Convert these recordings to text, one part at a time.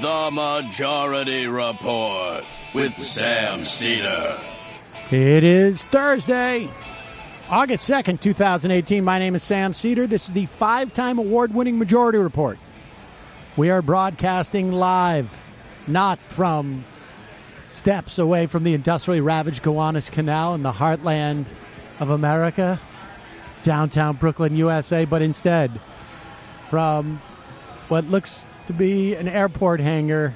The Majority Report with Sam Cedar. It is Thursday, August 2nd, 2018. My name is Sam Cedar. This is the 5-time award-winning Majority Report. We are broadcasting live, not from steps away from the industrially ravaged Gowanus Canal in the heartland of America, downtown Brooklyn, USA, but instead from what looks to be an airport hangar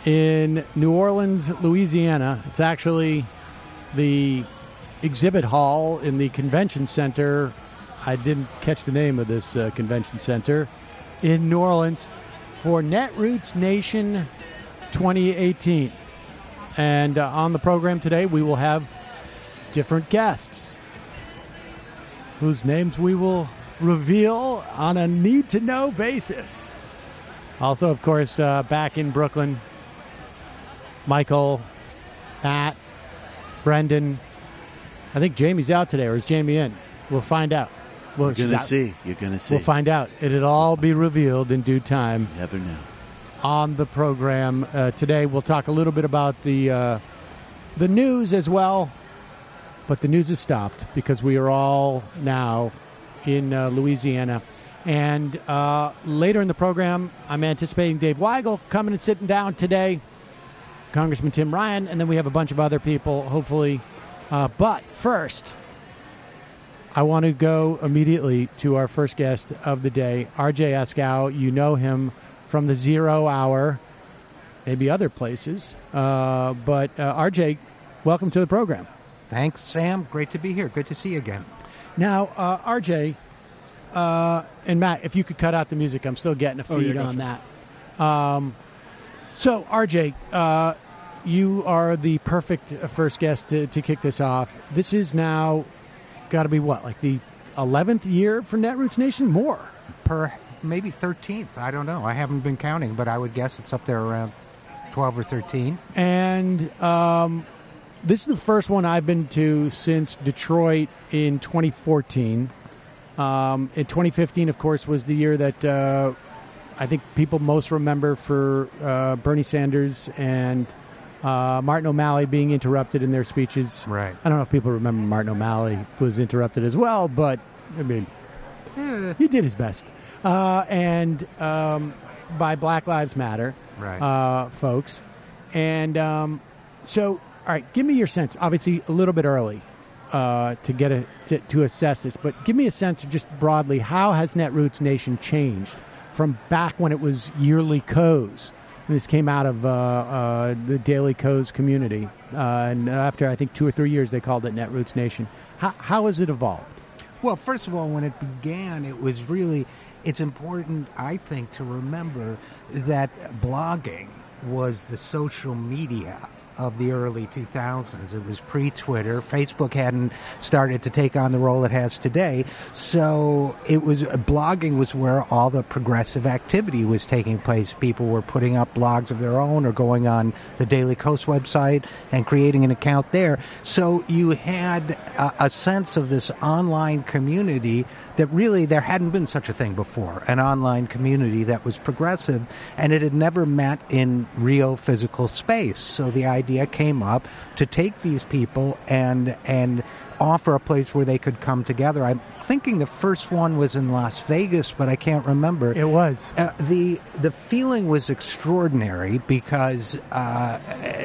in New Orleans, Louisiana. It's actually the exhibit hall in the convention center. I didn't catch the name of this convention center in New Orleans for Netroots Nation 2018. And on the program today, we will have different guests whose names we will reveal on a need-to-know basis. Also, of course, back in Brooklyn, Michael, Matt, Brendan. I think Jamie's out today, or is Jamie in? We'll find out. You're going to see. We'll find out. It'll all be revealed in due time. You never know. On the program today, we'll talk a little bit about the news as well. But the news has stopped because we are all now in Louisiana. And later in the program, I'm anticipating Dave Weigel coming and sitting down today, Congressman Tim Ryan, and then we have a bunch of other people, hopefully. But first, I want to go immediately to our first guest of the day, RJ Eskow. You know him from the 0 Hour, maybe other places. But RJ, welcome to the program. Thanks, Sam. Great to be here. Good to see you again. Now, RJ... and Matt, if you could cut out the music, I'm still getting a feed on that. So, RJ, you are the perfect first guest to kick this off. This is now got to be what, like the 11th year for Netroots Nation? More. Maybe 13th. I don't know. I haven't been counting, but I would guess it's up there around 12 or 13. And this is the first one I've been to since Detroit in 2014. In 2015, of course, was the year that I think people most remember for Bernie Sanders and Martin O'Malley being interrupted in their speeches. Right. I don't know if people remember Martin O'Malley was interrupted as well, but, I mean, he did his best. And by Black Lives Matter, right. Folks. And so, all right, give me your sense. Obviously, a little bit early. To assess this, but give me a sense of just broadly, how has Netroots Nation changed from back when it was yearly co's? This came out of the daily co's community, and after I think 2 or 3 years, they called it Netroots Nation. How has it evolved? Well, first of all, when it began, it's important, I think, to remember that blogging was the social media of the early 2000s. It was pre-Twitter. Facebook hadn't started to take on the role it has today. So blogging was where all the progressive activity was taking place. People were putting up blogs of their own or going on the Daily Kos website and creating an account there. So you had a sense of this online community that really there hadn't been such a thing before, an online community that was progressive, and it had never met in real physical space. So the idea came up to take these people and offer a place where they could come together. I'm thinking the first one was in Las Vegas, but I can't remember. It was. The feeling was extraordinary because,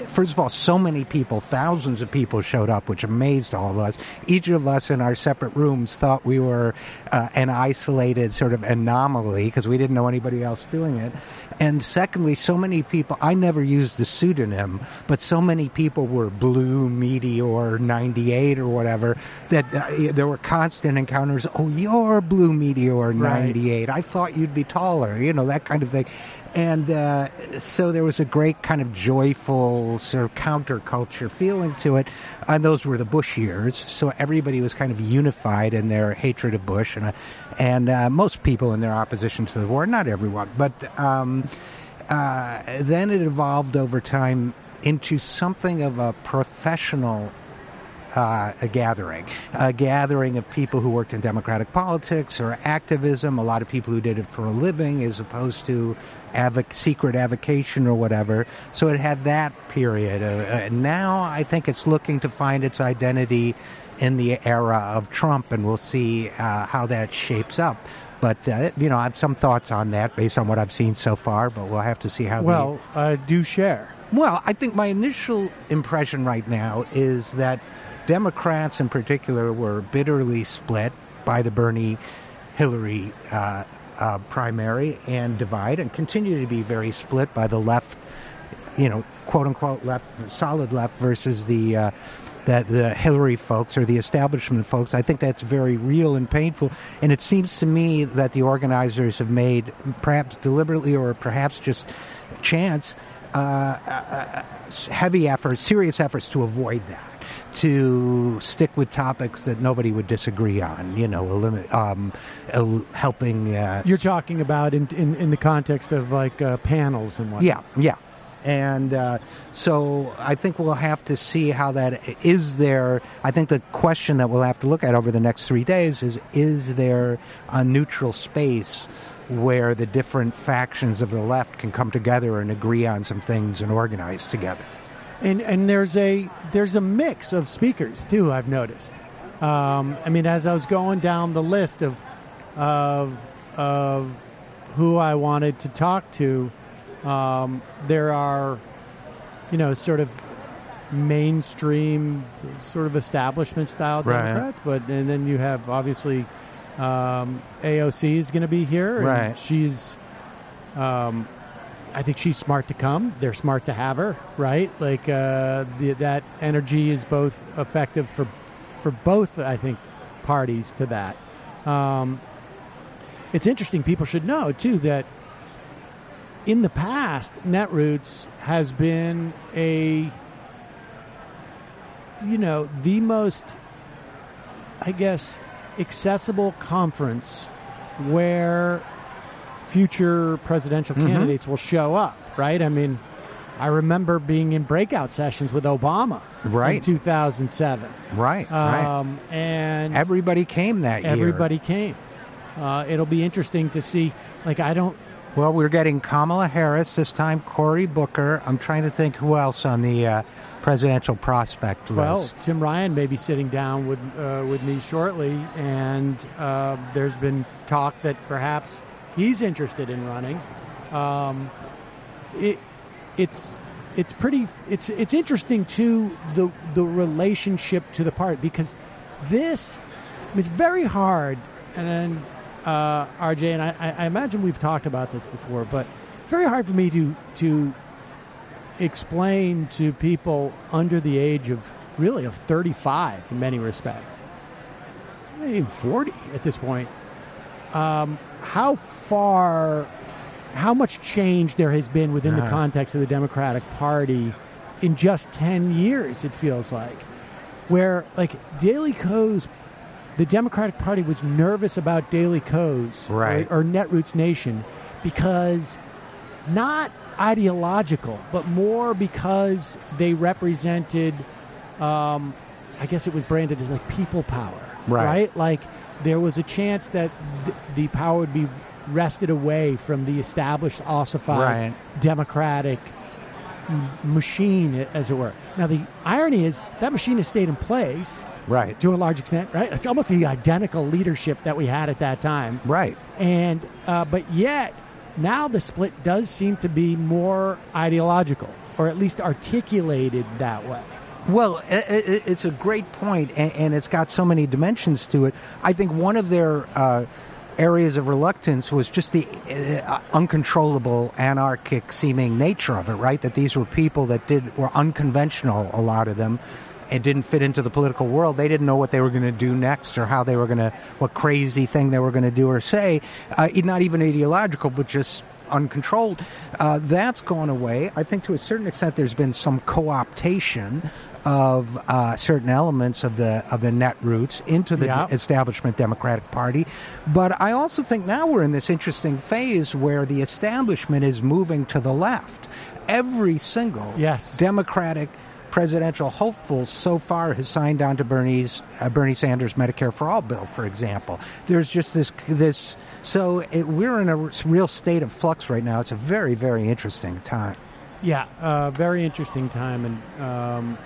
first of all, so many people, thousands of people showed up, which amazed all of us. Each of us in our separate rooms thought we were an isolated sort of anomaly because we didn't know anybody else doing it. And secondly, so many people, I never used the pseudonym, but so many people were Blue Meteor 98 or whatever, that there were constant encounters. Oh, you're Blue Meteor 98. Right. I thought you'd be taller, that kind of thing. And so there was a great kind of joyful sort of counterculture feeling to it. And those were the Bush years, so everybody was kind of unified in their hatred of Bush, and most people in their opposition to the war, not everyone. But then it evolved over time into something of a professional gathering of people who worked in democratic politics or activism, a lot of people who did it for a living as opposed to secret avocation or whatever. So it had that period. Now I think it's looking to find its identity in the era of Trump, and we'll see how that shapes up. But, I have some thoughts on that based on what I've seen so far, but we'll have to see how do share. Well, I think my initial impression right now is that Democrats in particular were bitterly split by the Bernie-Hillary primary and divide, and continue to be very split by the left, quote-unquote left, solid left versus the Hillary folks or the establishment folks. I think that's very real and painful, and it seems to me that the organizers have made, perhaps deliberately or perhaps just chance, serious efforts to avoid that, to stick with topics that nobody would disagree on, helping... You're talking about in the context of, panels and whatnot. Yeah. And so I think we'll have to see how that is there. I think the question that we'll have to look at over the next 3 days is there a neutral space where the different factions of the left can come together and agree on some things and organize together. And there's a mix of speakers too, I've noticed. As I was going down the list of who I wanted to talk to, there are, sort of mainstream, sort of establishment style Democrats, and then you have obviously AOC is going to be here, and right. She's, I think she's smart to come. They're smart to have her, right? That energy is both effective for both, I think, parties to that. It's interesting. People should know too that in the past, Netroots has been the most, I guess, accessible conference where future presidential candidates will show up, right? I remember being in breakout sessions with Obama in 2007. Right. And everybody came that year. Everybody came. It'll be interesting to see, Well, we're getting Kamala Harris this time, Cory Booker. I'm trying to think who else on the presidential prospect list. Well, Tim Ryan may be sitting down with me shortly, and there's been talk that perhaps he's interested in running. It's interesting too, the relationship to the party, because it's very hard, and RJ, and I imagine we've talked about this before, but it's very hard for me to explain to people under the age of 35 in many respects, maybe even 40 at this point, how much change there has been within the context of the Democratic Party in just 10 years, it feels like, where Daily Kos, the Democratic Party was nervous about Daily Kos or Netroots Nation because not ideological, but more because they represented, I guess it was branded as people power, right? There was a chance that the power would be wrested away from the established, ossified Democratic machine, as it were. Now, the irony is that machine has stayed in place, to a large extent, right? It's almost the identical leadership that we had at that time, And but yet now the split does seem to be more ideological, or at least articulated that way. Well, it's a great point, and it's got so many dimensions to it. I think one of their areas of reluctance was just the uncontrollable, anarchic-seeming nature of it, right? That these were people that were unconventional, a lot of them, and didn't fit into the political world. They didn't know what they were going to do next, or what crazy thing they were going to do or say. Not even ideological, but just uncontrolled. That's gone away. I think to a certain extent there's been some co-optation of certain elements of the Netroots into the establishment Democratic Party. But I also think now we're in this interesting phase where the establishment is moving to the left. Every single Democratic presidential hopefuls so far has signed on to Bernie Sanders' Medicare for All bill, for example. There's just this. So we're in a real state of flux right now. It's a very, very interesting time. Yeah, very interesting time. And all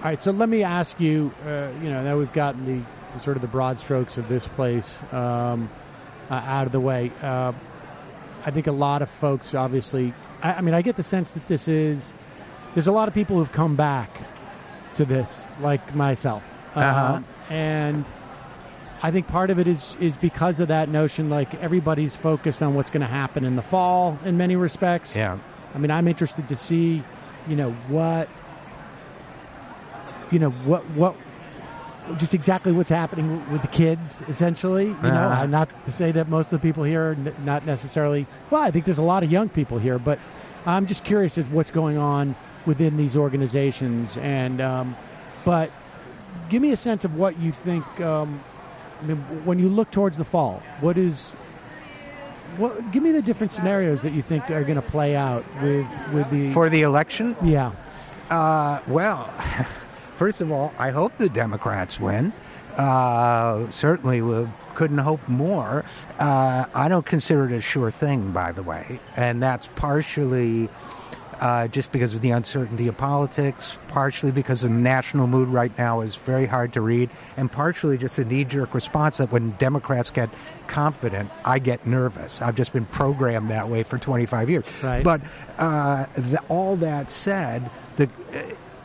right, so let me ask you. Now we've gotten the sort of the broad strokes of this place out of the way. I think a lot of folks, obviously. I get the sense that there's a lot of people who've come back to this, like myself. And I think part of it is because of that notion, like everybody's focused on what's going to happen in the fall in many respects. Yeah. I'm interested to see, what just exactly what's happening with the kids, essentially. Not to say that most of the people here are not necessarily, I think there's a lot of young people here, but I'm just curious as what's going on within these organizations. And but give me a sense of what you think, when you look towards the fall, give me the different scenarios that you think are going to play out with the... For the election? Yeah. Well... First of all, I hope the Democrats win. Certainly we couldn't hope more. I don't consider it a sure thing, by the way. And that's partially just because of the uncertainty of politics, partially because the national mood right now is very hard to read, and partially just a knee-jerk response that when Democrats get confident, I get nervous. I've just been programmed that way for 25 years. Right. But all that said,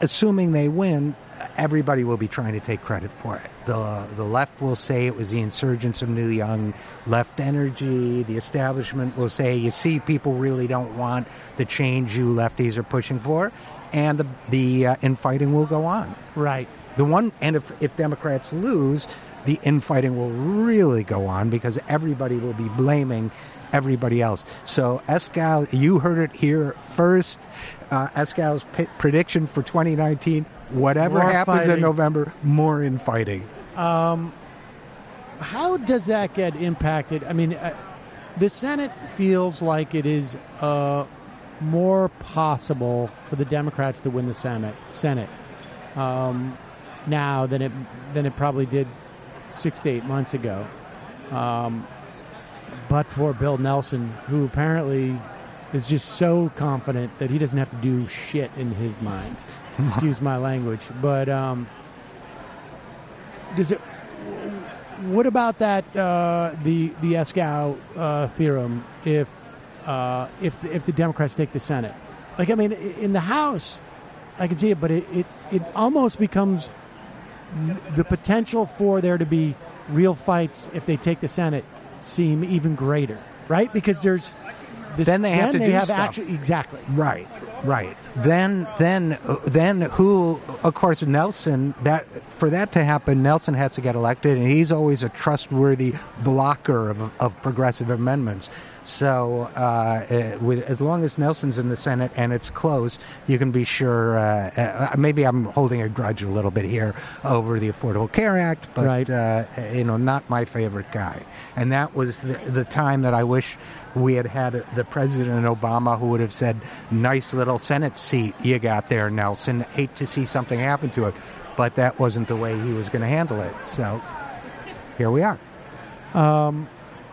assuming they win, everybody will be trying to take credit for it. The left will say it was the insurgence of new young left energy. The establishment will say, you see, people really don't want the change you lefties are pushing for. And the infighting will go on. Right. And if Democrats lose, the infighting will really go on because everybody will be blaming everybody else. So Eskow, you heard it here first. Eskow's prediction for 2019, whatever happens in November, more infighting. How does that get impacted? The Senate feels like it is more possible for the Democrats to win the Senate now than it probably did 6 to 8 months ago. But for Bill Nelson, who apparently is just so confident that he doesn't have to do shit in his mind. Excuse my language. But what about that the Eskow theorem if the Democrats take the Senate? In the House, I can see it, but it almost becomes the potential for there to be real fights if they take the Senate seem even greater, right? Because there's then they have to do stuff. Actually, exactly. Right. Then who? Of course, Nelson. For that to happen, Nelson has to get elected, and he's always a trustworthy blocker of progressive amendments. So, as long as Nelson's in the Senate and it's close, you can be sure. Maybe I'm holding a grudge a little bit here over the Affordable Care Act, but right. Not my favorite guy. And that was the time that I wish we had the President Obama, who would have said, "Nice little Senate seat you got there, Nelson. Hate to see something happen to it," but that wasn't the way he was going to handle it. So, here we are.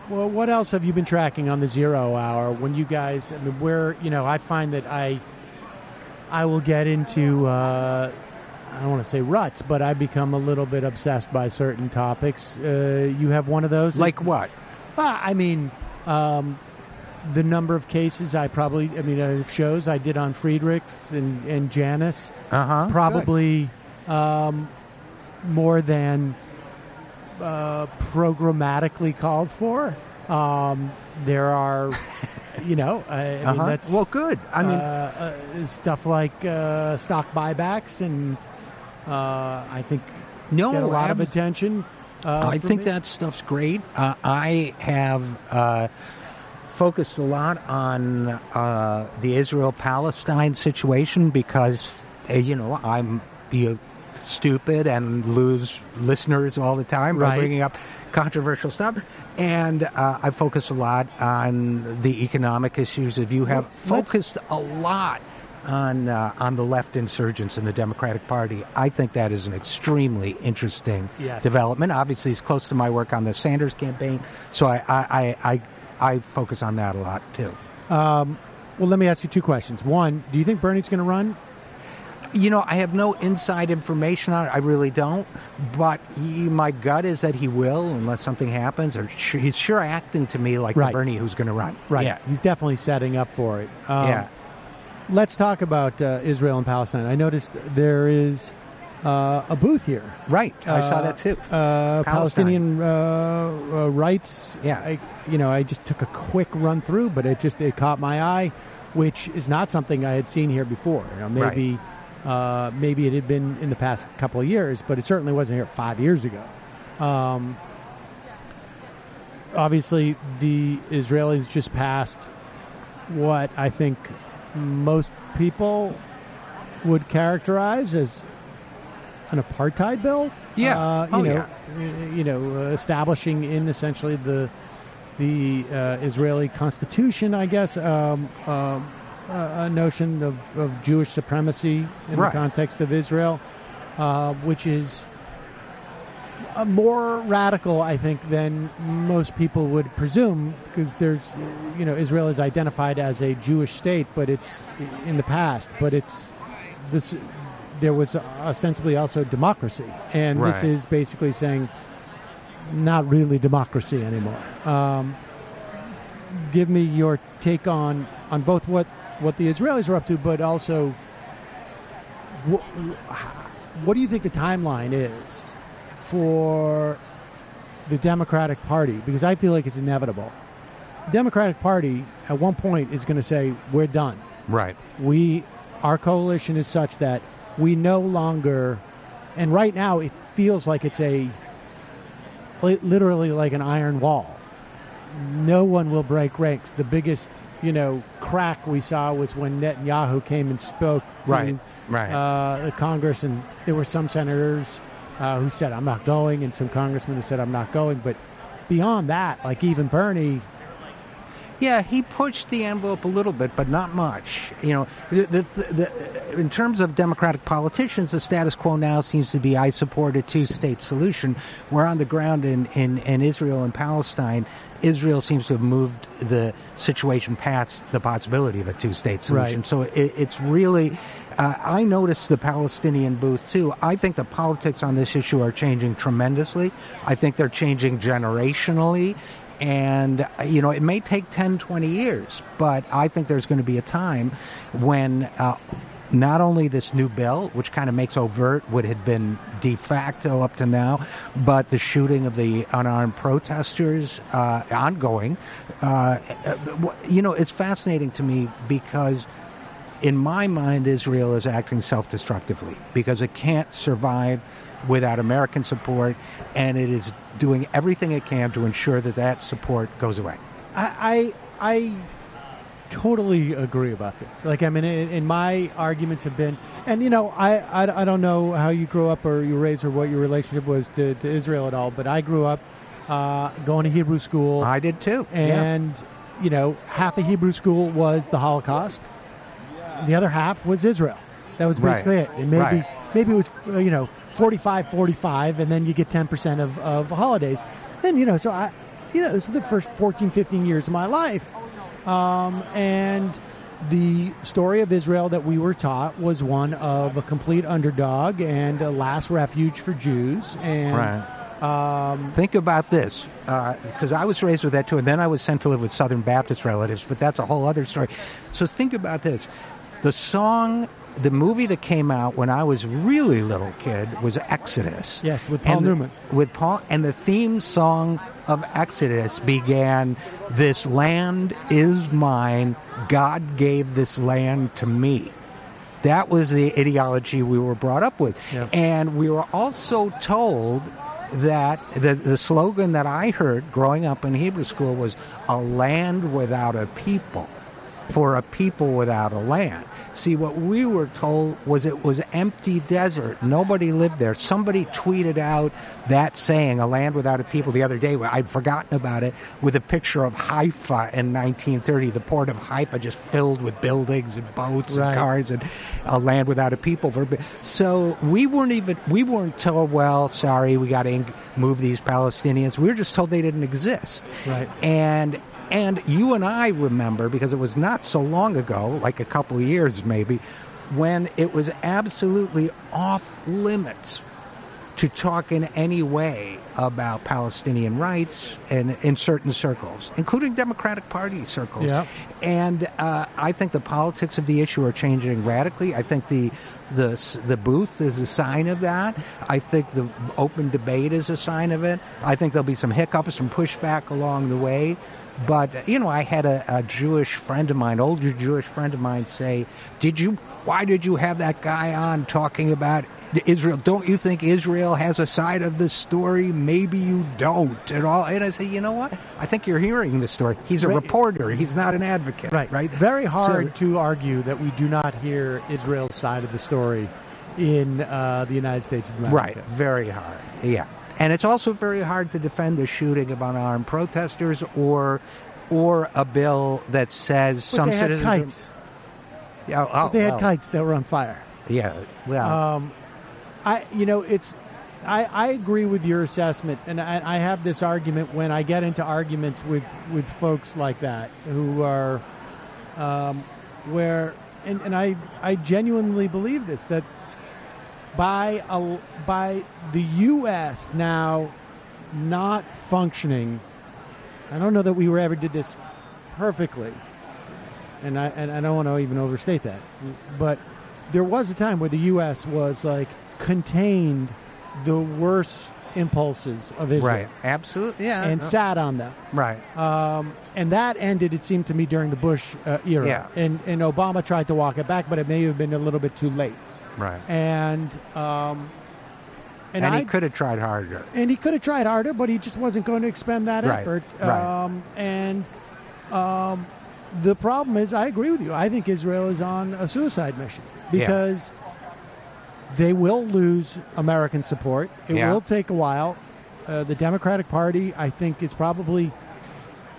Well, what else have you been tracking on the 0 hour when you guys, I find that I will get into, I don't want to say ruts, but I become a little bit obsessed by certain topics. You have one of those? Like what? The number of cases shows I did on Friedrichs and Janice. Probably more than programmatically called for. There are, that's well, good. stuff like stock buybacks, and I think get a lot of attention. I think that stuff's great. I have focused a lot on the Israel-Palestine situation because, I'm stupid and lose listeners all the time by bringing up controversial stuff. And I focus a lot on the economic issues. If you have focused a lot on the left insurgents in the Democratic Party. I think that is an extremely interesting development. Obviously, it's close to my work on the Sanders campaign, so I focus on that a lot too. Well, let me ask you two questions. One, do you think Bernie's going to run? I have no inside information on it. I really don't. But my gut is that he will, unless something happens. Or he's sure acting to me like the Bernie who's going to run. Right. Yeah. He's definitely setting up for it. Yeah. Let's talk about Israel and Palestine. I noticed there is a booth here. Right. I saw that too. Palestinian rights. Yeah. I just took a quick run through, but it caught my eye, which is not something I had seen here before. Maybe. Right. Maybe it had been in the past couple of years, but it certainly wasn't here 5 years ago. Obviously, the Israelis just passed what I think most people would characterize as an apartheid bill. Yeah. Establishing in essentially the Israeli constitution, I guess. A notion of Jewish supremacy in the context of Israel, which is more radical, I think, than most people would presume, because there's, Israel is identified as a Jewish state, but it's in the past, but there was ostensibly also democracy, and this is basically saying not really democracy anymore. Give me your take on both what the Israelis are up to, but also what do you think the timeline is for the Democratic Party? Because I feel like it's inevitable. The Democratic Party at one point is going to say, we're done. Right. Our coalition is such that we no longer, and right now it feels like it's literally like an iron wall. No one will break ranks. The biggest, crack we saw was when Netanyahu came and spoke to the Congress, and there were some senators who said, I'm not going, and some congressmen who said, I'm not going. But beyond that, like even Bernie... Yeah, he pushed the envelope a little bit, but not much. In terms of Democratic politicians, the status quo now seems to be, I support a two-state solution. Where on the ground in Israel and Palestine, Israel seems to have moved the situation past the possibility of a two-state solution. Right. So it's really... I noticed the Palestinian booth, too. I think the politics on this issue are changing tremendously. I think they're changing generationally. And, it may take 10, 20 years, but I think there's going to be a time when not only this new bill, which kind of makes overt what had been de facto up to now, but the shooting of the unarmed protesters ongoing. It's fascinating to me because in my mind, Israel is acting self-destructively because it can't survive without American support, and it is doing everything it can to ensure that support goes away. I totally agree about this. And my arguments have been, and I don't know how you grew up or you were raised or what your relationship was to Israel at all, but I grew up going to Hebrew school. I did too. And half of Hebrew school was the Holocaust. The other half was Israel. That was basically it. And maybe it was 45, and then you get 10% of holidays. Then, so this is the first 14, 15 years of my life. And the story of Israel that we were taught was one of a complete underdog and a last refuge for Jews. And think about this, because I was raised with that too, and then I was sent to live with Southern Baptist relatives, but that's a whole other story. So think about this. The movie that came out when I was a really little kid was Exodus. Yes, with Paul Newman. And the theme song of Exodus began, "This land is mine, God gave this land to me." That was the ideology we were brought up with. Yeah. And we were also told that the slogan that I heard growing up in Hebrew school was, "A land without a people." for a people without a land. See, what we were told was it was empty desert. Nobody lived there. Somebody tweeted out that saying, a land without a people, the other day. I'd forgotten about it, with a picture of Haifa in 1930, the port of Haifa just filled with buildings and boats and cars, and a land without a people. So we weren't told, well, sorry, we got to move these Palestinians. We were just told they didn't exist. Right. And you and I remember, because it was not so long ago, like a couple of years maybe, when it was absolutely off limits to talk in any way about Palestinian rights in certain circles, including Democratic Party circles. Yeah. And I think the politics of the issue are changing radically. I think the booth is a sign of that. I think the open debate is a sign of it. I think there'll be some hiccups, some pushback along the way. But, I had a Jewish friend of mine, older Jewish friend of mine, say, why did you have that guy on talking about Israel? Don't you think Israel has a side of the story? Maybe you don't at all. And I say, you know what? I think you're hearing the story. He's a reporter. He's not an advocate. Right. Very hard to argue that we do not hear Israel's side of the story in the United States of America. Right. Very hard. Yeah. And it's also very hard to defend the shooting of unarmed protesters or a bill that says some citizens. They had kites. They had kites that were on fire. Yeah. Well. I agree with your assessment, and I have this argument when I get into arguments with folks like that who are and I genuinely believe this, that by the U.S. now not functioning, I don't know that we ever did this perfectly, and I don't want to even overstate that, but there was a time where the U.S. was contained the worst impulses of Israel. Right, absolutely, yeah. And sat on them. Right. And that ended, it seemed to me, during the Bush era. Yeah. And Obama tried to walk it back, but it may have been a little bit too late. Right. And he could have tried harder. And he could have tried harder, but he just wasn't going to expend that effort. Right. The problem is, I agree with you. I think Israel is on a suicide mission because they will lose American support. It will take a while. The Democratic Party, I think, is probably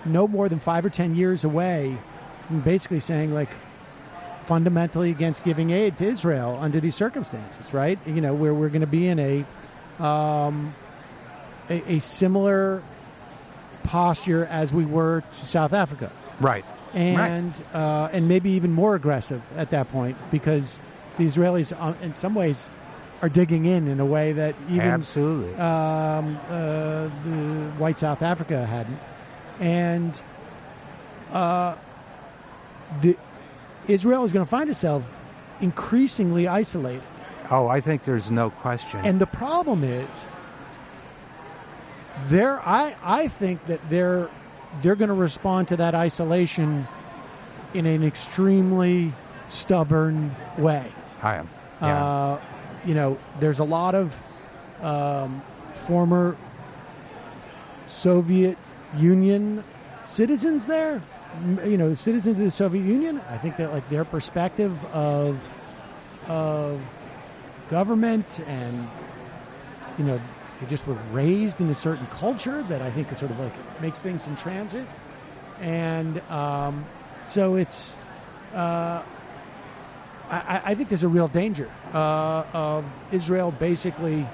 no more than 5 or 10 years away from basically saying, fundamentally against giving aid to Israel under these circumstances, right? Where we're going to be in a similar posture as we were to South Africa. Right. And maybe even more aggressive at that point, because the Israelis, in some ways, are digging in a way that even the white South Africa hadn't. And Israel is going to find itself increasingly isolated. Oh, I think there's no question. And the problem is, I think that they're going to respond to that isolation in an extremely stubborn way. I am. Yeah. There's a lot of former Soviet Union citizens there. Citizens of the Soviet Union. I think that their perspective of government, and they just were raised in a certain culture that I think is sort of makes things in transit, and so it's. I think there's a real danger of Israel basically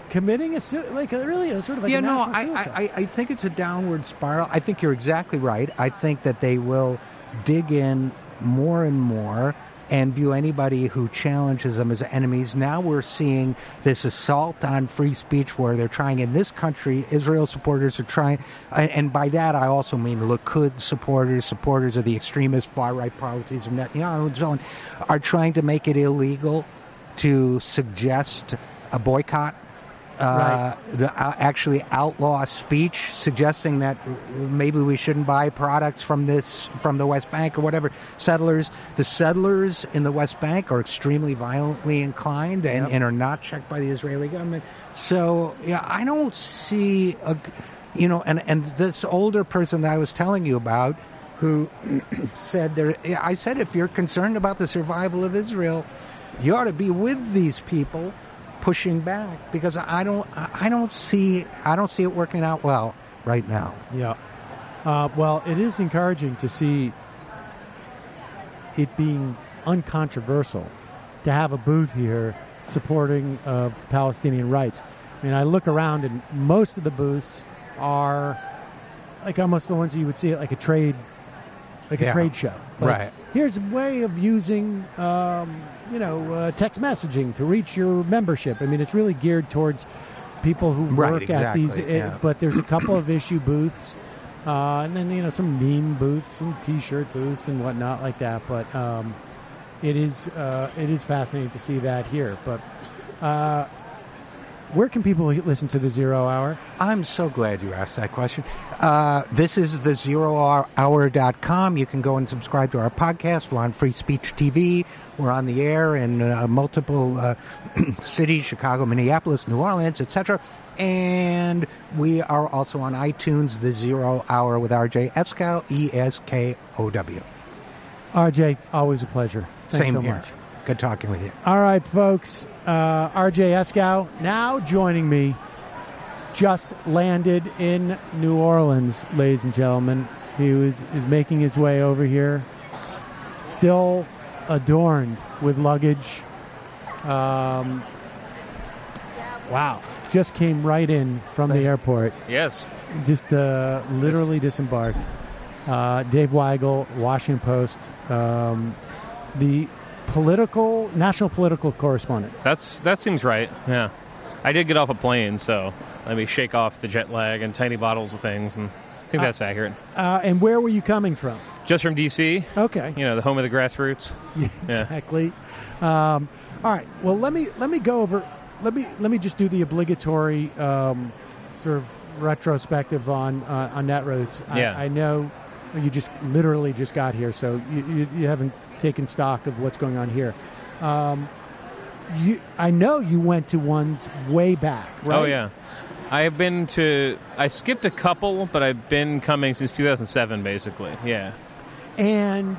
committing a sort of a national suicide. I think it's a downward spiral. I think you're exactly right. I think that they will dig in more and more and view anybody who challenges them as enemies. Now we're seeing this assault on free speech where they're trying, in this country, Israel supporters are trying, and by that I also mean Likud supporters of the extremist far-right policies of Netanyahu and so on, are trying to make it illegal to suggest a boycott. Actually outlaw speech, suggesting that maybe we shouldn't buy products from the West Bank or whatever. The settlers in the West Bank are extremely violently inclined and are not checked by the Israeli government. So I don't see and this older person that I was telling you about, who said, I said, if you're concerned about the survival of Israel, you ought to be with these people pushing back, because I don't see it working out well right now. Yeah. Well, it is encouraging to see it being uncontroversial to have a booth here supporting of Palestinian rights. I mean, I look around and most of the booths are like almost the ones you would see at like a trade show. Like, right. Here's a way of using, text messaging to reach your membership. I mean, it's really geared towards people who work at these. But there's a couple of issue booths, and then some meme booths and T-shirt booths and whatnot like that. But it is fascinating to see that here. But where can people listen to the Zero Hour? I'm so glad you asked that question. This is thezerohour.com. You can go and subscribe to our podcast. We're on Free Speech TV. We're on the air in multiple cities, Chicago, Minneapolis, New Orleans, etc. And we are also on iTunes, The Zero Hour with RJ Eskow, Eskow. RJ, always a pleasure. Thanks Same so here. much. Good talking with you. All right, folks. RJ Eskow now joining me. Just landed in New Orleans, ladies and gentlemen. He is making his way over here. Still adorned with luggage. Wow. Just came right in from the airport. Yes. Just literally disembarked. Dave Weigel, Washington Post. The national political correspondent. That seems right. Yeah, I did get off a plane, so let me shake off the jet lag and tiny bottles of things, and I think that's accurate. And where were you coming from? Just from D.C. Okay. The home of the grassroots. Yeah, exactly. All right. Well, let me go over. Let me just do the obligatory sort of retrospective on Netroots. Yeah. I know you literally just got here, so you haven't taken stock of what's going on here. I know you went to ones way back, right? Oh, yeah. I skipped a couple, but I've been coming since 2007, basically. Yeah. And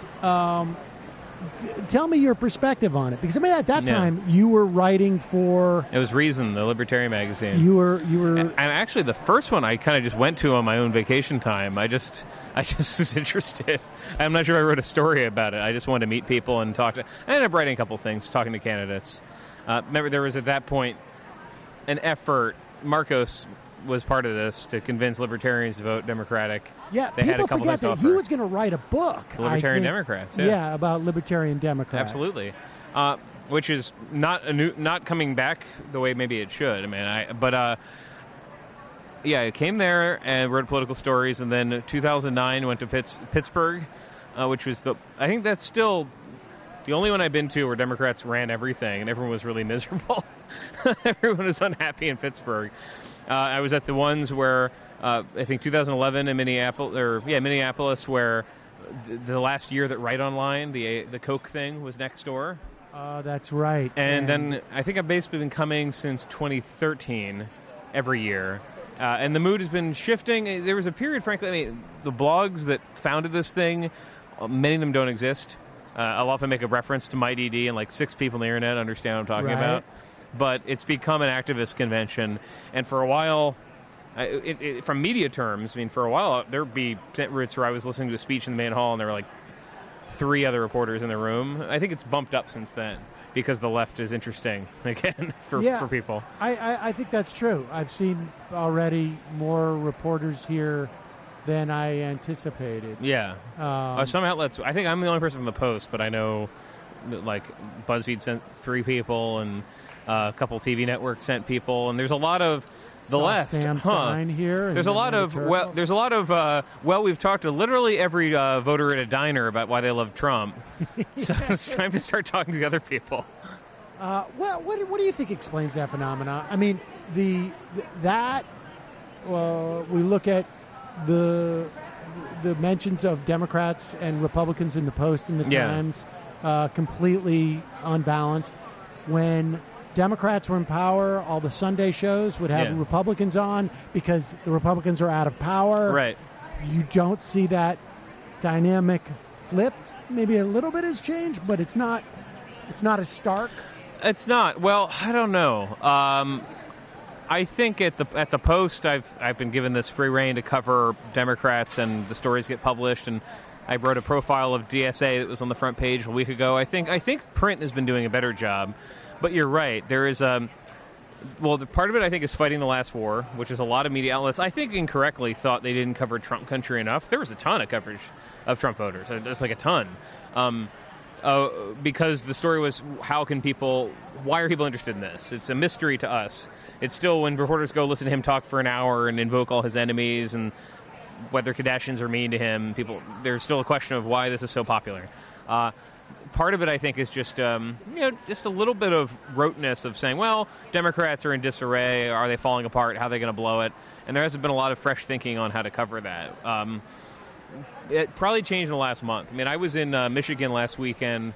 tell me your perspective on it, because at that time you were writing for. It was Reason, the libertarian magazine. You were. And actually, the first one I kind of just went to on my own vacation time. I just was interested. I'm not sure I wrote a story about it. I just wanted to meet people and talk to. I ended up writing a couple things, talking to candidates. Remember, there was at that point an effort. Marcos was part of this to convince libertarians to vote Democratic. Yeah, they had a couple forget that he was going to write a book. Libertarian Democrats. Yeah, about libertarian Democrats. Absolutely, which is not coming back the way maybe it should. I came there and wrote political stories, and then 2009 went to Pittsburgh, which was I think that's still the only one I've been to where Democrats ran everything, and everyone was really miserable. Everyone was unhappy in Pittsburgh. I was at the ones where I think 2011 in Minneapolis, where the last year that Right Online, the Coke thing, was next door. That's right. And then I think I've basically been coming since 2013 every year. And the mood has been shifting. There was a period, frankly, the blogs that founded this thing, many of them don't exist. I'll often make a reference to MyDD, and like 6 people on the internet understand what I'm talking about. But it's become an activist convention. And for a while, from media terms, for a while, there'd be Netroots where I was listening to a speech in the main hall, and there were like 3 other reporters in the room. I think it's bumped up since then, because the left is interesting again for people. I think that's true. I've seen already more reporters here than I anticipated. Yeah. Some outlets, I think I'm the only person from the Post, but I know like BuzzFeed sent 3 people, and a couple TV networks sent people, and there's a lot of the left. Stein here. There's a lot of we've talked to literally every voter at a diner about why they love Trump. So it's time to start talking to the other people. What do you think explains that phenomenon? We look at the mentions of Democrats and Republicans in the Post and the Times, completely unbalanced. When Democrats were in power, all the Sunday shows would have Republicans on because the Republicans are out of power. Right. You don't see that dynamic flipped? Maybe a little bit has changed, but it's not as stark. It's not. Well, I don't know. I think at the Post, I've been given this free rein to cover Democrats, and the stories get published. And I wrote a profile of DSA that was on the front page a week ago. I think print has been doing a better job. But you're right. There is the part of it I think is fighting the last war, which is a lot of media outlets I think incorrectly thought they didn't cover Trump country enough. There was a ton of coverage of Trump voters. There's like a ton. Because the story was, why are people interested in this? It's a mystery to us. It's still, when reporters go listen to him talk for an hour and invoke all his enemies and whether Kardashians are mean to him, there's still a question of why this is so popular. Part of it, I think, is just just a little bit of roteness of saying, well, Democrats are in disarray. Are they falling apart? How are they going to blow it? And there hasn't been a lot of fresh thinking on how to cover that. It probably changed in the last month. I mean, I was in Michigan last weekend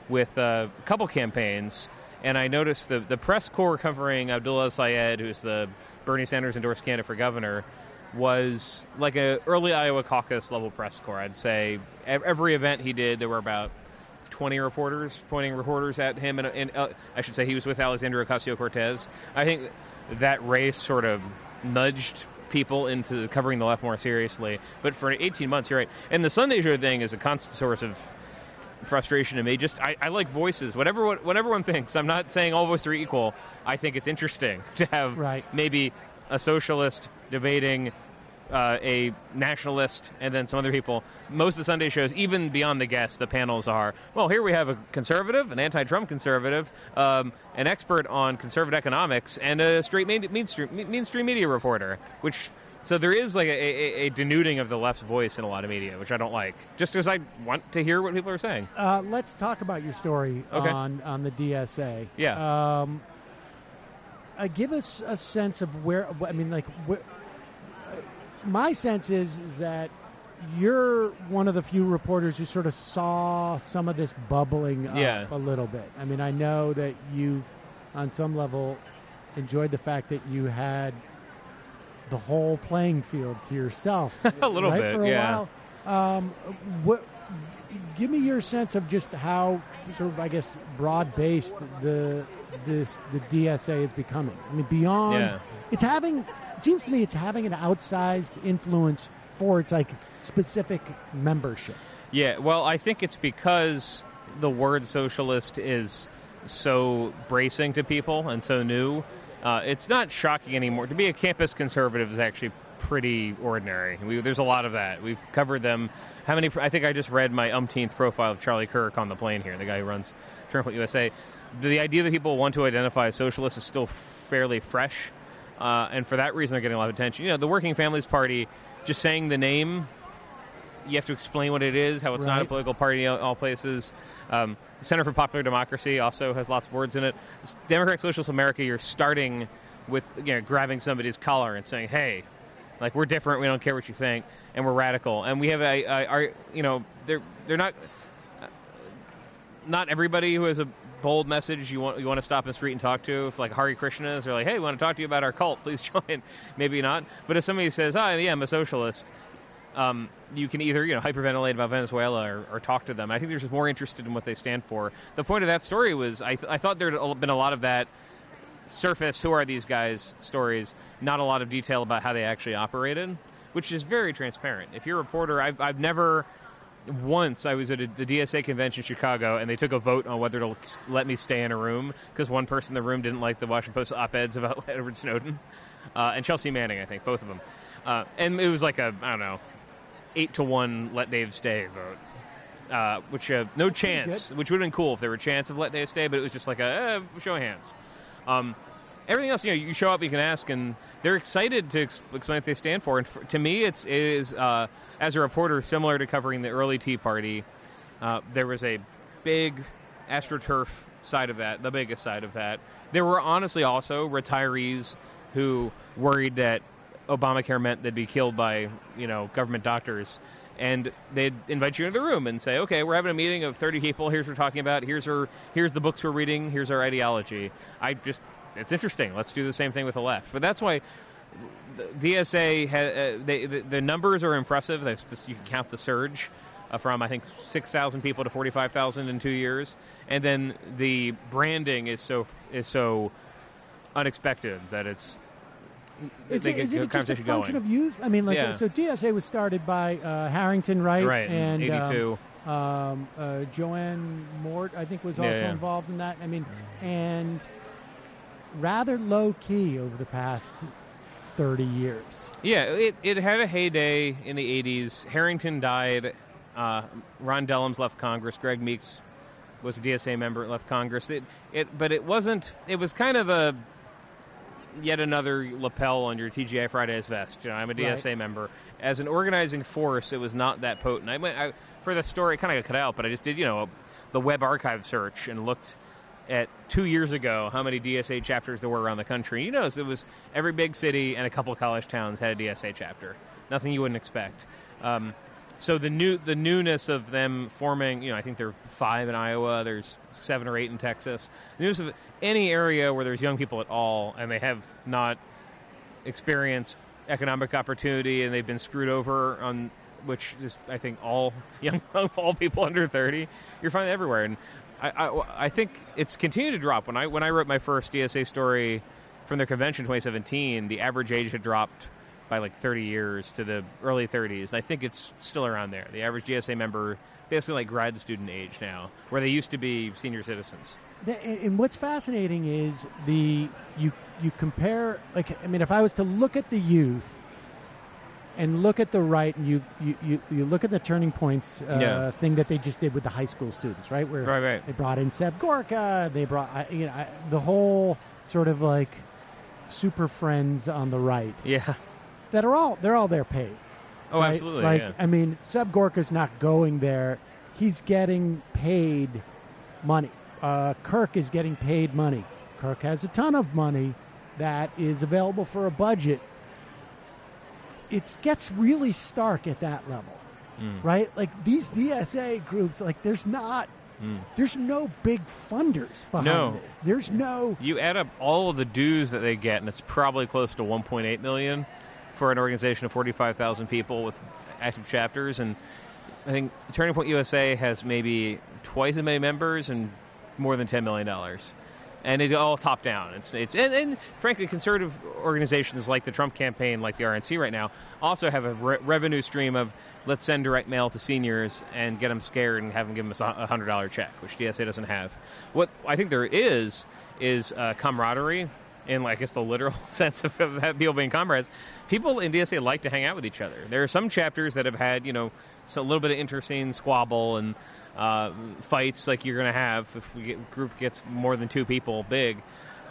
with a couple campaigns, and I noticed the press corps covering Abdullah Syed, who's the Bernie Sanders endorsed candidate for governor, was like an early Iowa caucus level press corps. I'd say every event he did, there were about 20 reporters pointing reporters at him, and I should say he was with Alexandria Ocasio-Cortez. I think that race sort of nudged people into covering the left more seriously. But for 18 months, you're right. And the Sunday show thing is a constant source of frustration to me. Just I like voices. Whatever one thinks. I'm not saying all voices are equal. I think it's interesting to have maybe a socialist debating a nationalist and then some other people. Most of the Sunday shows, even beyond the guests, the panels are, well, here we have a conservative, an anti-Trump conservative, an expert on conservative economics, and a straight mainstream media reporter, so there is like a denuding of the left's voice in a lot of media, which I don't like, just because I want to hear what people are saying. Let's talk about your story on the DSA. Yeah. Give us a sense of my sense is that you're one of the few reporters who sort of saw some of this bubbling up a little bit. I mean, I know that you, on some level, enjoyed the fact that you had the whole playing field to yourself. A little bit, for a while. Give me your sense of just how sort of, I guess, broad-based the DSA is becoming. I mean, beyond it seems to me it's having an outsized influence for its like specific membership. Yeah, well, I think it's because the word socialist is so bracing to people and so new. It's not shocking anymore. To be a campus conservative is actually pretty ordinary. There's a lot of that. We've covered them. I think I just read my umpteenth profile of Charlie Kirk on the plane here, the guy who runs Turnpike USA. The idea that people want to identify as socialists is still fairly fresh. And for that reason, they're getting a lot of attention. You know, the Working Families Party, just saying the name, you have to explain what it is, how it's not a political party in all places. Center for Popular Democracy also has lots of words in it. Democratic Socialist America, you're starting with grabbing somebody's collar and saying, hey, like, we're different, we don't care what you think, and we're radical. And we have they're not everybody who has a bold message you want to stop in the street and talk to. If like Hare Krishnas are like, hey, we want to talk to you about our cult, please join. Maybe not. But if somebody says, I'm a socialist, you can either hyperventilate about Venezuela or talk to them. I think they're just more interested in what they stand for. The point of that story was I thought there had been a lot of that surface, who are these guys stories, not a lot of detail about how they actually operated, which is very transparent. If you're a reporter, I've never... Once I was at the DSA convention in Chicago, and they took a vote on whether to let me stay in a room because one person in the room didn't like the Washington Post op-eds about Edward Snowden, and Chelsea Manning, I think, both of them. And it was like a 8-1 let Dave stay vote, which no chance, which would have been cool if there were a chance of let Dave stay, but it was just like a show of hands. Everything else, you show up, you can ask, and they're excited to explain what they stand for. And to me, it is as a reporter, similar to covering the early Tea Party. There was a big AstroTurf side of that, the biggest side of that. There were honestly also retirees who worried that Obamacare meant they'd be killed by government doctors. And they'd invite you into the room and say, okay, we're having a meeting of 30 people. Here's what we're talking about. Here's the books we're reading. Here's our ideology. It's interesting. Let's do the same thing with the left. But that's why the DSA, the numbers are impressive. You can count the surge. from, I think, 6,000 people to 45,000 in 2 years. And then the branding is so unexpected that it's is it just a function of youth? I mean, so DSA was started by Harrington, right? Right, and 82. Joanne Mort, I think, was also involved in that. I mean, and rather low key over the past 30 years. Yeah, it had a heyday in the 80s. Harrington died. Ron Dellums left Congress. Greg Meeks was a DSA member, left Congress. But it wasn't. It was kind of a yet another lapel on your TGI Fridays vest. I'm a DSA member. As an organizing force, it was not that potent. I for the story, kind of got cut out, but I just did, the web archive search and looked at 2 years ago how many DSA chapters there were around the country. It was every big city and a couple of college towns had a DSA chapter. Nothing you wouldn't expect. So the newness of them forming, I think there are 5 in Iowa, there's 7 or 8 in Texas. The newness of any area where there's young people at all and they have not experienced economic opportunity and they've been screwed over on, which is, I think, all people under 30, you're finding it everywhere. And I think it's continued to drop. When I wrote my first DSA story from their convention in 2017, the average age had dropped by like 30 years to the early 30s. And I think it's still around there. The average DSA member, basically like grad student age now, where they used to be senior citizens. And what's fascinating is you compare, if I was to look at the youth and look at the right, and you look at the Turning Points thing that they just did with the high school students, right? Where they brought in Seb Gorka, they brought the whole sort of like super friends on the right. Yeah. They're all there paid. Oh, right? absolutely. Seb Gorka's not going there. He's getting paid money. Kirk is getting paid money. Kirk has a ton of money that is available for a budget. It gets really stark at that level, right? Like these DSA groups, there's no big funders behind this. There's no. You add up all of the dues that they get, and it's probably close to $1.8 million for an organization of 45,000 people with active chapters. And I think Turning Point USA has maybe twice as many members and more than $10 million. And it's all top down. And frankly, conservative organizations like the Trump campaign, like the RNC right now, also have a revenue stream of let's send direct mail to seniors and get them scared and have them give them a $100 check, which DSA doesn't have. What I think there is camaraderie, in I guess the literal sense of people being comrades. People in DSA like to hang out with each other. There are some chapters that have had a little bit of interscene squabble and fights like you're going to have if a group gets more than 2 people big.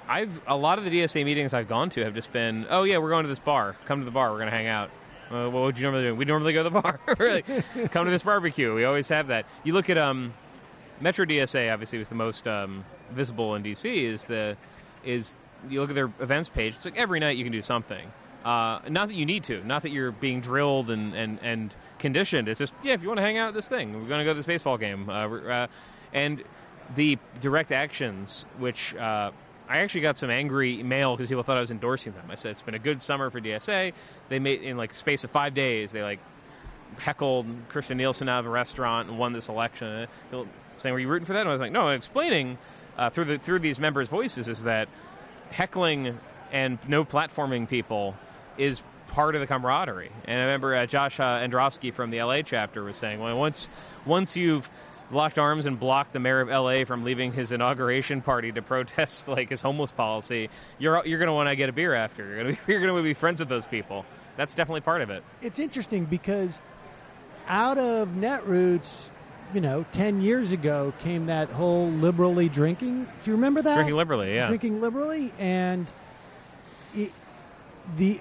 A lot of the DSA meetings I've gone to have just been, oh yeah, we're going to this bar. Come to the bar. We're going to hang out. What would you normally do? We normally go to the bar. Really? Come to this barbecue. We always have that. You look at Metro DSA, obviously was the most visible in DC. You look at their events page. It's like every night you can do something. Not that you need to. Not that you're being drilled and conditioned. It's just, if you want to hang out at this thing, we're going to go to this baseball game. And the direct actions, which I actually got some angry mail because people thought I was endorsing them. I said, it's been a good summer for DSA. They made, in space of 5 days, they heckled Kristen Nielsen out of a restaurant and won this election. People saying, were you rooting for that? And I was like, no, I'm explaining through these members' voices is that heckling and no platforming people is part of the camaraderie. And I remember Josh Androsky from the LA chapter was saying, well, once you've locked arms and blocked the mayor of LA from leaving his inauguration party to protest his homeless policy, you're going to want to get a beer after. You're going to be friends with those people. That's definitely part of it. It's interesting because out of Netroots, 10 years ago came that whole liberally drinking. Do you remember that? Drinking liberally, yeah. Drinking liberally, and the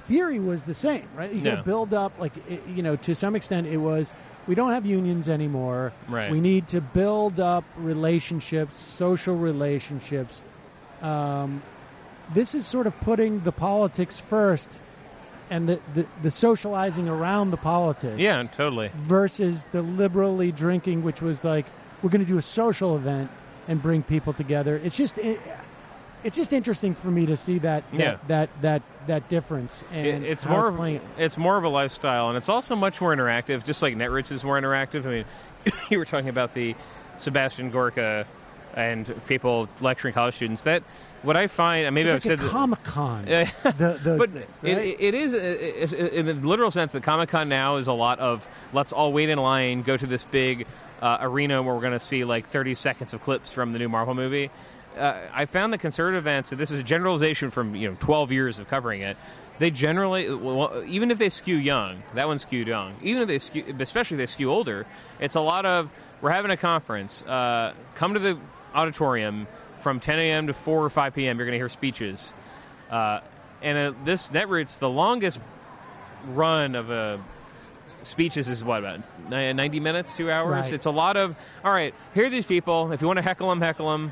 theory was the same, right? You got to build up, to some extent it was, we don't have unions anymore. Right. We need to build up relationships, social relationships. This is sort of putting the politics first and the socializing around the politics. Yeah, totally. Versus the liberally drinking, which was we're going to do a social event and bring people together. It's just, it's just interesting for me to see that difference. And it's how it's more of a lifestyle, and it's also much more interactive. Just like Netroots is more interactive. I mean, you were talking about the Sebastian Gorka and people lecturing college students. That what I find, maybe it's I've like said Comic-Con. But things, right? it is in the literal sense that Comic-Con now is a lot of let's all wait in line, go to this big arena where we're going to see like 30 seconds of clips from the new Marvel movie. I found that conservative events, and this is a generalization from 12 years of covering it, they generally, even if they skew young, that one skewed young, even if they skew, especially if they skew older, it's a lot of, we're having a conference, come to the auditorium from 10 a.m. to 4 or 5 p.m., you're going to hear speeches. This Netroots, the longest run of speeches is what, about 90 minutes, 2 hours? Right. It's a lot of, all right, here are these people. If you want to heckle them.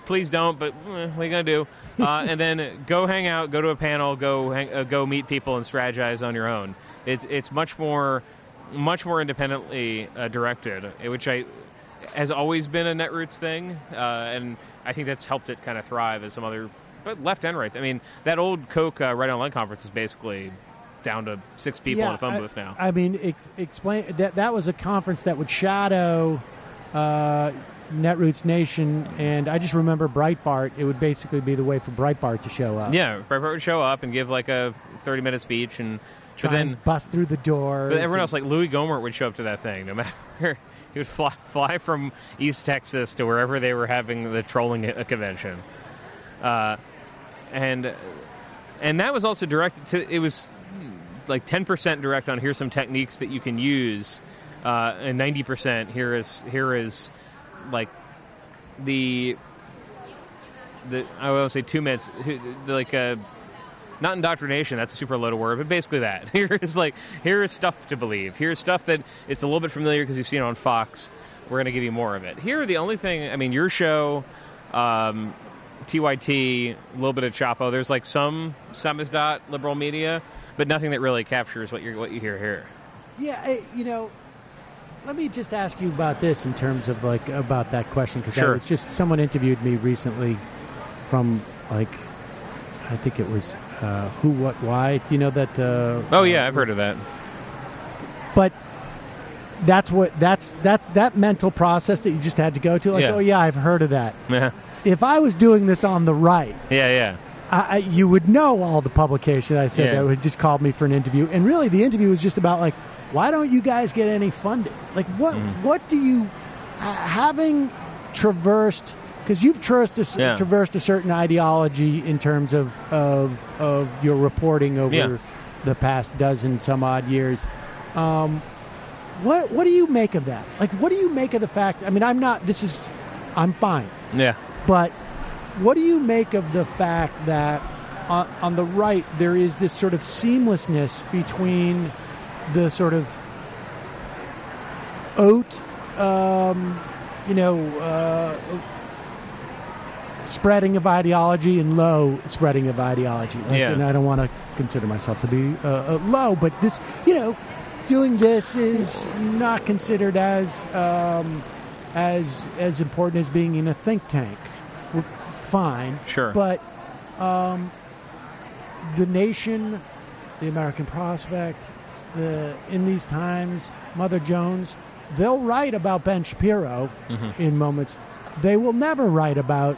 Please don't, but what are you going to do? And then go hang out, go to a panel, go meet people and strategize on your own. It's much more independently directed, which has always been a Netroots thing, and I think that's helped it kind of thrive as some other, but left and right. I mean, that old Coke Right Online conference is basically down to 6 people in a phone booth now. I mean, explain that was a conference that would shadow Netroots Nation, and I just remember Breitbart. It would basically be the way for Breitbart to show up. Yeah, Breitbart would show up and give like a 30-minute speech, and then bust through the door. But everyone else, like Louis Gohmert, would show up to that thing. No matter, he would fly from East Texas to wherever they were having the trolling convention, and that was also directed to. It was like 10% direct on here's some techniques that you can use, and 90% here is like the I will say 2 minutes, like not indoctrination, that's a super loaded word, but basically that. Here is stuff to believe. Here's stuff that it's a little bit familiar because you've seen it on Fox. We're going to give you more of it. Here, the only thing, I mean, your show, TYT, a little bit of Chapo. There's like some samizdat liberal media, but nothing that really captures what you hear here. Yeah, let me just ask you about this in terms of about that question, because Sure. Someone interviewed me recently from I think it was Who, What, Why. Do you know that? Oh yeah, I've heard of that. But that mental process that you just had to go to, Yeah. Oh yeah, I've heard of that. Yeah. If I was doing this on the right, Yeah. you would know all the publications I said that would just called me for an interview, and really the interview was just about why don't you guys get any funding? What do you, having traversed, because you've traversed a certain ideology in terms of your reporting over the past dozen some odd years. What do you make of that? What do you make of the fact? I mean, I'm fine. Yeah. But what do you make of the fact that on the right there is this sort of seamlessness between the sort of spreading of ideology and low spreading of ideology? And I don't want to consider myself to be low, but this, doing this is not considered as important as being in a think tank. Fine. Sure. But the nation, the American Prospect, in these times, Mother Jones, they'll write about Ben Shapiro in moments. They will never write about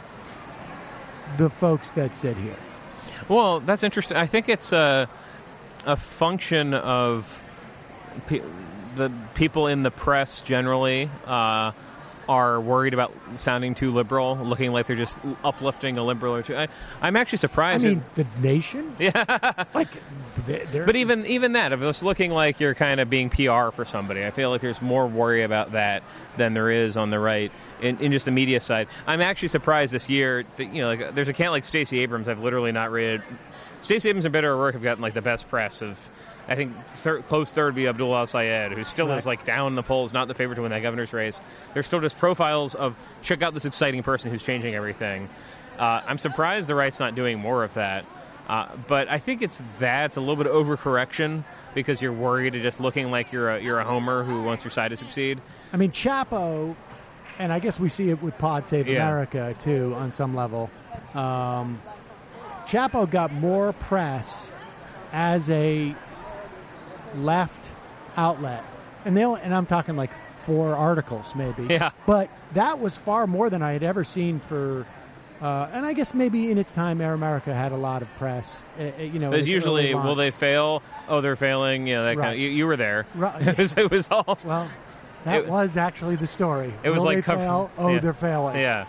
the folks that sit here. Well, that's interesting. I think it's a function of the people in the press generally are worried about sounding too liberal, looking like they're just uplifting a liberal or two. I'm actually surprised. I mean, the nation? Yeah. But even that, if it's looking like you're kind of being PR for somebody, I feel like there's more worry about that than there is on the right in just the media side. I'm actually surprised this year that, there's a account like Stacey Abrams I've literally not read. Stacey Abrams and Better at Work have gotten the best press of, I think, close third would be Abdul al-Sayed, who still is down in the polls, not the favorite to win that governor's race. There's still just profiles of, check out this exciting person who's changing everything. I'm surprised the right's not doing more of that. But I think it's a little bit of overcorrection because you're worried of just looking like you're a homer who wants your side to succeed. I mean, Chapo and I guess we see it with Pod Save America, too, on some level. Chapo got more press as a left outlet. And I'm talking like 4 articles, maybe. Yeah. But that was far more than I had ever seen for... and I guess maybe in its time, Air America had a lot of press. There's usually, will they fail? Oh, they're failing. That kind of. You were there. Right. It was all. Well, that was actually the story. It was will like they fail? They're failing. Yeah.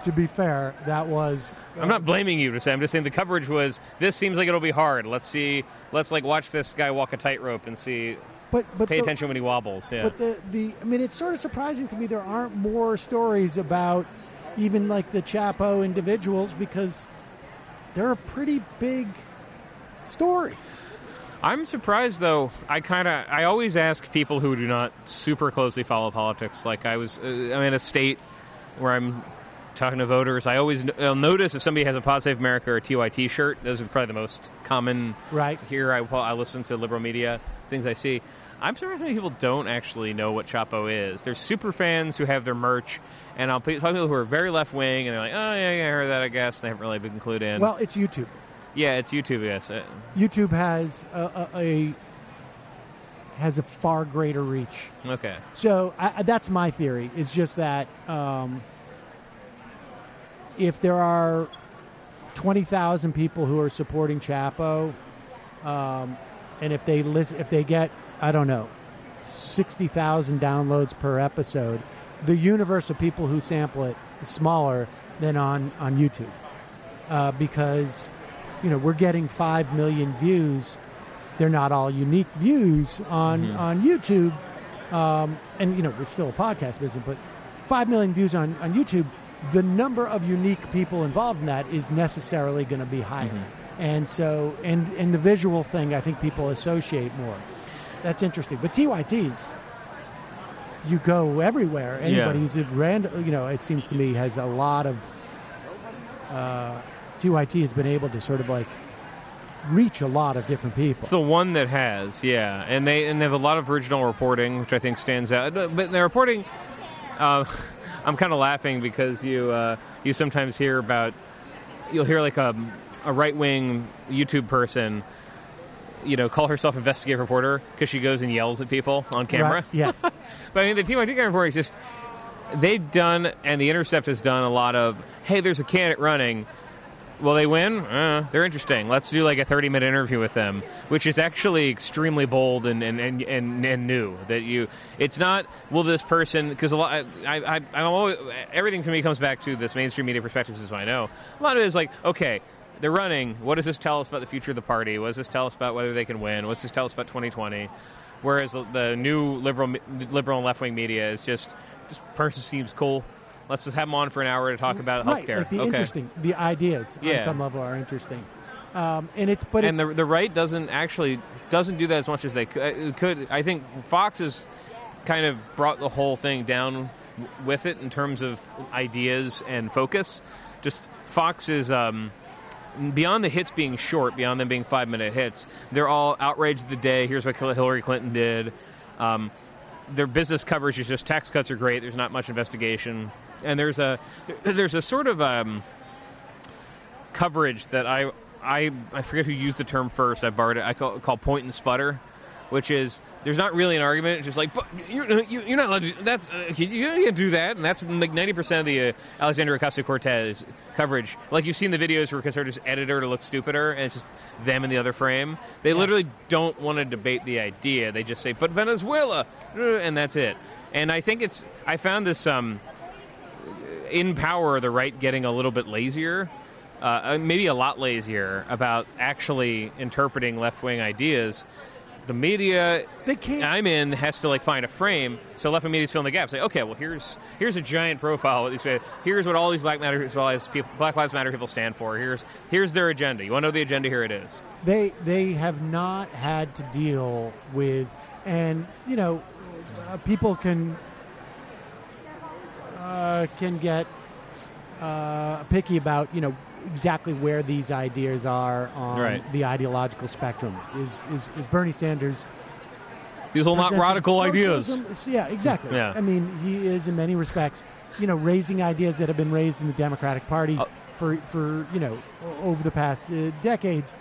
To be fair, that was. I'm not blaming you to say. I'm just saying the coverage was. This seems like it'll be hard. Let's see. Let's watch this guy walk a tightrope and see. But pay attention when he wobbles. Yeah. But it's sort of surprising to me there aren't more stories about. Even like the Chapo individuals, because they're a pretty big story. I'm surprised, though. I always ask people who do not super closely follow politics. Like I'm in a state where I'm talking to voters. I'll notice if somebody has a Pod Save America or a TYT shirt. Those are probably the most common. Right. Here, I listen to liberal media, things I see. I'm surprised many people don't actually know what Chapo is. There's super fans who have their merch, and I'll talk to people who are very left-wing, and they're like, oh, yeah, I heard that, I guess. And they haven't really been clued in. Well, it's YouTube. Yeah, it's YouTube, yes. YouTube has a far greater reach. Okay. So that's my theory. It's just that if there are 20,000 people who are supporting Chapo, and if they get, I don't know, 60,000 downloads per episode, the universe of people who sample it is smaller than on YouTube. Because, we're getting 5 million views. They're not all unique views on YouTube. And, we're still a podcast business, but 5 million views on YouTube, the number of unique people involved in that is necessarily going to be higher. Mm-hmm. And so, and the visual thing, I think people associate more. That's interesting. But TYTs, you go everywhere. Anybody who's at random, it seems to me, has a lot of, TYT has been able to sort of reach a lot of different people. It's the one that has, yeah. And they have a lot of original reporting, which I think stands out. But their reporting, I'm kind of laughing because you sometimes hear about, you'll hear like a right-wing YouTube person, call herself investigative reporter because she goes and yells at people on camera. Right. Yes. But I mean, the TYT kind of reporting is just, they've done, and The Intercept has done a lot of, hey, there's a candidate running. Will they win? They're interesting. Let's do like a 30-minute interview with them, which is actually extremely bold and new. It's not, will this person, because a lot, I'm always, everything to me comes back to this mainstream media perspective, is what I know. A lot of it is like, okay, they're running. What does this tell us about the future of the party? What does this tell us about whether they can win? What does this tell us about 2020? Whereas the new liberal and left-wing media is just person seems cool. Let's just have them on for an hour to talk about healthcare. Like interesting. The ideas on some level are interesting. The right doesn't do that as much as they could. I think Fox has kind of brought the whole thing down with it in terms of ideas and focus. Just Fox is beyond the hits being short, beyond them being 5-minute hits. They're all outraged the day. Here's what Hillary Clinton did. Their business coverage is just tax cuts are great. There's not much investigation. And there's a sort of coverage that I forget who used the term first. I borrowed it. I call point and sputter, which is there's not really an argument. It's just like, but you're not allowed to. That's you can't do that. And that's like 90% of the Alexandria Ocasio-Cortez coverage. Like you've seen the videos where conservatives edit her to look stupider, and it's just them in the other frame. They literally don't want to debate the idea. They just say, but Venezuela, and that's it. And I think I found this in power, the right getting a little bit lazier, maybe a lot lazier about actually interpreting left-wing ideas. The media I'm in has to find a frame, so left-wing media's filling the gaps. Like, okay, well here's a giant profile of these. Here's what all these Black Lives Matter people stand for. Here's their agenda. You want to know the agenda? Here it is. They have not had to deal with, and people can get picky about exactly where these ideas are on the ideological spectrum. Is Bernie Sanders These are not radical ideas. Yeah, exactly. Yeah. I mean, he is in many respects, raising ideas that have been raised in the Democratic Party for over the past decades.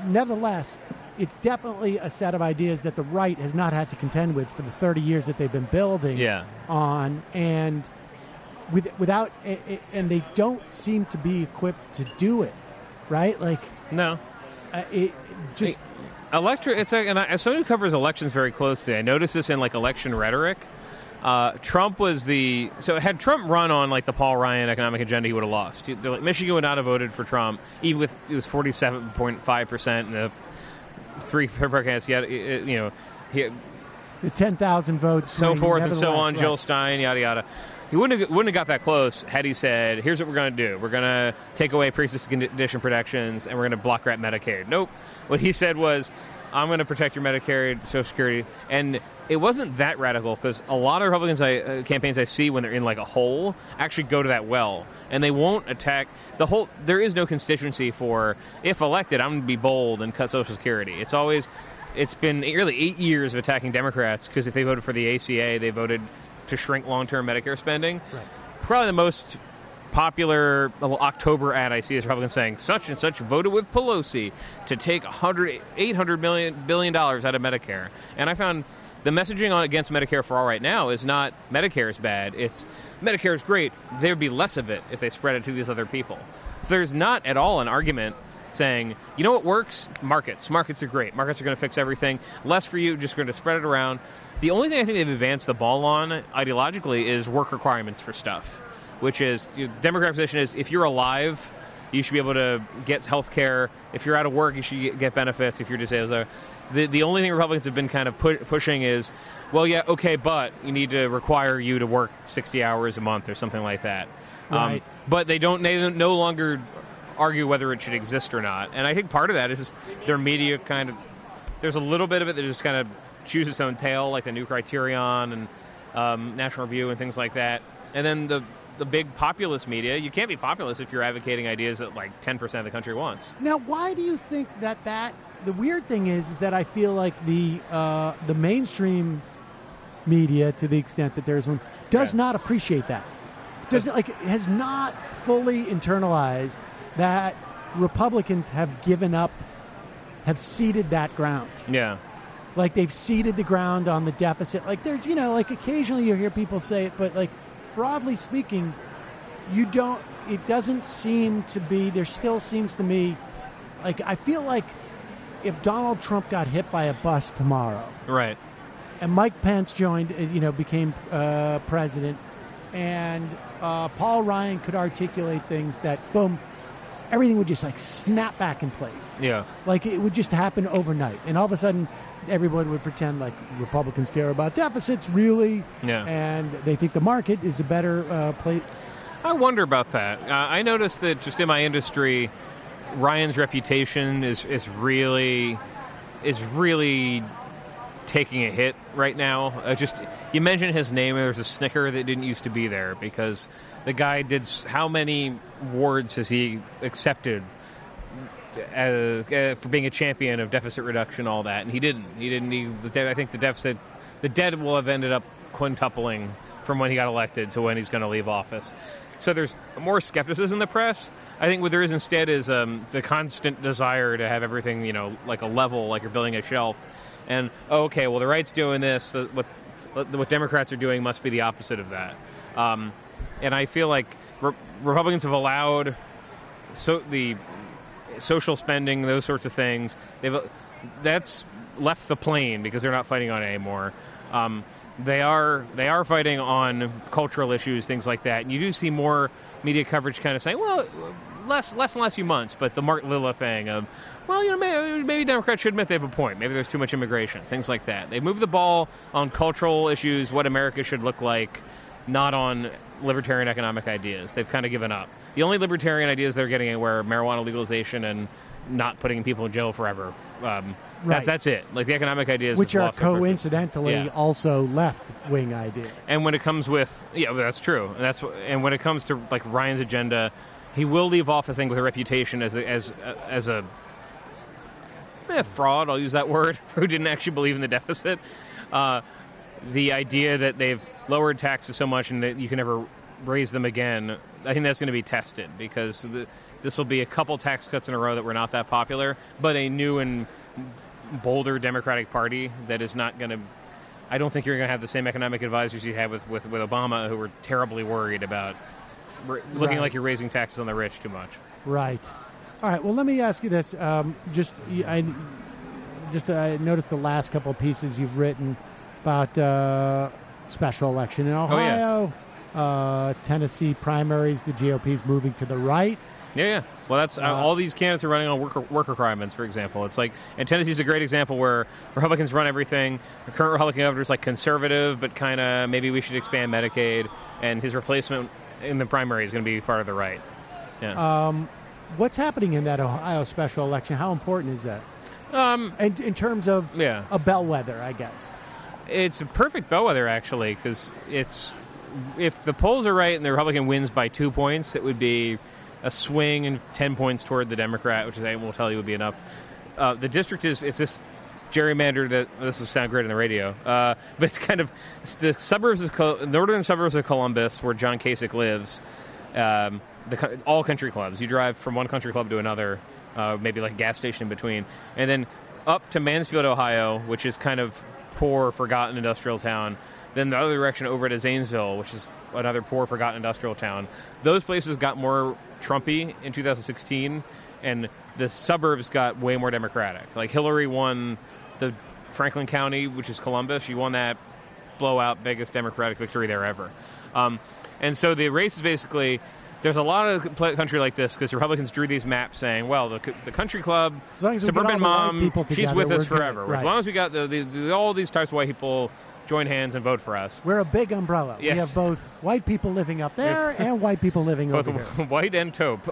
Nevertheless, it's definitely a set of ideas that the right has not had to contend with for the 30 years that they've been building on, and without, and they don't seem to be equipped to do it, right? Like, no, it just and as someone who covers elections very closely, I noticed this in like election rhetoric. Trump was had Trump run on like the Paul Ryan economic agenda, he would have lost. Like, Michigan would not have voted for Trump, even with it was 47.5% in the three forecasts. He had, the 10,000 votes, so forth and so on. Right. Jill Stein, yada yada. He wouldn't have got that close had he said, "Here's what we're going to do. We're going to take away pre-existing condition protections, and we're going to block grant Medicaid." Nope. What he said was, "I'm going to protect your Medicaid, Social Security," and it wasn't that radical because a lot of Republicans campaigns I see when they're in like a hole actually go to that well, and they won't attack the whole. There is no constituency for, if elected, I'm going to be bold and cut Social Security. It's been really 8 years of attacking Democrats because if they voted for the ACA, they voted to shrink long-term Medicare spending. Right. Probably the most popular October ad I see is Republicans saying such and such voted with Pelosi to take $800 billion out of Medicare. And I found the messaging against Medicare for all right now is not Medicare is bad. It's Medicare is great. There would be less of it if they spread it to these other people. So there's not at all an argument saying, you know what works? Markets. Markets are great. Markets are going to fix everything. Less for you, just going to spread it around. The only thing I think they've advanced the ball on ideologically is work requirements for stuff, which is, Democrat position is if you're alive, you should be able to get health care. If you're out of work, you should get benefits if you're disabled. The only thing Republicans have been kind of pushing is, well, yeah, okay, but you need to require you to work 60 hours a month or something like that. Right. But they no longer argue whether it should exist or not. And I think part of that is their media kind of, there's a little bit of it that just kind of chews its own tail, like the New Criterion and National Review and things like that. And then the big populist media, you can't be populist if you're advocating ideas that like 10% of the country wants. Now, why do you think that the weird thing is that I feel like the mainstream media, to the extent that there's one, does not appreciate that. Has not fully internalized that Republicans have given up, have ceded that ground. Yeah. Like they've ceded the ground on the deficit. Like there's, like occasionally you hear people say it, but like broadly speaking, it doesn't seem to be, there still seems to me, like I feel like if Donald Trump got hit by a bus tomorrow. Right. And Mike Pence became president, and Paul Ryan could articulate things that, boom, everything would just like snap back in place. Yeah. Like it would just happen overnight. And all of a sudden, everyone would pretend like Republicans care about deficits, really. Yeah. And they think the market is a better place. I wonder about that. I noticed that just in my industry, Ryan's reputation is really taking a hit right now. You mentioned his name, and there's a snicker that didn't used to be there because the guy did. How many awards has he accepted for being a champion of deficit reduction, all that? And he didn't. I think the debt will have ended up quintupling from when he got elected to when he's going to leave office. So there's more skepticism in the press. I think what there is instead is the constant desire to have everything, like a level, like you're building a shelf. And, okay, well, the right's doing this. What Democrats are doing must be the opposite of that. And I feel like Republicans have allowed the social spending, those sorts of things. That's left the plane because they're not fighting on it anymore. They are fighting on cultural issues, things like that. And you do see more media coverage kind of saying, well, less in the last few months, but the Mark Lilla thing of, well, maybe Democrats should admit they have a point. Maybe there's too much immigration, things like that. They moved the ball on cultural issues, what America should look like, not on libertarian economic ideas. They've kind of given up. The only libertarian ideas they're getting anywhere are marijuana legalization and not putting people in jail forever. Right. That's it. Like the economic ideas, which are coincidentally also left-wing ideas. And when it comes with, that's true. And when it comes to like Ryan's agenda, he will leave off, I think, with a reputation as a fraud. I'll use that word. Who didn't actually believe in the deficit. The idea that they've lowered taxes so much and that you can never raise them again, I think that's going to be tested, because this will be a couple tax cuts in a row that were not that popular, but a new and bolder Democratic Party that is not going to... I don't think you're going to have the same economic advisors you had with Obama, who were terribly worried about looking like you're raising taxes on the rich too much. Right. All right. Well, let me ask you this. I noticed the last couple of pieces you've written about special election in Ohio, Tennessee primaries. The GOP's moving to the right. Yeah. Well, that's all these candidates are running on work requirements, for example. It's like, and Tennessee's a great example where Republicans run everything. The current Republican governor is like conservative, but kind of maybe we should expand Medicaid, and his replacement in the primary is going to be far to the right. Yeah. What's happening in that Ohio special election? How important is that? In terms of a bellwether, I guess. It's a perfect bellwether, actually, because if the polls are right and the Republican wins by 2 points, it would be a swing and 10 points toward the Democrat, which I will tell you would be enough. The district it's this gerrymander that, this will sound great on the radio, but it's kind of the suburbs of northern suburbs of Columbus, where John Kasich lives. All country clubs. You drive from one country club to another, maybe like a gas station in between, and then up to Mansfield, Ohio, which is kind of poor, forgotten industrial town. Then the other direction over to Zanesville, which is another poor, forgotten industrial town. Those places got more Trumpy in 2016, and the suburbs got way more Democratic. Like Hillary won the Franklin County, which is Columbus. She won that blowout, biggest Democratic victory there ever. And so the race is basically, there's a lot of country like this because Republicans drew these maps saying, well, the country club, suburban mom, she's with us forever. Right. As long as we got all these types of white people join hands and vote for us. We're a big umbrella. Yes. We have both white people living up there and white people living over here. Both white and taupe.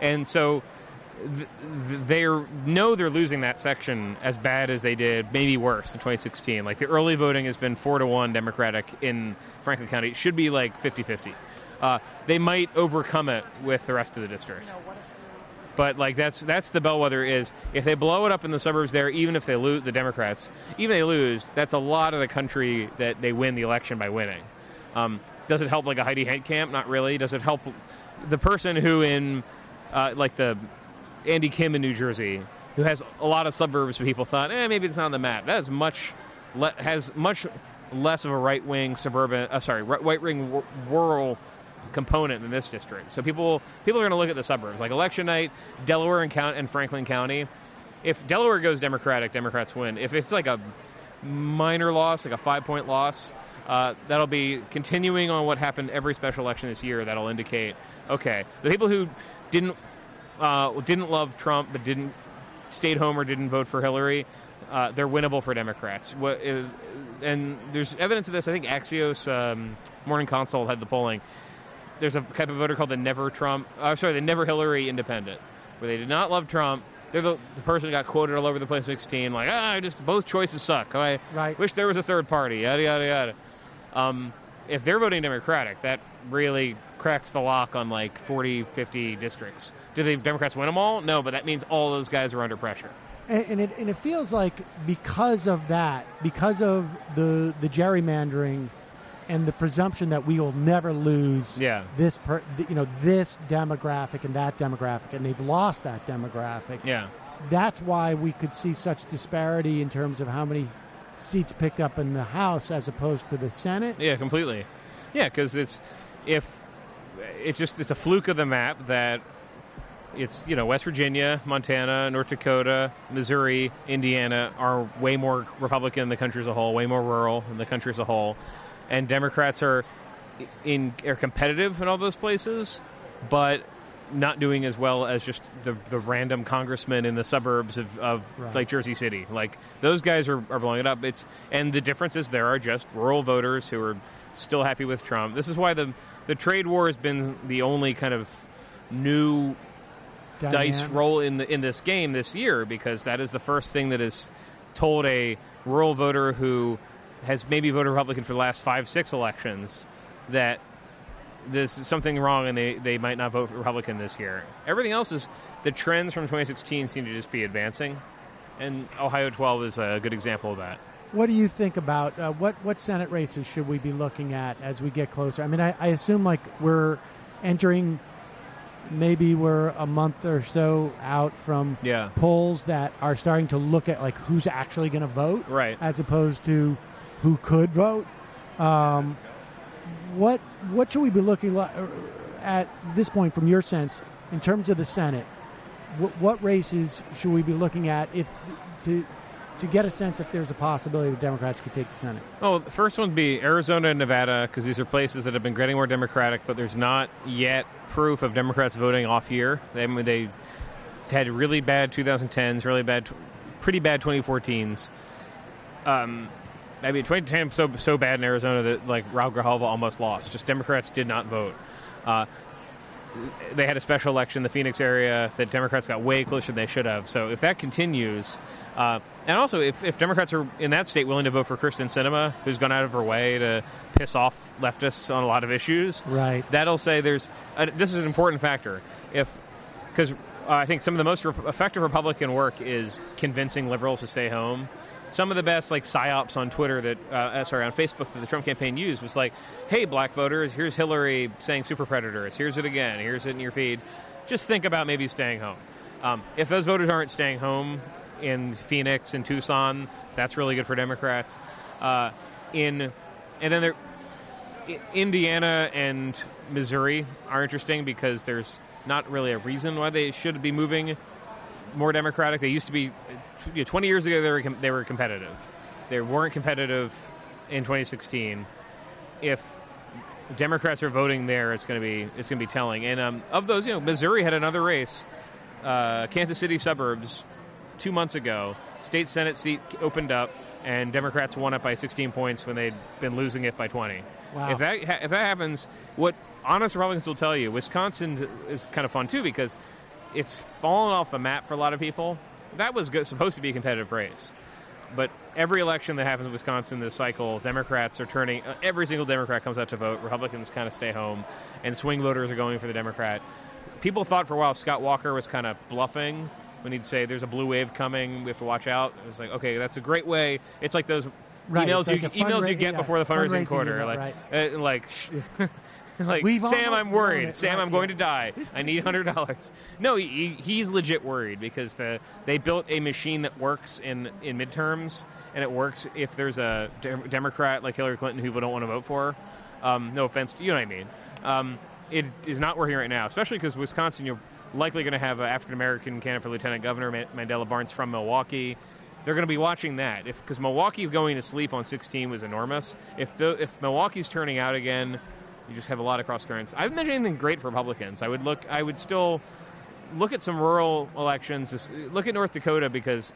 And so they know they're losing that section as bad as they did, maybe worse, in 2016. Like, the early voting has been 4-1 Democratic in Franklin County. It should be like 50-50. They might overcome it with the rest of the district. But like that's the bellwether is, if they blow it up in the suburbs there, even if they lose, the Democrats, even if they lose, that's a lot of the country that they win the election by winning. Does it help like a Heidi Heitkamp? Not really. Does it help the person who in like the Andy Kim in New Jersey, who has a lot of suburbs, people thought, maybe it's not on the map. That is has much less of a right-wing right-wing rural component in this district. So people are going to look at the suburbs. Like election night, Delaware and Franklin County. If Delaware goes Democratic, Democrats win. If it's like a minor loss, like a 5-point loss, that'll be continuing on what happened every special election this year. That'll indicate, okay, the people who didn't love Trump but stayed home or didn't vote for Hillary, they're winnable for Democrats. And there's evidence of this. I think Axios Morning Consult had the polling. There's a type of voter called the Never Hillary Independent, where they did not love Trump. They're the person who got quoted all over the place 16, like, both choices suck. I wish there was a third party, yada, yada, yada. If they're voting Democratic, that really cracks the lock on like 40, 50 districts. Do the Democrats win them all? No, but that means all those guys are under pressure. And it feels like because of that, because of the gerrymandering and the presumption that we will never lose this demographic and that demographic, and they've lost that demographic. Yeah. That's why we could see such disparity in terms of how many seats picked up in the House as opposed to the Senate. Yeah, completely. Yeah, because it's a fluke of the map that it's, West Virginia, Montana, North Dakota, Missouri, Indiana are way more Republican in the country as a whole, way more rural in the country as a whole. And Democrats are competitive in all those places, but not doing as well as just the random congressman in the suburbs of like Jersey City. Like, those guys are blowing it up. And the difference is there are just rural voters who are still happy with Trump. This is why the trade war has been the only kind of new dice roll in this game this year, because that is the first thing that has told a rural voter who has maybe voted Republican for the last 5-6 elections that there's something wrong and they might not vote for Republican this year. Everything else is, the trends from 2016 seem to just be advancing, and Ohio 12 is a good example of that. What do you think about what Senate races should we be looking at as we get closer? I mean, I assume like we're entering, maybe we're a month or so out from polls that are starting to look at like who's actually going to vote, right, as opposed to who could vote. What should we be looking at this point, from your sense, in terms of the Senate? What races should we be looking at to get a sense if there's a possibility the Democrats could take the Senate? Oh, the first one would be Arizona and Nevada, because these are places that have been getting more Democratic, but there's not yet proof of Democrats voting off year. They had really bad 2010s, pretty bad 2014s. I mean, 2010 so bad in Arizona that like Raul Grijalva almost lost. Just Democrats did not vote. They had a special election in the Phoenix area that Democrats got way closer than they should have. So if that continues, and also if Democrats are in that state willing to vote for Kyrsten Sinema, who's gone out of her way to piss off leftists on a lot of issues, right, that'll say there's this is an important factor. Because I think some of the most effective Republican work is convincing liberals to stay home. Some of the best like psyops on Twitter on Facebook that the Trump campaign used was like, hey, black voters, here's Hillary saying super predators. Here's it again. Here's it in your feed. Just think about maybe staying home. If those voters aren't staying home in Phoenix and Tucson, that's really good for Democrats. Indiana and Missouri are interesting because there's not really a reason why they should be moving more Democratic. They used to be, 20 years ago, they were competitive. They weren't competitive in 2016. If Democrats are voting there, it's going to be telling. And of those, Missouri had another race, Kansas City suburbs, 2 months ago. State Senate seat opened up, and Democrats won it by 16 points when they'd been losing it by 20. Wow. If that happens, what honest Republicans will tell you, Wisconsin is kind of fun too because it's fallen off the map for a lot of people. That was supposed to be a competitive race. But every election that happens in Wisconsin this cycle, Democrats are turning, every single Democrat comes out to vote. Republicans kind of stay home, and swing voters are going for the Democrat. People thought for a while Scott Walker was kind of bluffing when he'd say there's a blue wave coming, we have to watch out. It was like, okay, that's a great way. It's like those emails you get before the fundraising quarter. Like, Sam, I'm worried. Sam, I'm going to die. I need $100. No, he's legit worried because they built a machine that works in midterms, and it works if there's a Democrat like Hillary Clinton who people don't want to vote for. No offense, you know what I mean. It is not working right now, especially because Wisconsin, you're likely going to have an African-American candidate for lieutenant governor, Mandela Barnes from Milwaukee. They're going to be watching that because Milwaukee going to sleep on 16 was enormous. If Milwaukee's turning out again, you just have a lot of cross currents. I haven't mentioned anything great for Republicans. I would still look at some rural elections. Look at North Dakota because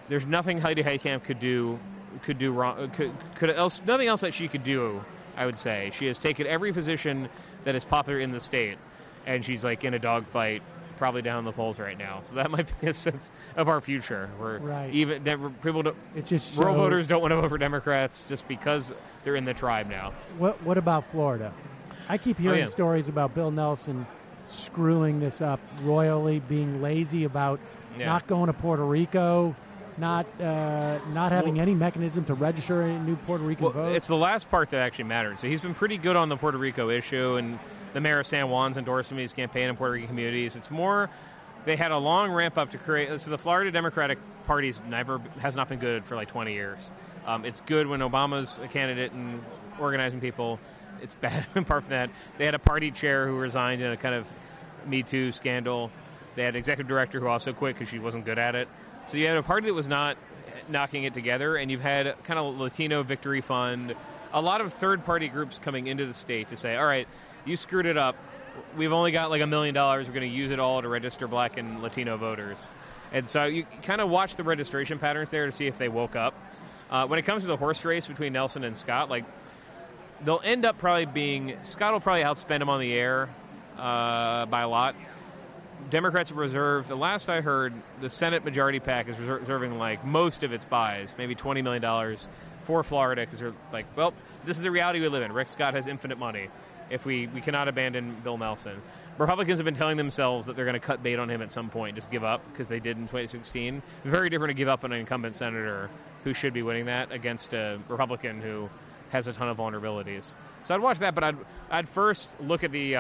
there's nothing Heidi Heitkamp could do wrong. Nothing else that she could do. I would say she has taken every position that is popular in the state, and she's like in a dogfight, probably down in the polls right now. So that might be a sense of our future, where rural voters don't want to vote for Democrats just because they're in the tribe now. What about Florida? I keep hearing stories about Bill Nelson screwing this up royally, being lazy about not going to Puerto Rico, not having any mechanism to register any new Puerto Rican votes. It's the last part that actually matters. So he's been pretty good on the Puerto Rico issue, and the mayor of San Juan's endorsing his campaign in Puerto Rican communities. It's more, they had a long ramp up to create. So the Florida Democratic Party has not been good for like 20 years. It's good when Obama's a candidate and organizing people. It's bad in part from that. They had a party chair who resigned in a kind of Me Too scandal. They had an executive director who also quit because she wasn't good at it. So you had a party that was not knocking it together, and you've had kind of Latino Victory Fund, a lot of third-party groups coming into the state to say, all right, you screwed it up. We've only got like $1 million. We're going to use it all to register black and Latino voters. And so you kind of watch the registration patterns there to see if they woke up. When it comes to the horse race between Nelson and Scott, like they'll end up probably being, Scott will probably outspend him on the air by a lot. Democrats have reserved, the last I heard, the Senate majority PAC is reserving like most of its buys, maybe $20 million for Florida, because they're like, well, this is the reality we live in. Rick Scott has infinite money. If we cannot abandon Bill Nelson. Republicans have been telling themselves that they're going to cut bait on him at some point, just give up, because they did in 2016. Very different to give up on an incumbent senator who should be winning that against a Republican who has a ton of vulnerabilities. So I'd watch that, but I'd first look at the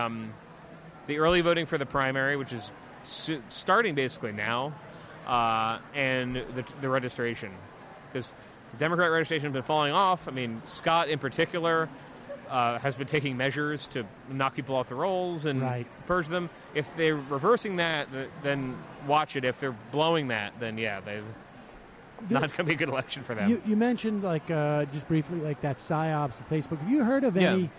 early voting for the primary, which is starting basically now, and the registration, because the Democrat registration has been falling off. I mean, Scott in particular has been taking measures to knock people off the rolls and purge them. If they're reversing that, then watch it. If they're blowing that, then yeah, they've not going to be a good election for them. You mentioned, like, just briefly, like that PSYOPs of Facebook. Have you heard of any?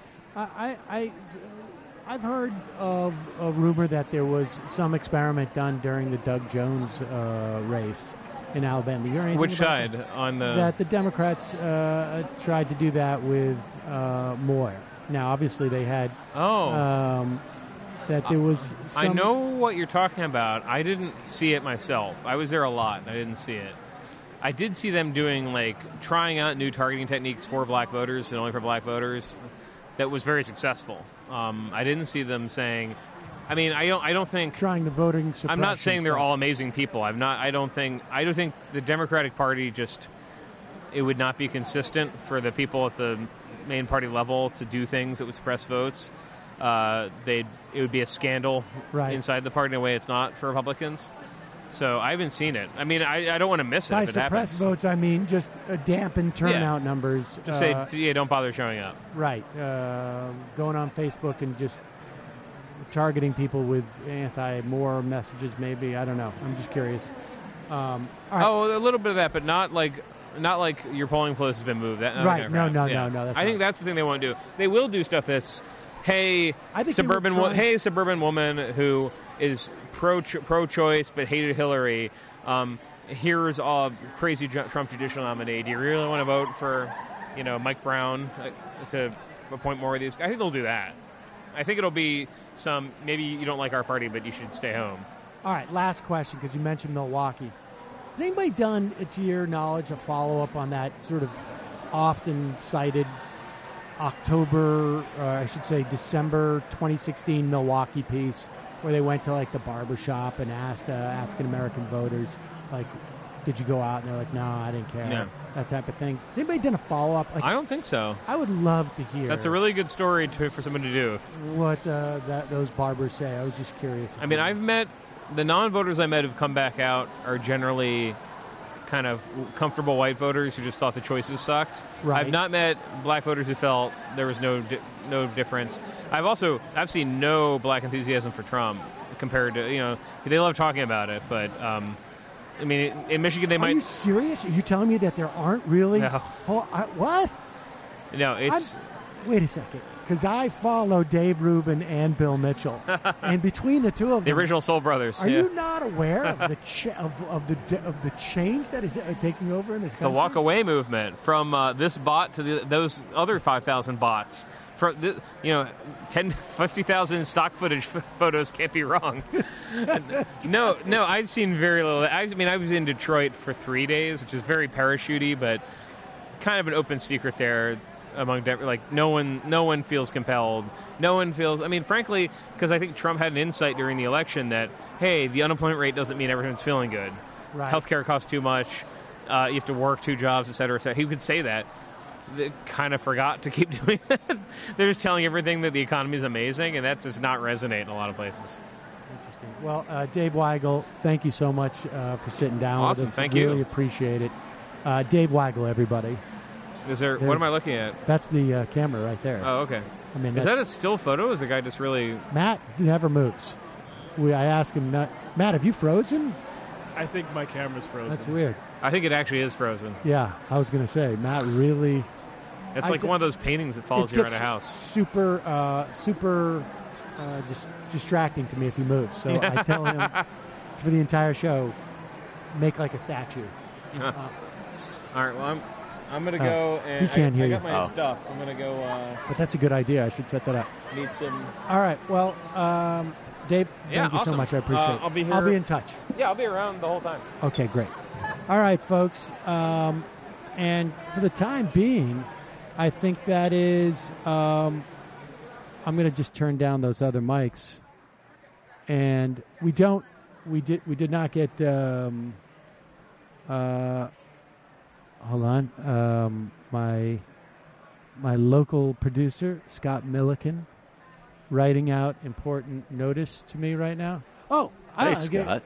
I've heard of a rumor that there was some experiment done during the Doug Jones race in Alabama. You heard anything Which about side? That the Democrats tried to do that with Moore. Now, obviously, they had that there was some... I know what you're talking about. I didn't see it myself. I was there a lot, and I didn't see it. I did see them doing, like, trying out new targeting techniques for black voters and only for black voters. That was very successful. I didn't see them saying... I mean, I don't think... Trying the voting suppression. I'm not saying they're all amazing people. I don't think the Democratic Party just... It would not be consistent for the people at the main party level to do things that would suppress votes. It would be a scandal inside the party in a way it's not for Republicans. So I haven't seen it. I mean, I don't want to miss it By if it happens. suppress votes, I mean just dampen turnout numbers. Just say, don't bother showing up. Right. Going on Facebook and just targeting people with anti-Moore messages, maybe. I don't know. I'm just curious. All right. Oh, a little bit of that, but not like your polling place has been moved. No. That's I think that's the thing they won't do. They will do stuff that's, hey, suburban woman who is pro-choice but hated Hillary. Here's a crazy Trump judicial nominee. Do you really want to vote for, Mike Brown to appoint more of these? I think they'll do that. I think it'll be maybe you don't like our party, but you should stay home. All right, last question, because you mentioned Milwaukee. Has anybody done, to your knowledge, a follow-up on that sort of often cited December 2016 Milwaukee piece where they went to, like, the barber shop and asked African-American voters, like, did you go out? And they're like, no, I didn't care. Yeah. That type of thing. Has anybody done a follow-up? Like, I don't think so. I would love to hear. That's a really good story for someone to do. What those barbers say. I was just curious. I mean, I've met... The non-voters I met who've come back out are generally kind of comfortable white voters who just thought the choices sucked. Right. I've not met black voters who felt there was no difference. I've seen no black enthusiasm for Trump compared to, they love talking about it, but I mean, in Michigan they might... Are you serious? Are you telling me that there aren't really... No. What? No, it's... Wait a second, because I follow Dave Rubin and Bill Mitchell, and between the two of them, the original Soul Brothers. Are you not aware of the change that is taking over in this country? The walk away movement from this bot to those other 5,000 bots. From 50,000 stock footage photos can't be wrong. No, I've seen very little. I was in Detroit for 3 days, which is very parachutey, but kind of an open secret there. Among no one feels compelled. No one feels. I mean, frankly, because I think Trump had an insight during the election that, hey, the unemployment rate doesn't mean everyone's feeling good. Right. Healthcare costs too much. You have to work 2 jobs, et cetera. So he could say that. They kind of forgot to keep doing that. They're just telling everything that the economy is amazing, and that does not resonate in a lot of places. Interesting. Well, Dave Weigel, thank you so much for sitting down with us. Awesome, thank you. Really you. appreciate it. Dave Weigel, everybody. What am I looking at? That's the camera right there. Oh, okay. I mean, is that a still photo? Is the guy just really... Matt never moves. I asked him, Matt, have you frozen? I think my camera's frozen. That's weird. I think it actually is frozen. Yeah, I was going to say, Matt really... It's like one of those paintings that follows you around a house. Super distracting to me if he moves. So I tell him for the entire show, make like a statue. All right, well, I'm going to go and he can't hear I got you. my stuff. I'm going to go... But that's a good idea. I should set that up. Need some... All right. Well, Dave, thank you awesome. so much. I appreciate it. I'll be here. I'll be in touch. Yeah, I'll be around the whole time. Okay, great. All right, folks. And for the time being, I think that is... I'm going to just turn down those other mics. And we did not get... hold on. My local producer, Scott Milliken, writing out important notice to me right now. Oh, hey, Scott.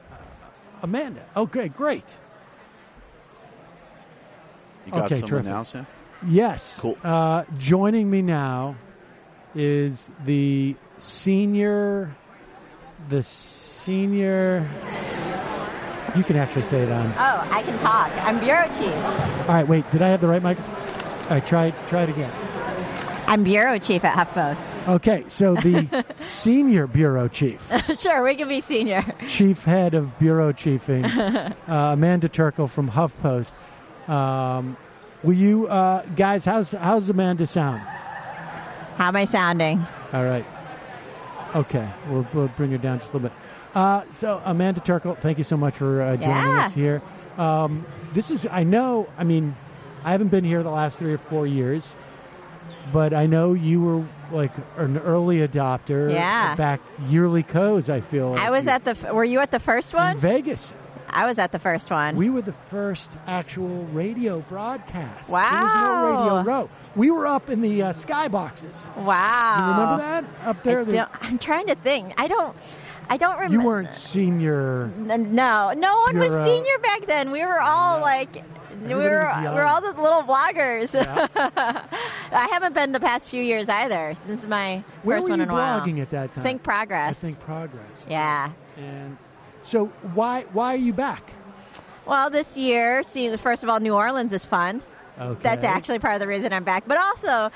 Amanda. Okay, great. You got someone terrific. now, Sam? Yes. Cool. Joining me now is the senior. You can actually say it on. Oh, I can talk. I'm bureau chief. All right, wait. Did I have the right microphone? All right, try it again. I'm bureau chief at HuffPost. Okay, so the senior bureau chief. Sure, we can be senior. Chief head of bureau chiefing, Amanda Terkel from HuffPost. Will you guys? How's Amanda sound? How am I sounding? All right. Okay, we'll bring her down just a little bit. So Amanda Terkel, thank you so much for joining us here. This is, I haven't been here the last 3 or 4 years, but I know you were like an early adopter. Yeah. Back yearly codes, I feel like. I was were you at the first one? In Vegas. I was at the first one. We were the first actual radio broadcast. Wow. There was no Radio Row. We were up in the skyboxes. Wow. You remember that? Up there? I'm trying to think. I don't remember. You weren't senior. No one was senior back then. We were all like, we were all the little vloggers. Yeah. I haven't been the past few years either. This is my first one in a while. Where were you blogging at that time? Think Progress. Think Progress. Yeah. And so why are you back? Well, this year, first of all, New Orleans is fun. Okay. That's actually part of the reason I'm back. But also,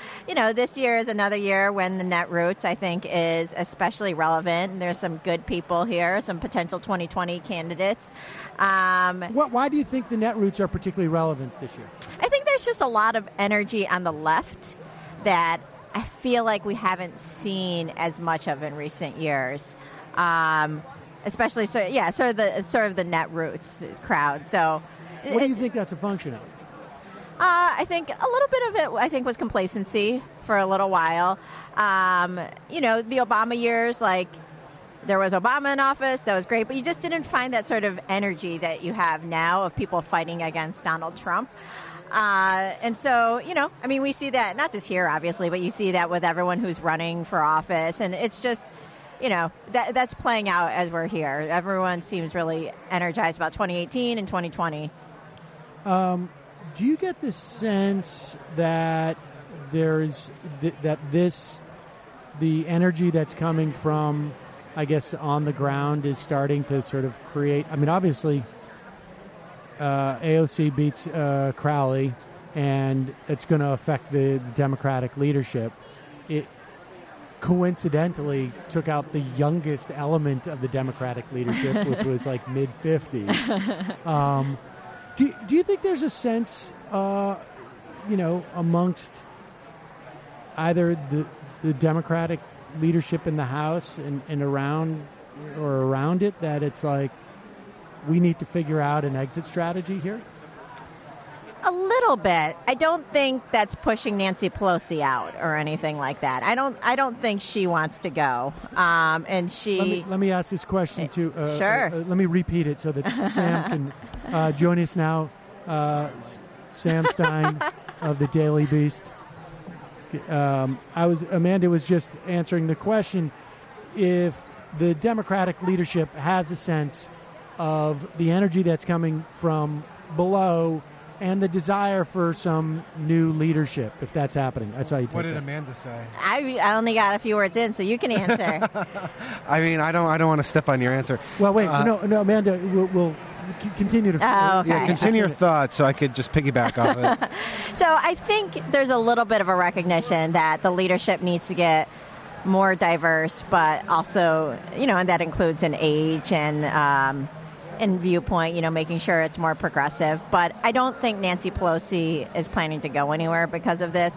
this year is another year when the Netroots, I think, is especially relevant. And there's some good people here, some potential 2020 candidates. Why do you think the Netroots are particularly relevant this year? I think there's just a lot of energy on the left that I feel like we haven't seen as much of in recent years. Especially, sort of the Netroots crowd. So, what do you think that's a function of? I think a little bit of it, was complacency for a little while. The Obama years, like there was Obama in office, that was great, but you just didn't find that sort of energy that you have now of people fighting against Donald Trump. And so, we see that not just here, obviously, but you see that with everyone who's running for office, and it's just. That's playing out as we're here. Everyone seems really energized about 2018 and 2020. Do you get the sense that there's the energy that's coming from, I guess, on the ground is starting to sort of create? Obviously, AOC beats Crowley, and it's going to affect the Democratic leadership. It coincidentally took out the youngest element of the Democratic leadership, which was like mid-50s. Do you think there's a sense, amongst either the Democratic leadership in the House and around it that it's like we need to figure out an exit strategy here? A little bit. I don't think that's pushing Nancy Pelosi out or anything like that. I don't think she wants to go. And she. Let me ask this question too. Sure. Let me repeat it so that Sam can join us now. Sam Stein of the Daily Beast. Amanda was just answering the question: if the Democratic leadership has a sense of the energy that's coming from below. And the desire for some new leadership, if that's happening. That's how you take What did that. Amanda say? I only got a few words in, so you can answer. I don't want to step on your answer. Well, wait, no, Amanda, we'll continue to. Oh, okay. Yeah, continue your thought so I could just piggyback off it. So I think there's a little bit of a recognition that the leadership needs to get more diverse, but also, and that includes in age and viewpoint, making sure it's more progressive. But I don't think Nancy Pelosi is planning to go anywhere because of this.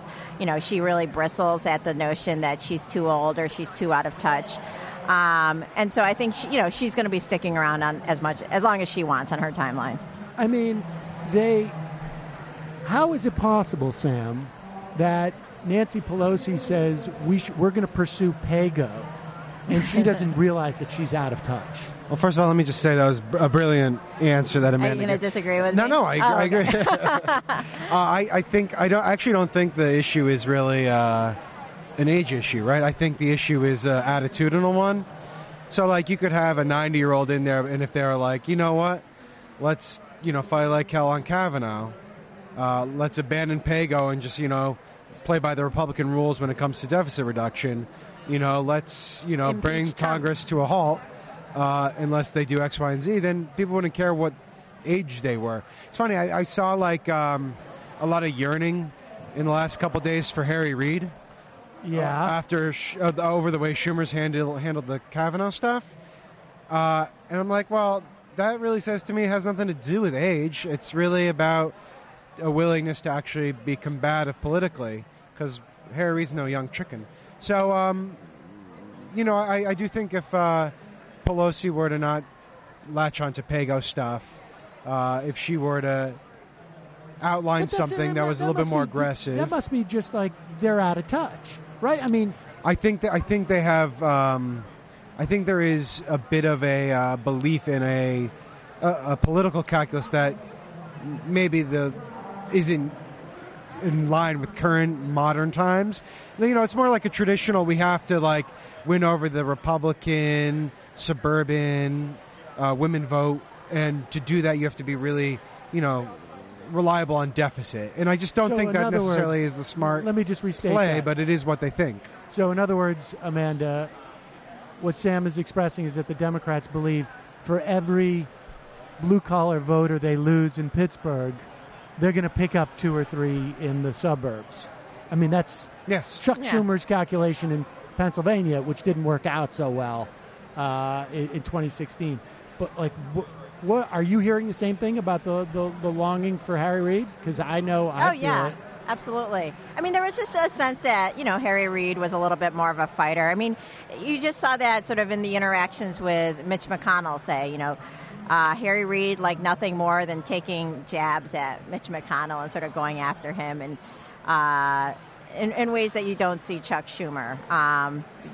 She really bristles at the notion that she's too old or she's too out of touch. And so I think she's going to be sticking around on as long as she wants on her timeline. How is it possible, Sam, that Nancy Pelosi says we're going to pursue PAYGO, and she doesn't realize that she's out of touch. Well, first of all, let me just say that was a brilliant answer that Amanda. Are you going to disagree with me? No, I agree. I actually don't think the issue is really an age issue, right? I think the issue is an attitudinal one. So, like, you could have a 90-year-old in there, and if they were like, you know what, let's, fight like hell on Kavanaugh. Let's abandon PAYGO and just, play by the Republican rules when it comes to deficit reduction. Let's, bring Congress to a halt unless they do X, Y, and Z. Then people wouldn't care what age they were. It's funny. I saw, like, a lot of yearning in the last couple of days for Harry Reid. Yeah. After over the way Schumer's handled the Kavanaugh stuff. And I'm like, well, that really says to me it has nothing to do with age. It's really about a willingness to actually be combative politically, because Harry Reid's no young chicken. So, I do think if Pelosi were to not latch onto PAYGO stuff, if she were to outline something that was a little bit more aggressive. That must be just like they're out of touch, right? I mean, I think they have. I think there is a bit of a belief in a political calculus that maybe isn't in line with current modern times. It's more like a traditional. We have to like win over the Republican suburban women vote, and to do that, you have to be really, reliable on deficit. And I just don't think that necessarily is the smart let me just restate play, that. but it is what they think. So in other words, Amanda, what Sam is expressing is that the Democrats believe for every blue-collar voter they lose in Pittsburgh, they're going to pick up 2 or 3 in the suburbs. I mean, that's Chuck Schumer's calculation in Pennsylvania, which didn't work out so well in 2016. But, like, what are you hearing the same thing about the longing for Harry Reid? Because I know I feel it. Absolutely. I mean, there was just a sense that, Harry Reid was a little bit more of a fighter. I mean, you just saw that sort of in the interactions with Mitch McConnell, say, Harry Reid like nothing more than taking jabs at Mitch McConnell and sort of going after him and in ways that you don't see Chuck Schumer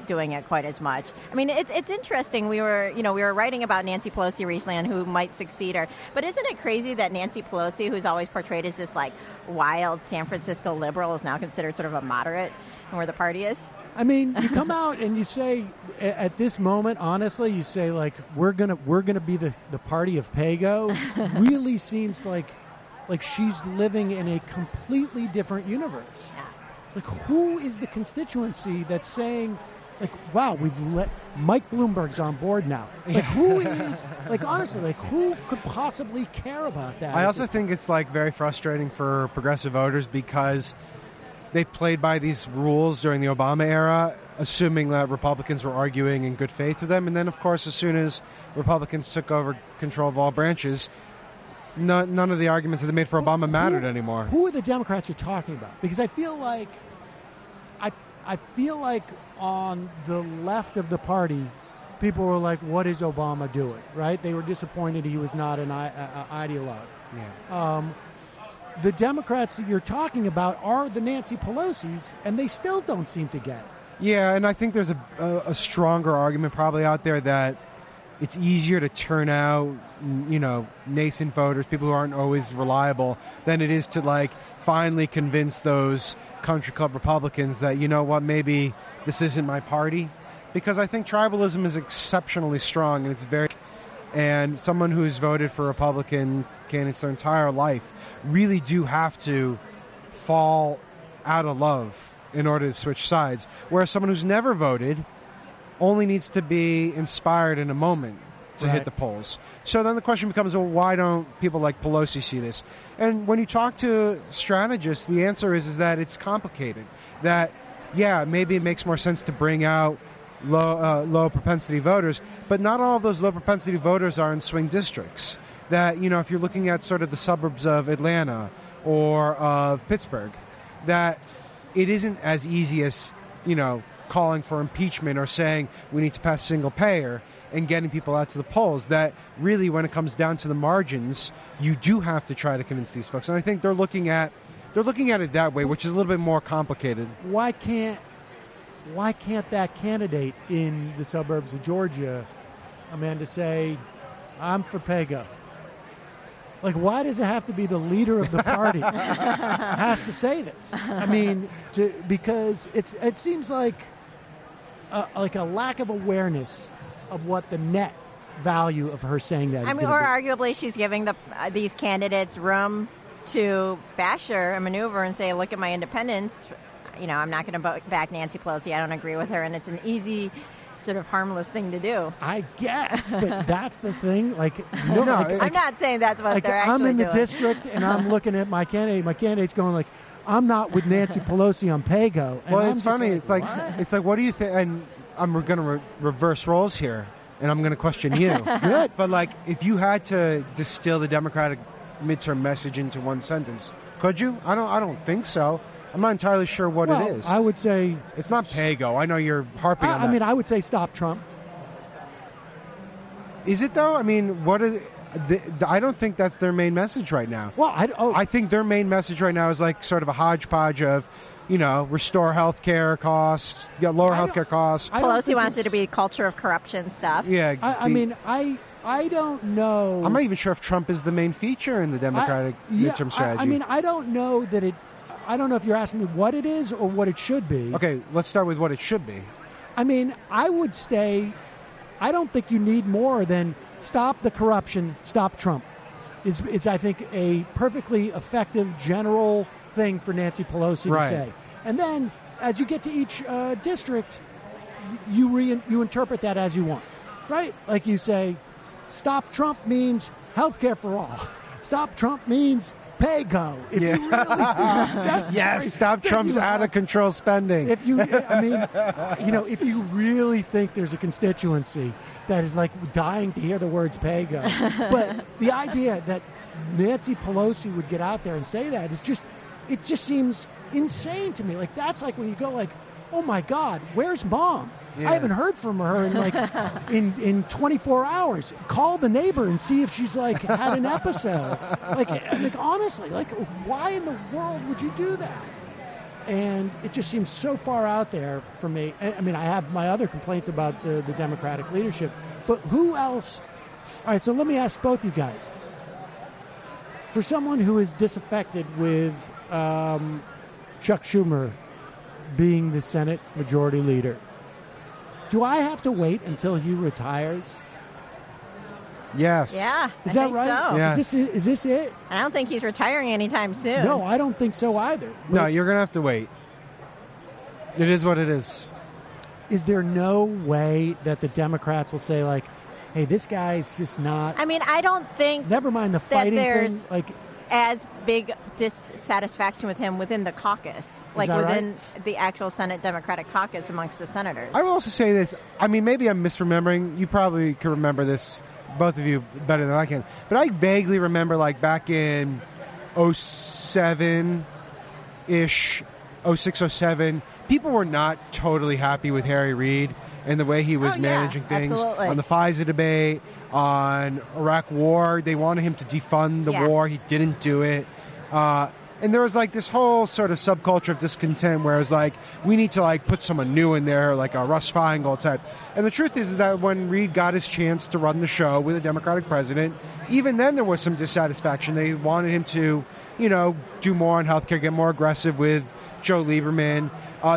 doing it quite as much. I mean, it's interesting. We were writing about Nancy Pelosi recently and who might succeed her. But isn't it crazy that Nancy Pelosi, who's always portrayed as this like wild San Francisco liberal, is now considered sort of a moderate and where the party is? I mean, you come out and you say, at this moment, honestly, you say like we're gonna be the party of PAYGO. Really seems like she's living in a completely different universe. Yeah. Like, who is the constituency that's saying, like, wow, we've let Mike Bloomberg's on board now? Like, who is, like, honestly, like, who could possibly care about that? I also think it's, like, very frustrating for progressive voters because they played by these rules during the Obama era, assuming that Republicans were arguing in good faith with them. And then, of course, as soon as Republicans took over control of all branches, none of the arguments that they made for Obama mattered anymore. Who are the Democrats you're talking about? Because I feel like on the left of the party, people were like, what is Obama doing, right? They were disappointed he was not an ideologue. Yeah. The Democrats that you're talking about are the Nancy Pelosi's, and they still don't seem to get it. Yeah, and I think there's a stronger argument probably out there that it's easier to turn out, nascent voters, people who aren't always reliable, than it is to, like, finally convince those country club Republicans that, maybe this isn't my party. Because I think tribalism is exceptionally strong, and it's very... And someone who's voted for Republican candidates their entire life really do have to fall out of love in order to switch sides. Whereas someone who's never voted only needs to be inspired in a moment to hit the polls. So then the question becomes, well, why don't people like Pelosi see this? And when you talk to strategists, the answer is that it's complicated. That, maybe it makes more sense to bring out low propensity voters, but not all of those low propensity voters are in swing districts. That, if you're looking at sort of the suburbs of Atlanta or of Pittsburgh, that it isn't as easy as, calling for impeachment or saying we need to pass single payer and getting people out to the polls. That really, when it comes down to the margins, you do have to try to convince these folks. And I think they're looking at it that way, which is a little bit more complicated. Why can't why can't that candidate in the suburbs of Georgia, Amanda, say, I'm for PAYGO? Like, why does it have to be the leader of the party has to say this? I mean, because it seems like a lack of awareness of what the net value of her saying that is. I mean, or arguably she's giving these candidates room to bash her and maneuver and say, look at my independence. You know, I'm not going to back Nancy Pelosi. I don't agree with her. And it's an easy sort of harmless thing to do. I guess, but that's the thing. Like, I'm not saying that's what they're actually doing. I'm in the district and I'm looking at my candidate. My candidate's going like, I'm not with Nancy Pelosi on PAYGO. And well, I'm it's funny. Like, it's like, what do you think? And I'm going to reverse roles here, and I'm going to question you. Good, but like, if you had to distill the Democratic midterm message into one sentence, could you? I don't think so. I'm not entirely sure what it is. I would say it's not PAYGO. I know you're harping on that. I mean, I would say stop Trump. Is it though? I mean, what is? I don't think that's their main message right now. Well, I think their main message right now is like sort of a hodgepodge of, you know, restore health care costs, lower health care costs. Pelosi wants it to be culture of corruption stuff. Yeah. I don't know. I'm not even sure if Trump is the main feature in the Democratic midterm strategy. I mean, I don't know that it. I don't know if you're asking me what it is or what it should be. Okay, let's start with what it should be. I mean, I would say, I don't think you need more than stop the corruption, stop Trump. It's I think, a perfectly effective general thing for Nancy Pelosi to say. And then, as you get to each district, you interpret that as you want, right? Like you say, stop Trump means health care for all. Stop Trump means PAYGO. If you really that's yes, stop Trump's out-of-control spending. If you, I mean, you know, if you really think there's a constituency that is like dying to hear the words PAYGO, but the idea that Nancy Pelosi would get out there and say that is just, it just seems insane to me. Like, that's like when you go like, oh my God, where's Mom? Yeah. I haven't heard from her in like in 24 hours. Call the neighbor and see if she's like had an episode. Like honestly, like why in the world would you do that? And it just seems so far out there for me. I mean, I have my other complaints about the Democratic leadership, but who else? All right, so let me ask both you guys. For someone who is disaffected with Chuck Schumer being the Senate Majority Leader, do I have to wait until he retires? Yes. Yeah. Is that right? So. Yes. Is this it? I don't think he's retiring anytime soon. No, I don't think so either. No, you're going to have to wait. It is what it is. Is there no way that the Democrats will say, like, hey, this guy's just not... I mean, I don't think... Never mind the fighting thing. Like, as big dissatisfaction with him within the caucus, like within the actual Senate Democratic caucus amongst the senators. I will also say this. I mean, maybe I'm misremembering. You probably can remember this, both of you, better than I can. But I vaguely remember, like, back in 07-ish, 06, 07, people were not totally happy with Harry Reid and the way he was managing things. Absolutely. On the FISA debate, on Iraq war. They wanted him to defund the war. He didn't do it. And there was like this whole sort of subculture of discontent where it was like, we need to like put someone new in there, like a Russ Feingold type. And the truth is that when Reid got his chance to run the show with a Democratic president, even then there was some dissatisfaction. They wanted him to, you know, do more on healthcare, get more aggressive with Joe Lieberman.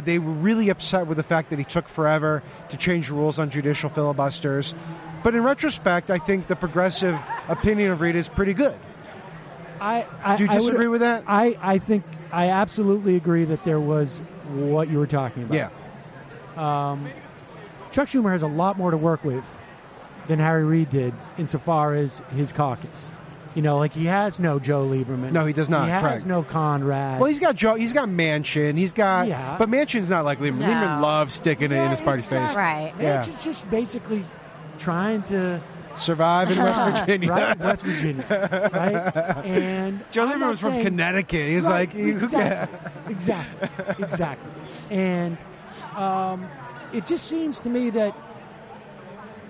They were really upset with the fact that he took forever to change rules on judicial filibusters. But in retrospect, I think the progressive opinion of Reid is pretty good. Do you disagree with that? I think I absolutely agree that there was what you were talking about. Yeah. Chuck Schumer has a lot more to work with than Harry Reid did insofar as his caucus. You know, like he has no Joe Lieberman. No, he does not. He has no Conrad. Well, he's got Joe. He's got Manchin. He's got. Yeah. But Manchin's not like Lieberman. No. Lieberman loves sticking it in his party's face. Right. Manchin's just basically trying to survive in West Virginia. Right, West Virginia. Right? And Joe Lieberman was from Connecticut. He's like, exactly. And it just seems to me that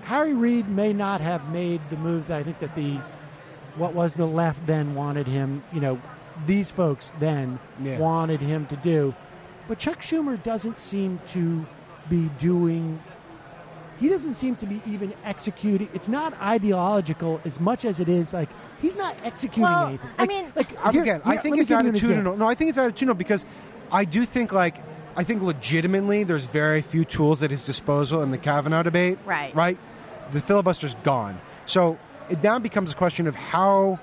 Harry Reid may not have made the moves that I think that what was the left then wanted him, you know, these folks then wanted him to do. But Chuck Schumer doesn't seem to be doing. He doesn't seem to be even executing. It's not ideological as much as it is like he's not executing anything. I mean, I think it's attitudinal. No, I think it's attitudinal because I do think legitimately there's very few tools at his disposal in the Kavanaugh debate. Right. The filibuster's gone. So it now becomes a question of how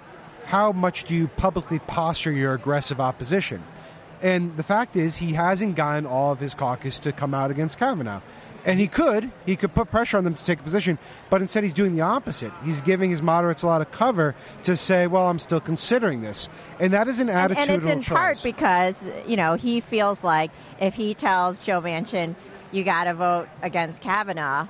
much do you publicly posture your aggressive opposition? And the fact is he hasn't gotten all of his caucus to come out against Kavanaugh. And he could put pressure on them to take a position, but instead he's doing the opposite. He's giving his moderates a lot of cover to say, well, I'm still considering this. And that is an attitudinal choice. And it's in part because, he feels like if he tells Joe Manchin, you got to vote against Kavanaugh,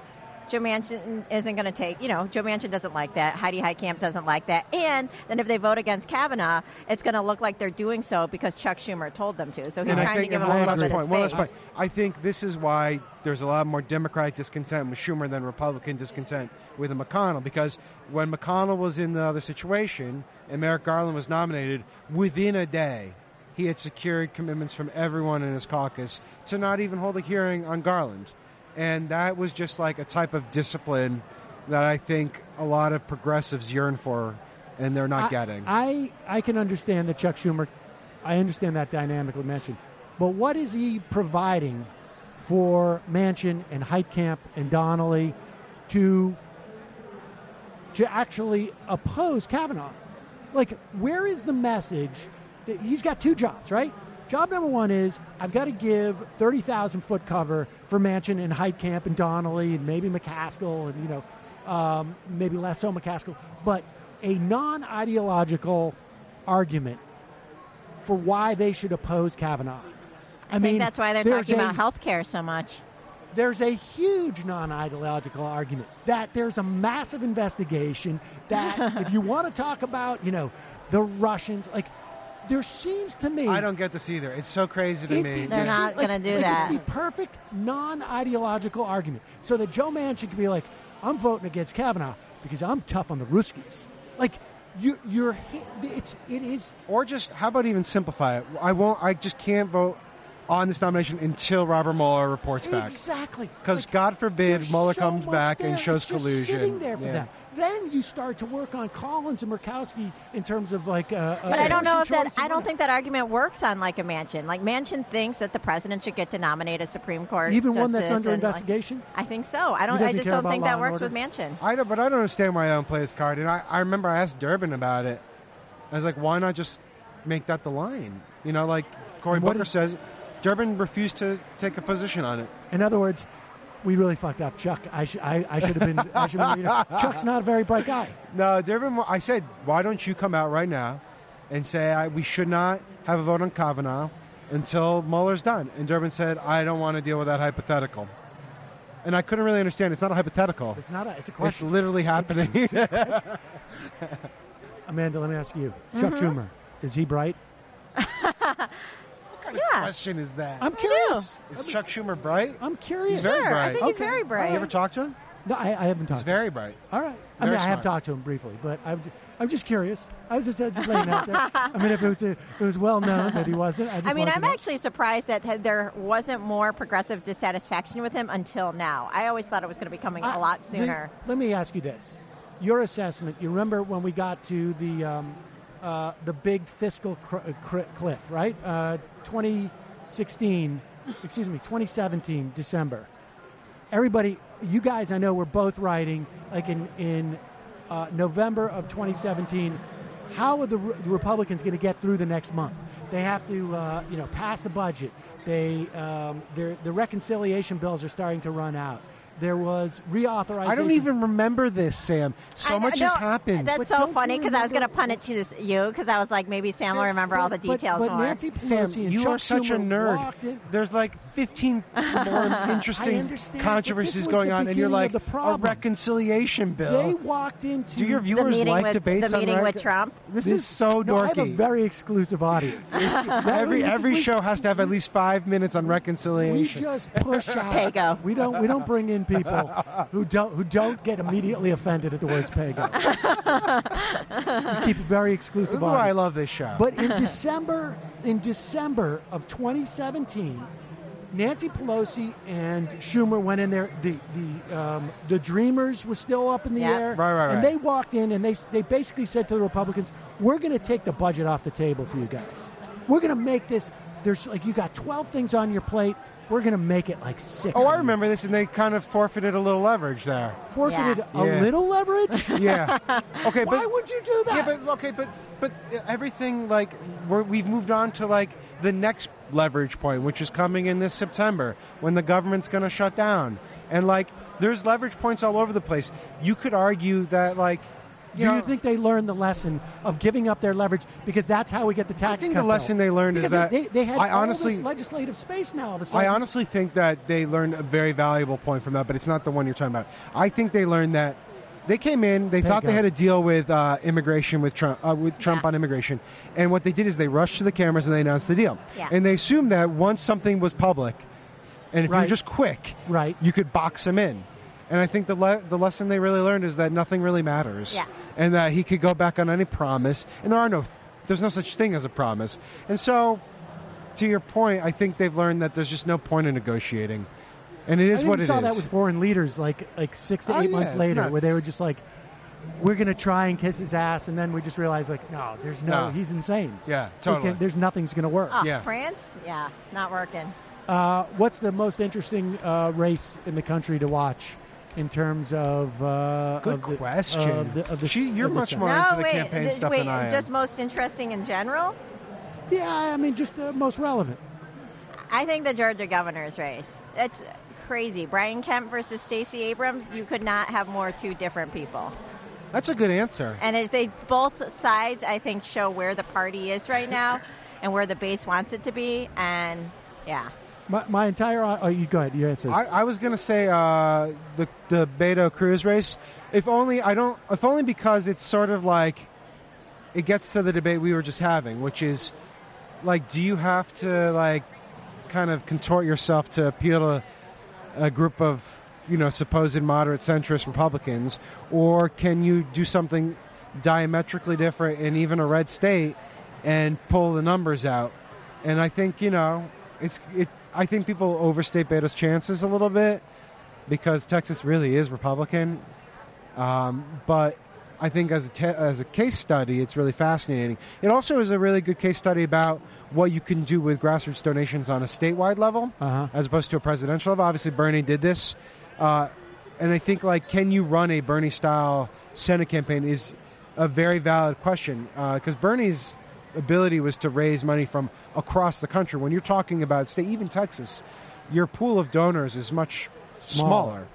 Joe Manchin isn't going to take, Joe Manchin doesn't like that. Heidi Heitkamp doesn't like that. And then if they vote against Kavanaugh, it's going to look like they're doing so because Chuck Schumer told them to. So he's trying to give him a little bit of space. I think this is why there's a lot more Democratic discontent with Schumer than Republican discontent with McConnell. Because when McConnell was in the other situation and Merrick Garland was nominated, within a day, he had secured commitments from everyone in his caucus to not even hold a hearing on Garland. And that was just like a type of discipline that I think a lot of progressives yearn for, and they're not getting. I can understand that Chuck Schumer, I understand that dynamic with Manchin. But what is he providing for Manchin and Heitkamp and Donnelly to actually oppose Kavanaugh? Like, where is the message that he's got two jobs, right? Job number one is I've got to give 30,000-foot cover for Manchin and Heitkamp and Donnelly and maybe McCaskill and, maybe less so McCaskill, but a non-ideological argument for why they should oppose Kavanaugh. I think that's why they're talking about health care so much. There's a huge non-ideological argument that there's a massive investigation that if you want to talk about, the Russians, like, there seems to me... I don't get this either. It's so crazy to me. They're not going to do that. It's the perfect non-ideological argument. So that Joe Manchin can be like, I'm voting against Kavanaugh because I'm tough on the Ruskies. Like, it is... Or just, how about even simplify it? I just can't vote on this nomination until Robert Mueller reports back. Exactly. Because God forbid Mueller comes back and shows collusion. It's just sitting there for them. Then you start to work on Collins and Murkowski in terms of like. But I don't know if that. I don't think that argument works on like a Manchin. Like Manchin thinks that the president should get to nominate a Supreme Court even justice one that's under investigation. I think so. I just don't think that works with Manchin. I don't understand why I don't play his card. And I remember I asked Durbin about it. I was like, why not just make that the line? Like Cory Booker says, Durbin refused to take a position on it. In other words, we really fucked up Chuck. I should have been. Chuck's not a very bright guy. No, Durbin. I said, why don't you come out right now and say we should not have a vote on Kavanaugh until Mueller's done? And Durbin said, I don't want to deal with that hypothetical. And I couldn't really understand. It's not a hypothetical. It's not. It's a question. It's literally happening. Amanda, let me ask you. Chuck Schumer, is he bright? What kind of question is that? I'm curious. Is Chuck Schumer bright? I'm curious. He's very bright. I think he's very bright. You ever talked to him? No, I haven't talked. He's very bright. All right. I have talked to him briefly, but I'm just curious. I was just laying out there. I mean, if it was well known that he wasn't. I'm actually surprised that there wasn't more progressive dissatisfaction with him until now. I always thought it was going to be coming a lot sooner. Let me ask you this: your assessment. You remember when we got to the big fiscal cliff, right? 2017, December. Everybody, you guys, I know, were both writing like in November of 2017. How are the Republicans going to get through the next month? They have to, pass a budget. The reconciliation bills are starting to run out. There was reauthorization. I don't even remember this, Sam. So much has happened. That's so funny because I was going to punt it to you because I was like, maybe Sam will remember all the details but more. Nancy Pelosi Sam, and you Chuck are such a nerd. There's like 15 more interesting controversies going on, and you're like, a reconciliation bill. They walked into Do your viewers like debates the meeting with Trump? This is so dorky. I have a very exclusive audience. Every show has to have at least 5 minutes on reconciliation. We just push out. Pago. We don't bring in people who don't get immediately offended at the words Pago. We keep a very exclusive. This is why I love this show. But in December of 2017, Nancy Pelosi and Schumer went in there. The Dreamers was still up in the air. Right. And they walked in and they basically said to the Republicans, we're going to take the budget off the table for you guys. We're going to make this, there's like, you got 12 things on your plate. We're going to make it like 6. Oh, I remember this, and they kind of forfeitted a little leverage there. Forfeited a little leverage? Yeah. Okay, Why would you do that? Yeah, but everything, like, we've moved on to, like, the next leverage point, which is coming in this September, when the government's going to shut down. And, like, there's leverage points all over the place. You could argue that, like, Do you think they learned the lesson of giving up their leverage? Because that's how we get the tax cut. I think the lesson they learned is that they had all this legislative space now all of a sudden. I honestly think that they learned a very valuable point from that, but it's not the one you're talking about. I think they learned that they came in, they thought they had a deal with immigration, with Trump on immigration, and what they did is they rushed to the cameras and they announced the deal. Yeah. And they assumed that once something was public, and if you're just quick, you could box him in. And I think the lesson they really learned is that nothing really matters. Yeah. And that he could go back on any promise. And there's no such thing as a promise. And so, to your point, I think they've learned that there's just no point in negotiating. And it is what it is. I saw that with foreign leaders like 6 to 8 months later, where they were just like, we're going to try and kiss his ass. And then we just realized, like, no, he's insane. Yeah, totally. There's nothing's going to work. Oh, France? Yeah, not working. What's the most interesting race in the country to watch? In terms of good question. You're much more into the campaign stuff than I am. Just most interesting in general? Yeah, I mean just the most relevant. I think the Georgia governor's race. It's crazy. Brian Kemp versus Stacey Abrams. You could not have more two different people. That's a good answer. And both sides, I think, show where the party is right now and where the base wants it to be. And yeah. My entire you go ahead. Your answer. I was gonna say the Beto Cruz race, if only because it's sort of like it gets to the debate we were just having, which is like, do you have to like kind of contort yourself to appeal to a group of supposed moderate centrist Republicans, or can you do something diametrically different in even a red state and pull the numbers out? And I think I think people overstate Beto's chances a little bit because Texas really is Republican. But I think as a case study, it's really fascinating. It also is a really good case study about what you can do with grassroots donations on a statewide level as opposed to a presidential level. Obviously, Bernie did this. And I think, like, can you run a Bernie-style Senate campaign is a very valid question because Bernie's ability was to raise money from across the country. When you're talking about state, even Texas, your pool of donors is much smaller.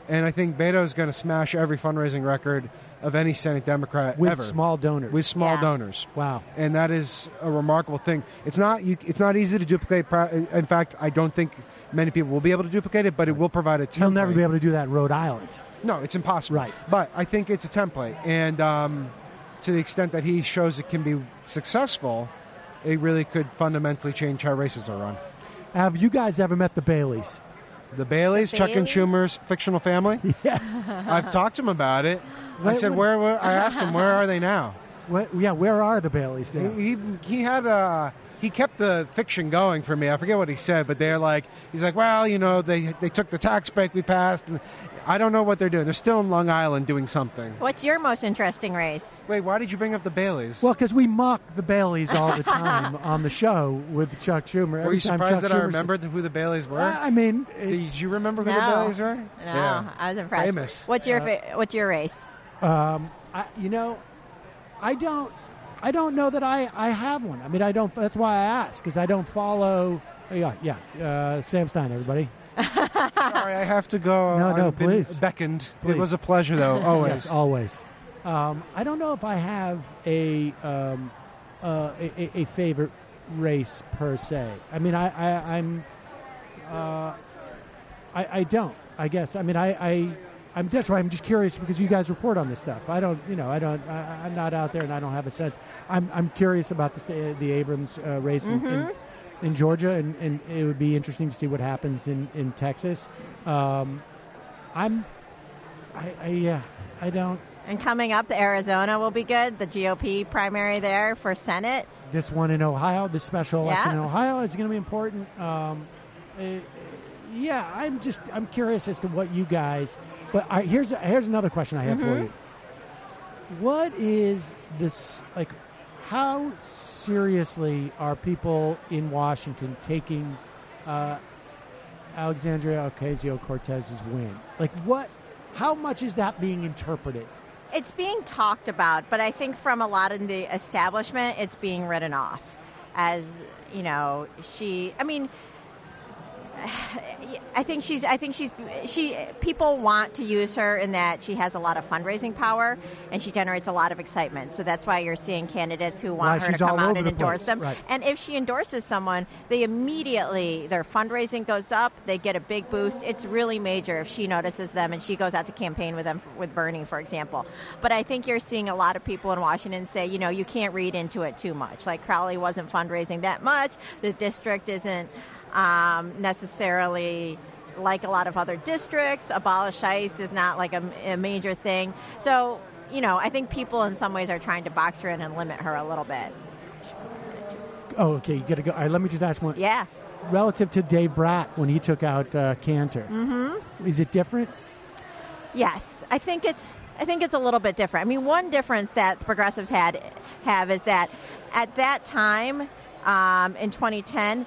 And I think Beto is going to smash every fundraising record of any Senate Democrat with ever. With small donors. With small donors. Wow. And that is a remarkable thing. It's not easy to duplicate. In fact, I don't think many people will be able to duplicate it, but it will provide a template. You'll never be able to do that in Rhode Island. No, it's impossible. Right. But I think it's a template. And to the extent that he shows it can be successful, it really could fundamentally change how races are run. Have you guys ever met the Baileys? The Baileys, Chuck and Schumer's fictional family? Yes. I've talked to him about it. I said, I asked him, where are they now? Where are the Baileys now? He kept the fiction going for me. I forget what he said, but he's like, well, they took the tax break we passed, and I don't know what they're doing. They're still in Long Island doing something. What's your most interesting race? Wait, why did you bring up the Baileys? Well, because we mock the Baileys all the time on the show with Chuck Schumer. Were you surprised that I remembered who the Baileys were? I mean, did you remember who the Baileys were? No, yeah. I was impressed. Famous. What's your race? I don't know that I have one. I mean, I don't. That's why I ask, because I don't follow. Sam Stein, everybody. Sorry, I have to go. No, please. Beckoned. Please. It was a pleasure, though. Always. Yes, always. I don't know if I have a favorite race per se. I mean, I don't. I guess. I mean, that's why I'm just curious because you guys report on this stuff. I'm not out there and I don't have a sense. I'm curious about the Abrams race in Georgia, and it would be interesting to see what happens in Texas. I don't. And coming up, Arizona will be good. The GOP primary there for Senate. This one in Ohio, this special election in Ohio, is going to be important. yeah, I'm curious as to what you guys. But here's another question I have for you. What is this like? How seriously are people in Washington taking Alexandria Ocasio-Cortez's win? Like, what? How much is that being interpreted? It's being talked about, but I think from a lot of the establishment, it's being written off as, you know, people want to use her in that she has a lot of fundraising power and she generates a lot of excitement. So that's why you're seeing candidates who want her to come out and endorse them. Right. And if she endorses someone, they immediately, their fundraising goes up, they get a big boost. It's really major if she notices them and she goes out to campaign with them, with Bernie, for example. But I think you're seeing a lot of people in Washington say, you know, you can't read into it too much. Like Crowley wasn't fundraising that much. The district isn't necessarily like a lot of other districts. Abolish ICE is not like a major thing. So, you know, I think people in some ways are trying to box her in and limit her a little bit. Oh, okay, you got to go. All right, let me just ask one. Yeah. Relative to Dave Bratt when he took out Cantor, is it different? Yes, I think it's a little bit different. I mean, one difference that progressives have is that at that time in 2010,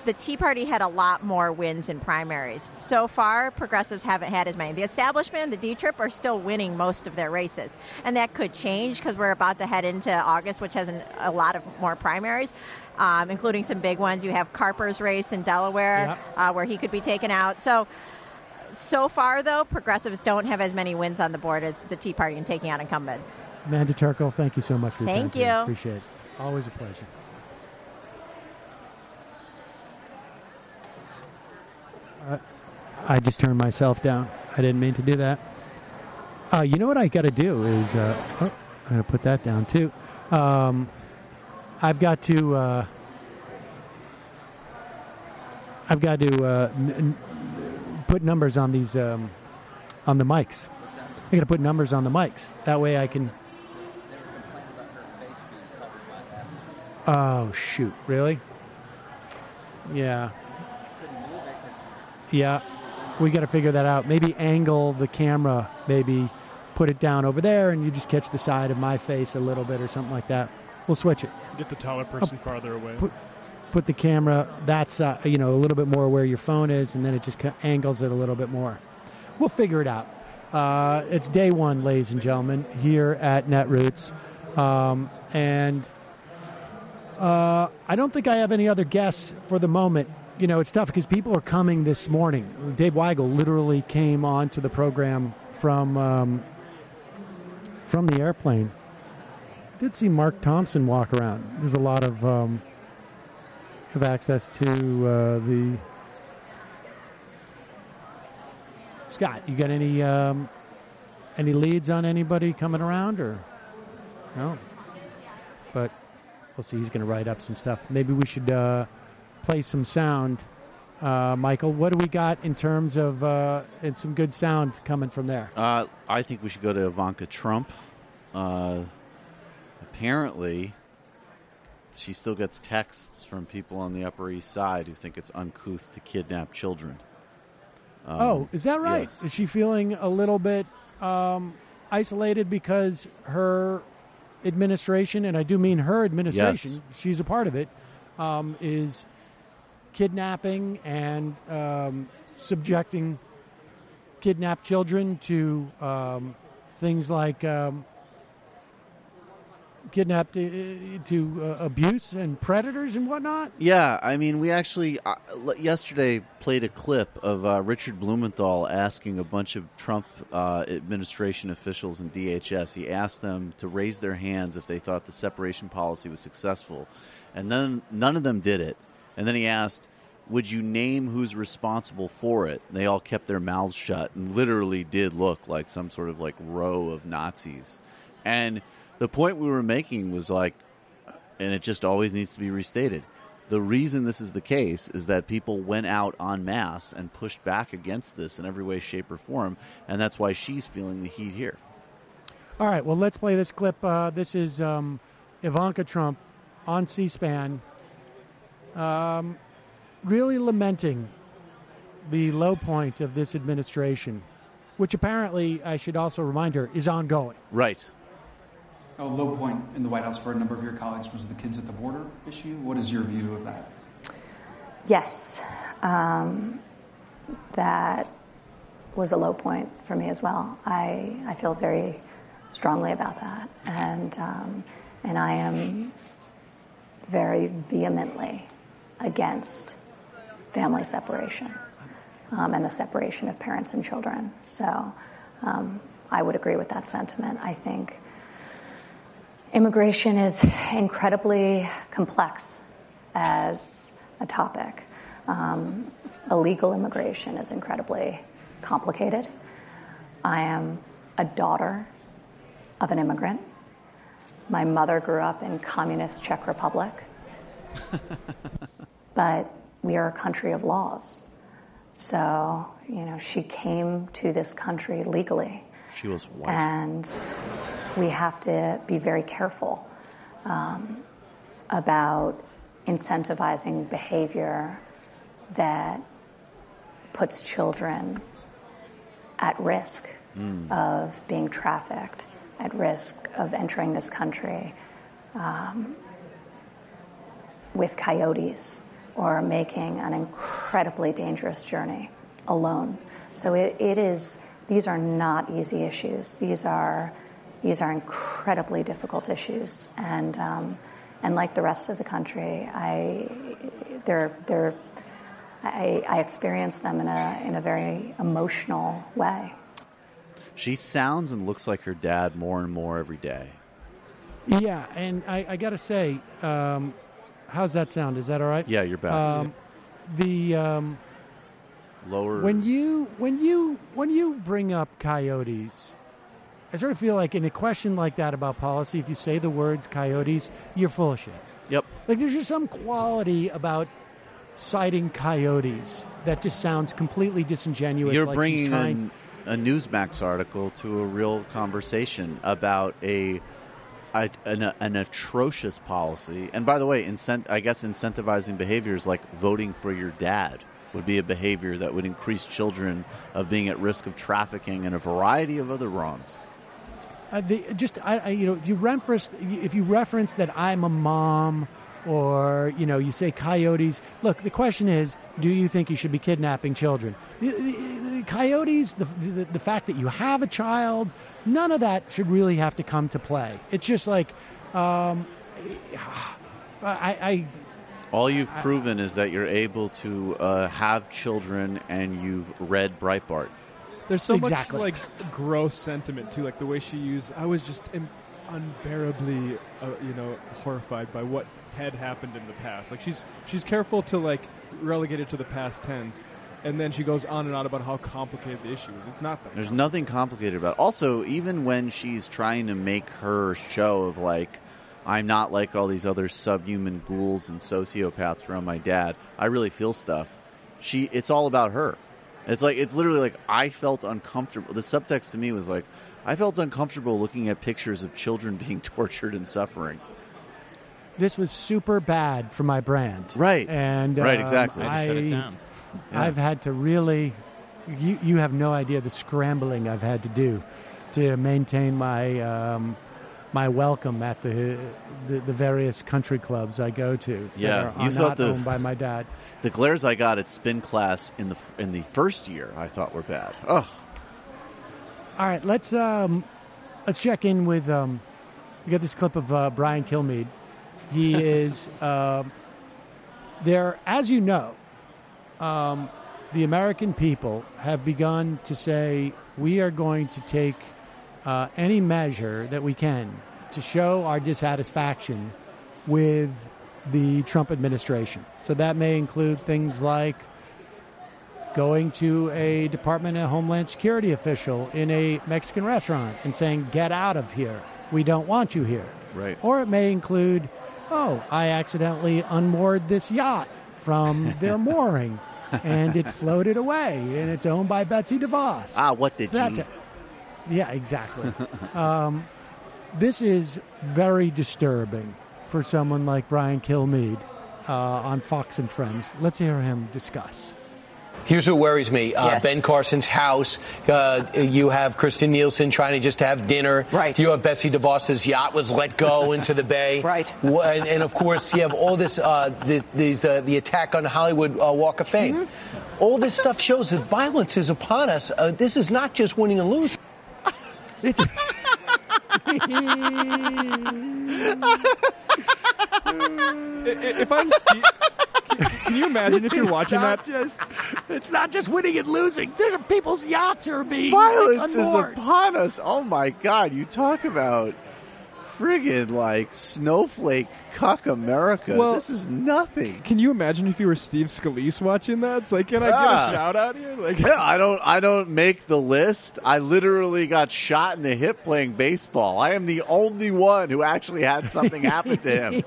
the Tea Party had a lot more wins in primaries. So far, progressives haven't had as many. The establishment, the D-Trip, are still winning most of their races. And that could change because we're about to head into August, which has a lot of more primaries, including some big ones. You have Carper's race in Delaware, where he could be taken out. So far, though, progressives don't have as many wins on the board as the Tea Party in taking out incumbents. Amanda Terkel, thank you so much for your time. Thank you. Appreciate it. Always a pleasure. I just turned myself down. I didn't mean to do that. You know what I got to do is, I'm going to put that down too. I've got to put numbers on these, on the mics. I got to put numbers on the mics. That way I can. Oh shoot! Really? Yeah. Yeah, we got to figure that out. Maybe angle the camera, maybe put it down over there, and you just catch the side of my face a little bit or something like that. We'll switch it. Get the taller person farther away. Put the camera that's a little bit more where your phone is, and then it just angles it a little bit more. We'll figure it out. It's day one, ladies and gentlemen, here at Netroots, and I don't think I have any other guests for the moment. You know, it's tough because people are coming this morning. Dave Weigel literally came onto the program from the airplane. I did see Mark Thompson walk around. There's a lot of access to the. Scott, you got any leads on anybody coming around or no? But we'll see. He's going to write up some stuff. Maybe we should. Play some sound. Michael, what do we got in terms of and some good sound coming from there? I think we should go to Ivanka Trump. Apparently, she still gets texts from people on the Upper East Side who think it's uncouth to kidnap children. Is that right? Yes. Is she feeling a little bit isolated because her administration, and I do mean her administration, she's a part of it, is kidnapping and subjecting kidnapped children to things like kidnapped to abuse and predators and whatnot? Yeah, I mean, we actually yesterday played a clip of Richard Blumenthal asking a bunch of Trump administration officials in DHS. He asked them to raise their hands if they thought the separation policy was successful, and then none of them did it. And then he asked, would you name who's responsible for it? And they all kept their mouths shut and literally did look like some sort of like row of Nazis. And the point we were making was like, and it just always needs to be restated, the reason this is the case is that people went out en masse and pushed back against this in every way, shape, or form, and that's why she's feeling the heat here. All right, well, let's play this clip. This is Ivanka Trump on C-SPAN really lamenting the low point of this administration, which apparently, I should also remind her, is ongoing. Right. A low point in the White House for a number of your colleagues was the kids at the border issue. What is your view of that? Yes, that was a low point for me as well. I feel very strongly about that, and I am very vehemently against family separation and the separation of parents and children. So I would agree with that sentiment. I think immigration is incredibly complex as a topic. Illegal immigration is incredibly complicated. I am a daughter of an immigrant. My mother grew up in communist Czech Republic. But we are a country of laws. So, she came to this country legally. She was white. And we have to be very careful about incentivizing behavior that puts children at risk of being trafficked, at risk of entering this country with coyotes or making an incredibly dangerous journey alone. So these are not easy issues. These are incredibly difficult issues, and like the rest of the country, I experience them in a very emotional way. She sounds and looks like her dad more and more every day. Yeah, and I got to say, how's that sound? Is that all right? Yeah, you're back. Lower. When you bring up coyotes, I sort of feel like in a question like that about policy, if you say the words coyotes, you're full of shit. Yep. Like there's just some quality about citing coyotes that just sounds completely disingenuous. You're like bringing in a Newsmax article to a real conversation about an atrocious policy. And by the way, I guess incentivizing behaviors like voting for your dad would be a behavior that would increase children of being at risk of trafficking and a variety of other wrongs. If you reference that I'm a mom, or you say coyotes. Look, the question is, do you think you should be kidnapping children? The coyotes, the fact that you have a child, none of that should really have to come to play. It's just like, all you've proven is that you're able to have children, and you've read Breitbart. There's so exactly. much gross sentiment too, like the way she used. I was just unbearably, horrified by what had happened in the past. Like she's careful to relegate it to the past tense, and then she goes on and on about how complicated the issue is. It's not that. There's nothing complicated about it. Also, even when she's trying to make her show of I'm not like all these other subhuman ghouls and sociopaths around my dad, I really feel stuff. It's all about her. It's literally I felt uncomfortable. The subtext to me was I felt uncomfortable looking at pictures of children being tortured and suffering. This was super bad for my brand. Right. And right, exactly. I shut it down. Yeah. I've had to really, you have no idea the scrambling I've had to do to maintain my my welcome at the various country clubs I go to. Yeah, that are not owned by my dad. The glares I got at spin class in the first year I thought were bad. Oh. All right, let's check in with we got this clip of Brian Kilmeade. He is there, as you know. The American people have begun to say we are going to take any measure that we can to show our dissatisfaction with the Trump administration. So that may include things like going to a Department of Homeland Security official in a Mexican restaurant and saying, get out of here. We don't want you here. Right. Or it may include, I accidentally unmoored this yacht from their mooring. And it floated away, and it's owned by Betsy DeVos. What did you? Yeah, exactly. This is very disturbing for someone like Brian Kilmeade on Fox and Friends. Let's hear him discuss. Here's what worries me. Yes. Ben Carson's house. You have Kristen Nielsen trying to just have dinner. Right. You have Betsy DeVos's yacht was let go into the bay. Right. And of course, you have all this, the attack on the Hollywood Walk of Fame. Mm-hmm. All this stuff shows that violence is upon us. This is not just winning and losing. If I'm Steve, can you imagine if you're watching that? It's not just winning and losing. There's people's yachts are being Violence is unmoored. upon us. Oh my God! You talk about friggin' like snowflake cuck America. Well, this is nothing. Can you imagine if you were Steve Scalise watching that? It's like, can I get a shout out here? Like, yeah, I don't make the list. I literally got shot in the hip playing baseball. I am the only one who actually had something happen to him.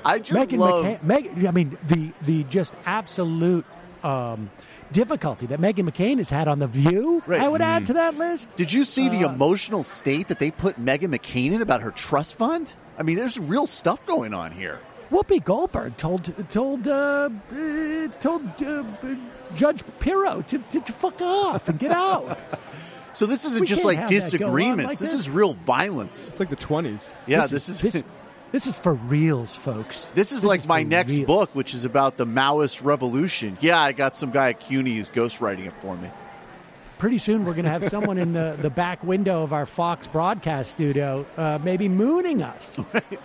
I just love. The just absolute difficulty that Meghan McCain has had on The View, right. I would add to that list. Did you see the emotional state that they put Meghan McCain in about her trust fund? I mean, there's real stuff going on here. Whoopi Goldberg told Judge Pirro to fuck off and get out. So this isn't We just can't like have disagreements. that go on like this this. is real violence. It's like the 20s. Yeah, This is for reals, folks. This is like my next book, which is about the Maoist revolution. Yeah, I got some guy at CUNY who's ghostwriting it for me. Pretty soon we're going to have someone in the back window of our Fox broadcast studio maybe mooning us. Right.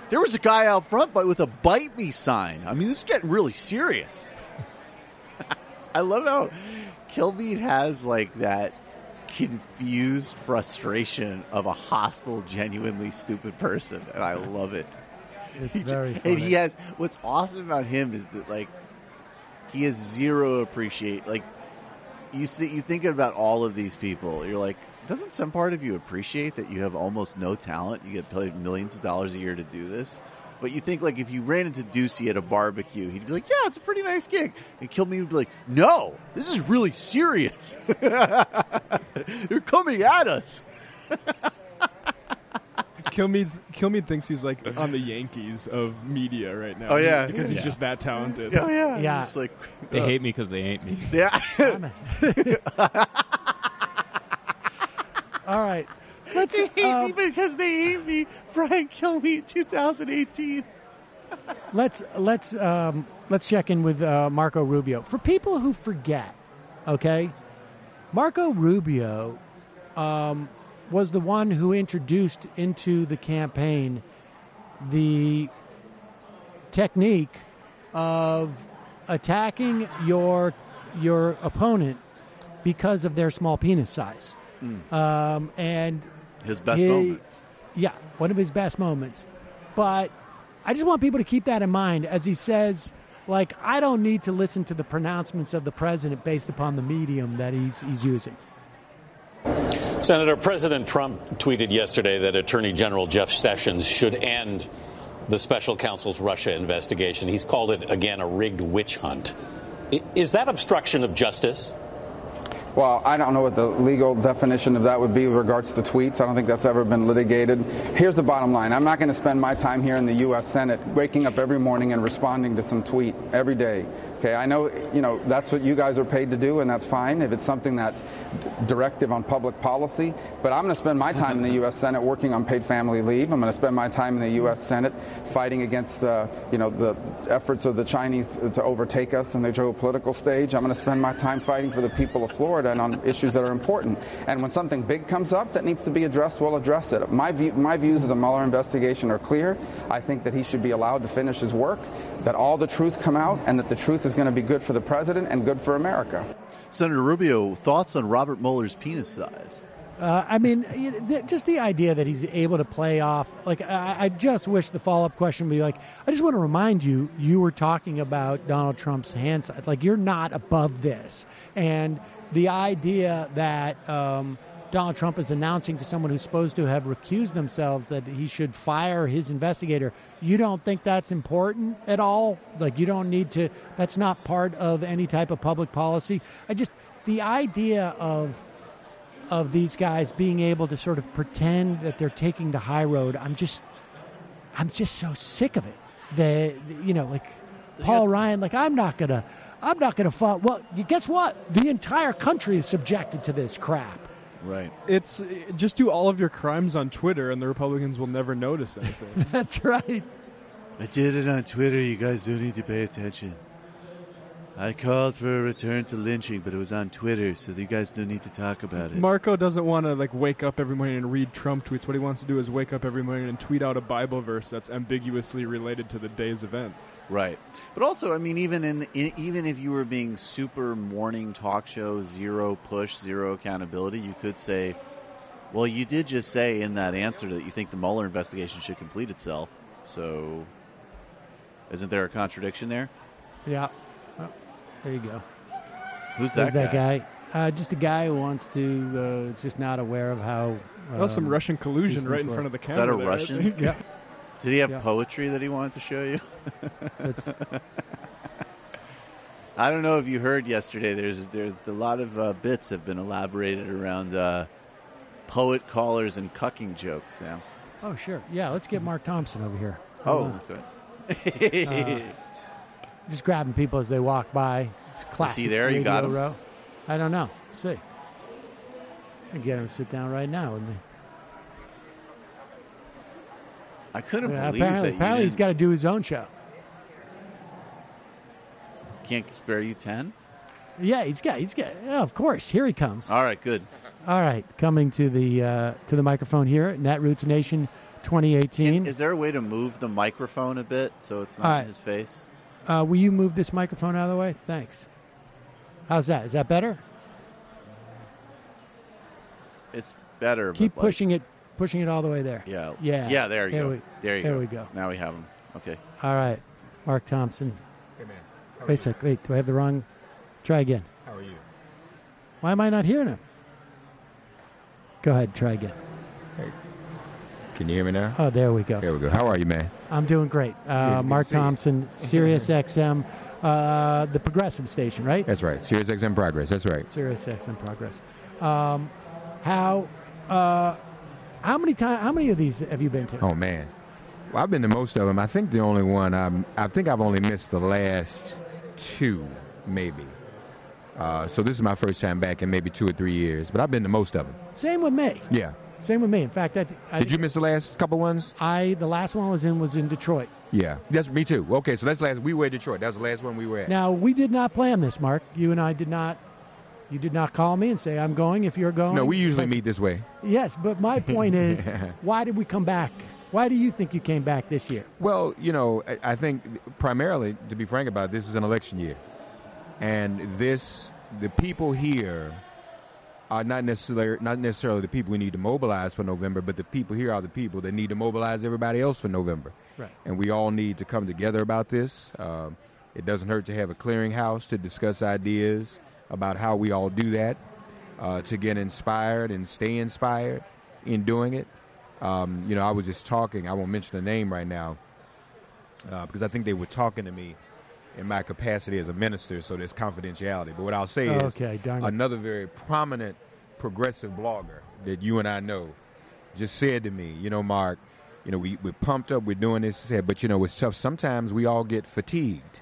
There was a guy out front with a bite me sign. I mean, this is getting really serious. I love how Kilmeade has like that confused frustration of a hostile, genuinely stupid person, and I love it. It's very funny. And he has, what's awesome about him is that like he has zero appreciate. Like you think about all of these people, you're like, doesn't some part of you appreciate that you have almost no talent? You get paid millions of dollars a year to do this. But you think, like, if you ran into Ducey at a barbecue, he'd be like, yeah, it's a pretty nice gig. And Kilmeade would be like, no, this is really serious. They're coming at us. Kilmeade thinks he's, like, on the Yankees of media right now. Oh, yeah. Because he's just that talented. Oh, yeah. Yeah. Just like, They hate me because they ain't me. Yeah. All right. Let's They hate me because they hate me. Brian Kilmeade, 2018. Let's check in with Marco Rubio. For people who forget, okay, Marco Rubio was the one who introduced into the campaign the technique of attacking your opponent because of their small penis size. And his best moment. Yeah, one of his best moments. But I just want people to keep that in mind as he says, like, I don't need to listen to the pronouncements of the president based upon the medium that he's using. Senator, President Trump tweeted yesterday that Attorney General Jeff Sessions should end the special counsel's Russia investigation. He's called it, again, a rigged witch hunt. Is that obstruction of justice? Well, I don't know what the legal definition of that would be with regards to tweets. I don't think that's ever been litigated. Here's the bottom line. I'm not going to spend my time here in the U.S. Senate waking up every morning and responding to some tweet every day. Okay, I know, that's what you guys are paid to do, and that's fine if it's something that's directive on public policy. But I'm going to spend my time in the U.S. Senate working on paid family leave. I'm going to spend my time in the U.S. Senate fighting against, the efforts of the Chinese to overtake us in the geopolitical stage. I'm going to spend my time fighting for the people of Florida and on issues that are important. And when something big comes up that needs to be addressed, we'll address it. My views of the Mueller investigation are clear. I think that he should be allowed to finish his work, that all the truth come out, and that the truth is going to be good for the president and good for America. Senator Rubio, thoughts on Robert Mueller's penis size? Just the idea that he's able to play off, like, I just wish the follow-up question would be like, I just want to remind you, you were talking about Donald Trump's hand size. Like, you're not above this. And the idea that Donald Trump is announcing to someone who's supposed to have recused themselves that he should fire his investigator, you don't think that's important at all? Like, you don't need to, that's not part of any type of public policy? The idea of these guys being able to sort of pretend that they're taking the high road, I'm just so sick of it. Paul Ryan, like I'm not gonna fall. Well, guess what? The entire country is subjected to this crap. Right. It's just do all of your crimes on Twitter, and the Republicans will never notice anything. That's right. I did it on Twitter. You guys don't need to pay attention. I called for a return to lynching, but it was on Twitter, so you guys don't need to talk about it. Marco doesn't want to wake up every morning and read Trump tweets. What he wants to do is wake up every morning and tweet out a Bible verse that's ambiguously related to the day's events. Right. But also, I mean, even if you were being super morning talk show, zero push, zero accountability, you could say, well, you did just say in that answer that you think the Mueller investigation should complete itself. So isn't there a contradiction there? Yeah. There you go. Who's that guy? Just a guy who wants to, is just not aware of how... that was some Russian collusion right in front of the camera. Is that a Russian? Yeah. Did he have poetry that he wanted to show you? I don't know if you heard yesterday, there's a lot of bits have been elaborated around poet callers and cucking jokes now. Oh, sure. Yeah, let's get Mark Thompson over here. Okay. Just grabbing people as they walk by. It's classic. Is he there? You got him? Row. I don't know. Let's see. I can get him to sit down right now with me. I couldn't believe that. Apparently, he's got to do his own show. Can't spare you 10? Yeah, he's got. Yeah, of course. Here he comes. All right, good. All right, coming to the microphone here at Netroots Nation 2018. Is there a way to move the microphone a bit so it's not in his face? Will you move this microphone out of the way? Thanks. How's that? Is that better? It's better. Keep pushing it all the way there. Yeah. Yeah. Yeah, there you go. There we go. Now we have him. Okay. All right. Mark Thompson. Hey, man. Wait a sec. Wait, do I have the wrong? Try again. How are you? Why am I not hearing him? Go ahead. Try again. Hey. Can you hear me now? Oh, there we go. There we go. How are you, man? I'm doing great. Mark Thompson, SiriusXM, the progressive station, right? That's right. SiriusXM Progress. That's right. SiriusXM Progress. How many of these have you been to? Oh, man. Well, I've been to most of them. I think the only one, I think I've only missed the last two, maybe. So this is my first time back in maybe 2 or 3 years, but I've been to most of them. Same with me. Yeah. Same with me. In fact, did you miss the last couple ones? The last one was in Detroit. Yeah, that's me too. Okay, so that's last. We were in Detroit. That was the last one we were at. Now we did not plan this, Mark. You and I did not. You did not call me and say I'm going if you're going. No, we usually meet this way. Yes, but my point is, why did we come back? Why do you think you came back this year? Well, I think primarily, to be frank about it, this is an election year, and the people here are not necessarily the people we need to mobilize for November, but the people here are the people that need to mobilize everybody else for November. Right. And we all need to come together about this. It doesn't hurt to have a clearinghouse to discuss ideas about how we all do that, to get inspired and stay inspired in doing it. I was just talking, I won't mention the name right now, because I think they were talking to me in my capacity as a minister, so there's confidentiality. But what I'll say is another very prominent progressive blogger that you and I know just said to me, Mark, we're pumped up, we're doing this. She said, but, it's tough. Sometimes we all get fatigued.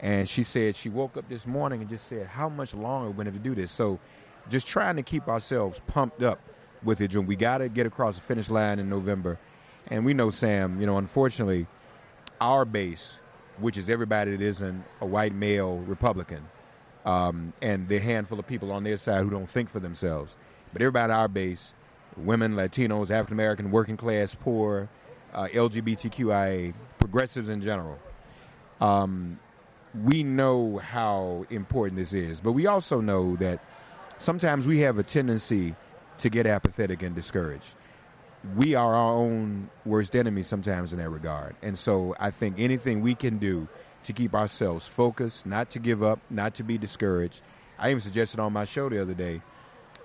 And she said she woke up this morning and just said, how much longer are we going to do this? So just trying to keep ourselves pumped up with it. We got to get across the finish line in November. And we know, Sam, unfortunately, our base, which is everybody that isn't a white male Republican, and the handful of people on their side who don't think for themselves. But everybody at our base, women, Latinos, African-American, working class, poor, LGBTQIA, progressives in general, we know how important this is. But we also know that sometimes we have a tendency to get apathetic and discouraged. We are our own worst enemy sometimes in that regard. And so I think anything we can do to keep ourselves focused, not to give up, not to be discouraged. I even suggested on my show the other day,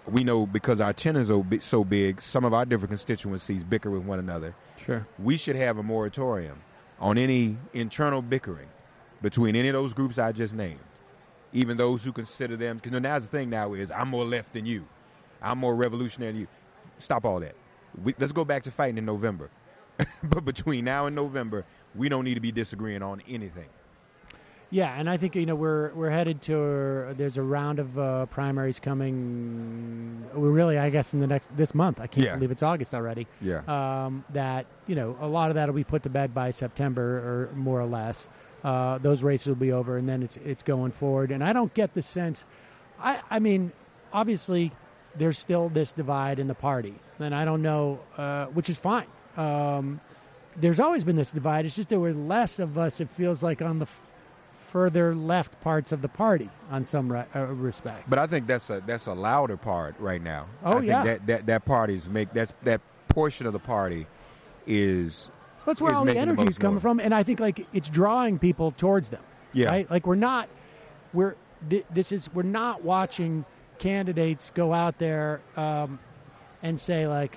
we know because our tenants are so big, some of our different constituencies bicker with one another. Sure. We should have a moratorium on any internal bickering between any of those groups I just named, even those who consider them, because now the thing now is, I'm more left than you. I'm more revolutionary than you. Stop all that. Let's go back to fighting in November. but between now and November, we don't need to be disagreeing on anything. Yeah, and I think we're headed to there's a round of primaries coming. We're really, I guess, in this month. I can't believe it's August already. Yeah. That a lot of that will be put to bed by September or more or less. Those races will be over, and then it's going forward. And I don't get the sense. I mean, obviously, there's still this divide in the party, and I don't know, which is fine. There's always been this divide. It's just there were less of us. It feels like on the further left parts of the party on some respects. But I think that's a louder part right now. Oh, I think that party's that portion of the party is. That's where all the energy is coming from, and I think it's drawing people towards them. Yeah. Right? Like we're not watching candidates go out there and say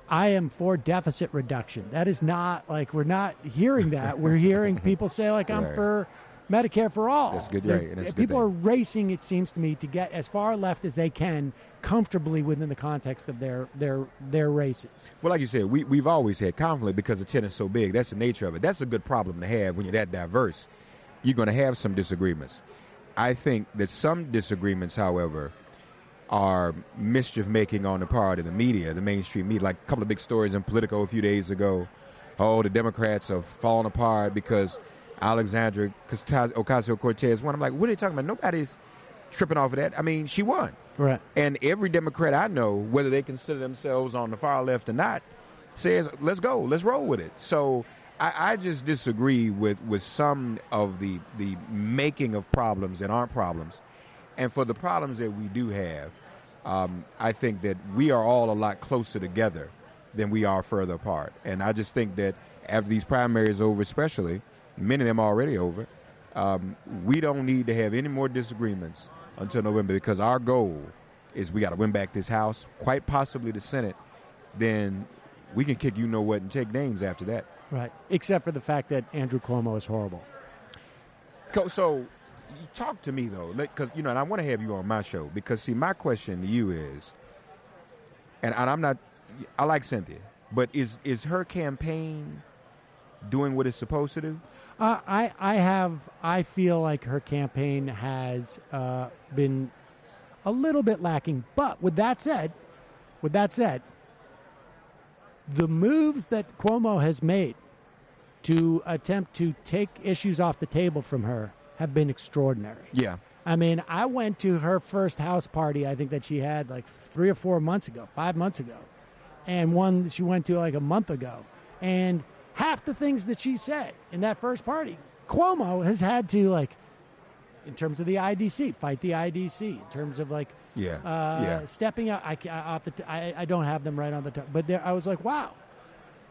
I am for deficit reduction. That is not we're not hearing that. We're hearing people say I'm for Medicare for all. That's good, right? And that's people are racing, it seems to me, to get as far left as they can comfortably within the context of their races. Well, like you said, we've always had conflict because the tent is so big. That's the nature of it. That's a good problem to have when you're that diverse. You're going to have some disagreements. I think that some disagreements, however, are mischief-making on the part of the media, the mainstream media. Like a couple of big stories in Politico a few days ago. Oh, the Democrats are falling apart because Alexandria Ocasio-Cortez won. I'm like, what are they talking about? Nobody's tripping off of that. I mean, she won. Right. And every Democrat I know, whether they consider themselves on the far left or not, says, let's go, let's roll with it. So I just disagree with some of the making of problems that aren't problems. And for the problems that we do have, I think that we are all a lot closer together than we are further apart. And I just think that after these primaries over especially, many of them are already over, we don't need to have any more disagreements until November, because our goal is we got to win back this House, quite possibly the Senate. Then we can kick you-know-what and take names after that. Right, except for the fact that Andrew Cuomo is horrible. So talk to me, though, because, and I want to have you on my show, because, see, my question to you is, and I'm not, I like Cynthia, but is her campaign doing what it's supposed to do? I feel like her campaign has been a little bit lacking. But with that said, the moves that Cuomo has made to attempt to take issues off the table from her have been extraordinary. Yeah. I mean, I went to her first house party, I think that she had 3 or 4 months ago, 5 months ago, and one she went to a month ago. And half the things that she said in that first party, Cuomo has had to, in terms of the IDC, fight the IDC, in terms of stepping out. I don't have them right on the top, but I was like, wow,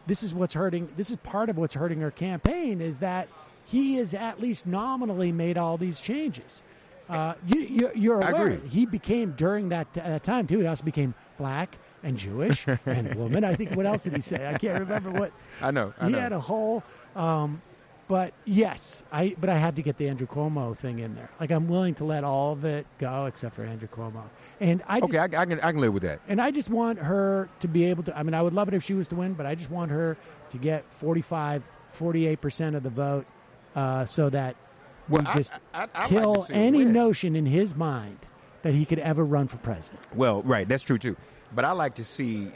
this is what's hurting. This is part of what's hurting her campaign, is that he has at least nominally made all these changes. You're aware. I agree. He became, during that time too, he also became black and Jewish and woman. I think, what else did he say? I can't remember what. I know. He had a whole, but yes, I had to get the Andrew Cuomo thing in there. I'm willing to let all of it go except for Andrew Cuomo. And I can live with that. And I just want her to be able to, I would love it if she was to win, but I just want her to get 48% of the vote, so that we kill like any notion in his mind that he could ever run for president. Well, right, that's true too. But I like to see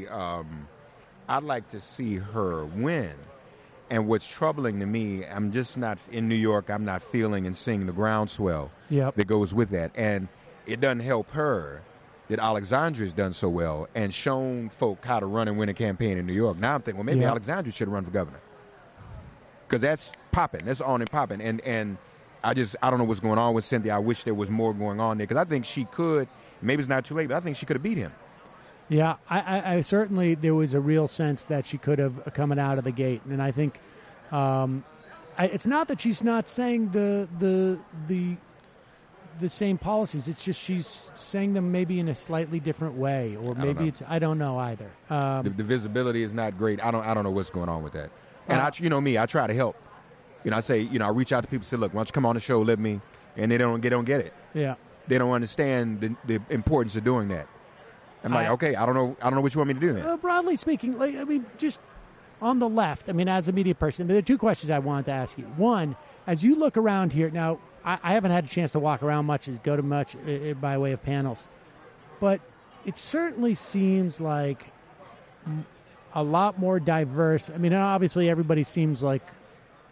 I'd like to see her win. And what's troubling to me, I'm just not in New York. I'm not feeling and seeing the groundswell that goes with that. And it doesn't help her that Alexandria's done so well and shown folk how to run and win a campaign in New York. Now I'm thinking, well, maybe Alexandria should have run for governor, because that's popping. That's on and popping. And I don't know what's going on with Cynthia. I wish there was more going on there, because I think she could. Maybe it's not too late, but I think she could have beat him. Yeah, I certainly, there was a real sense that she could have coming out of the gate, and I think it's not that she's not saying the same policies. It's just she's saying them maybe in a slightly different way, or maybe I don't know either. The visibility is not great. I don't know what's going on with that. And I try to help. I say, I reach out to people, say, look, why don't you come on the show, let me, and they don't get it. Yeah. They don't understand the importance of doing that. I'm like, okay, I don't know what you want me to do then. Broadly speaking, on the left, I mean, as a media person, there are two questions I wanted to ask you. One, as you look around here, now, I haven't had a chance to walk around much, go to much by way of panels, but it certainly seems like a lot more diverse. I mean, obviously everybody seems like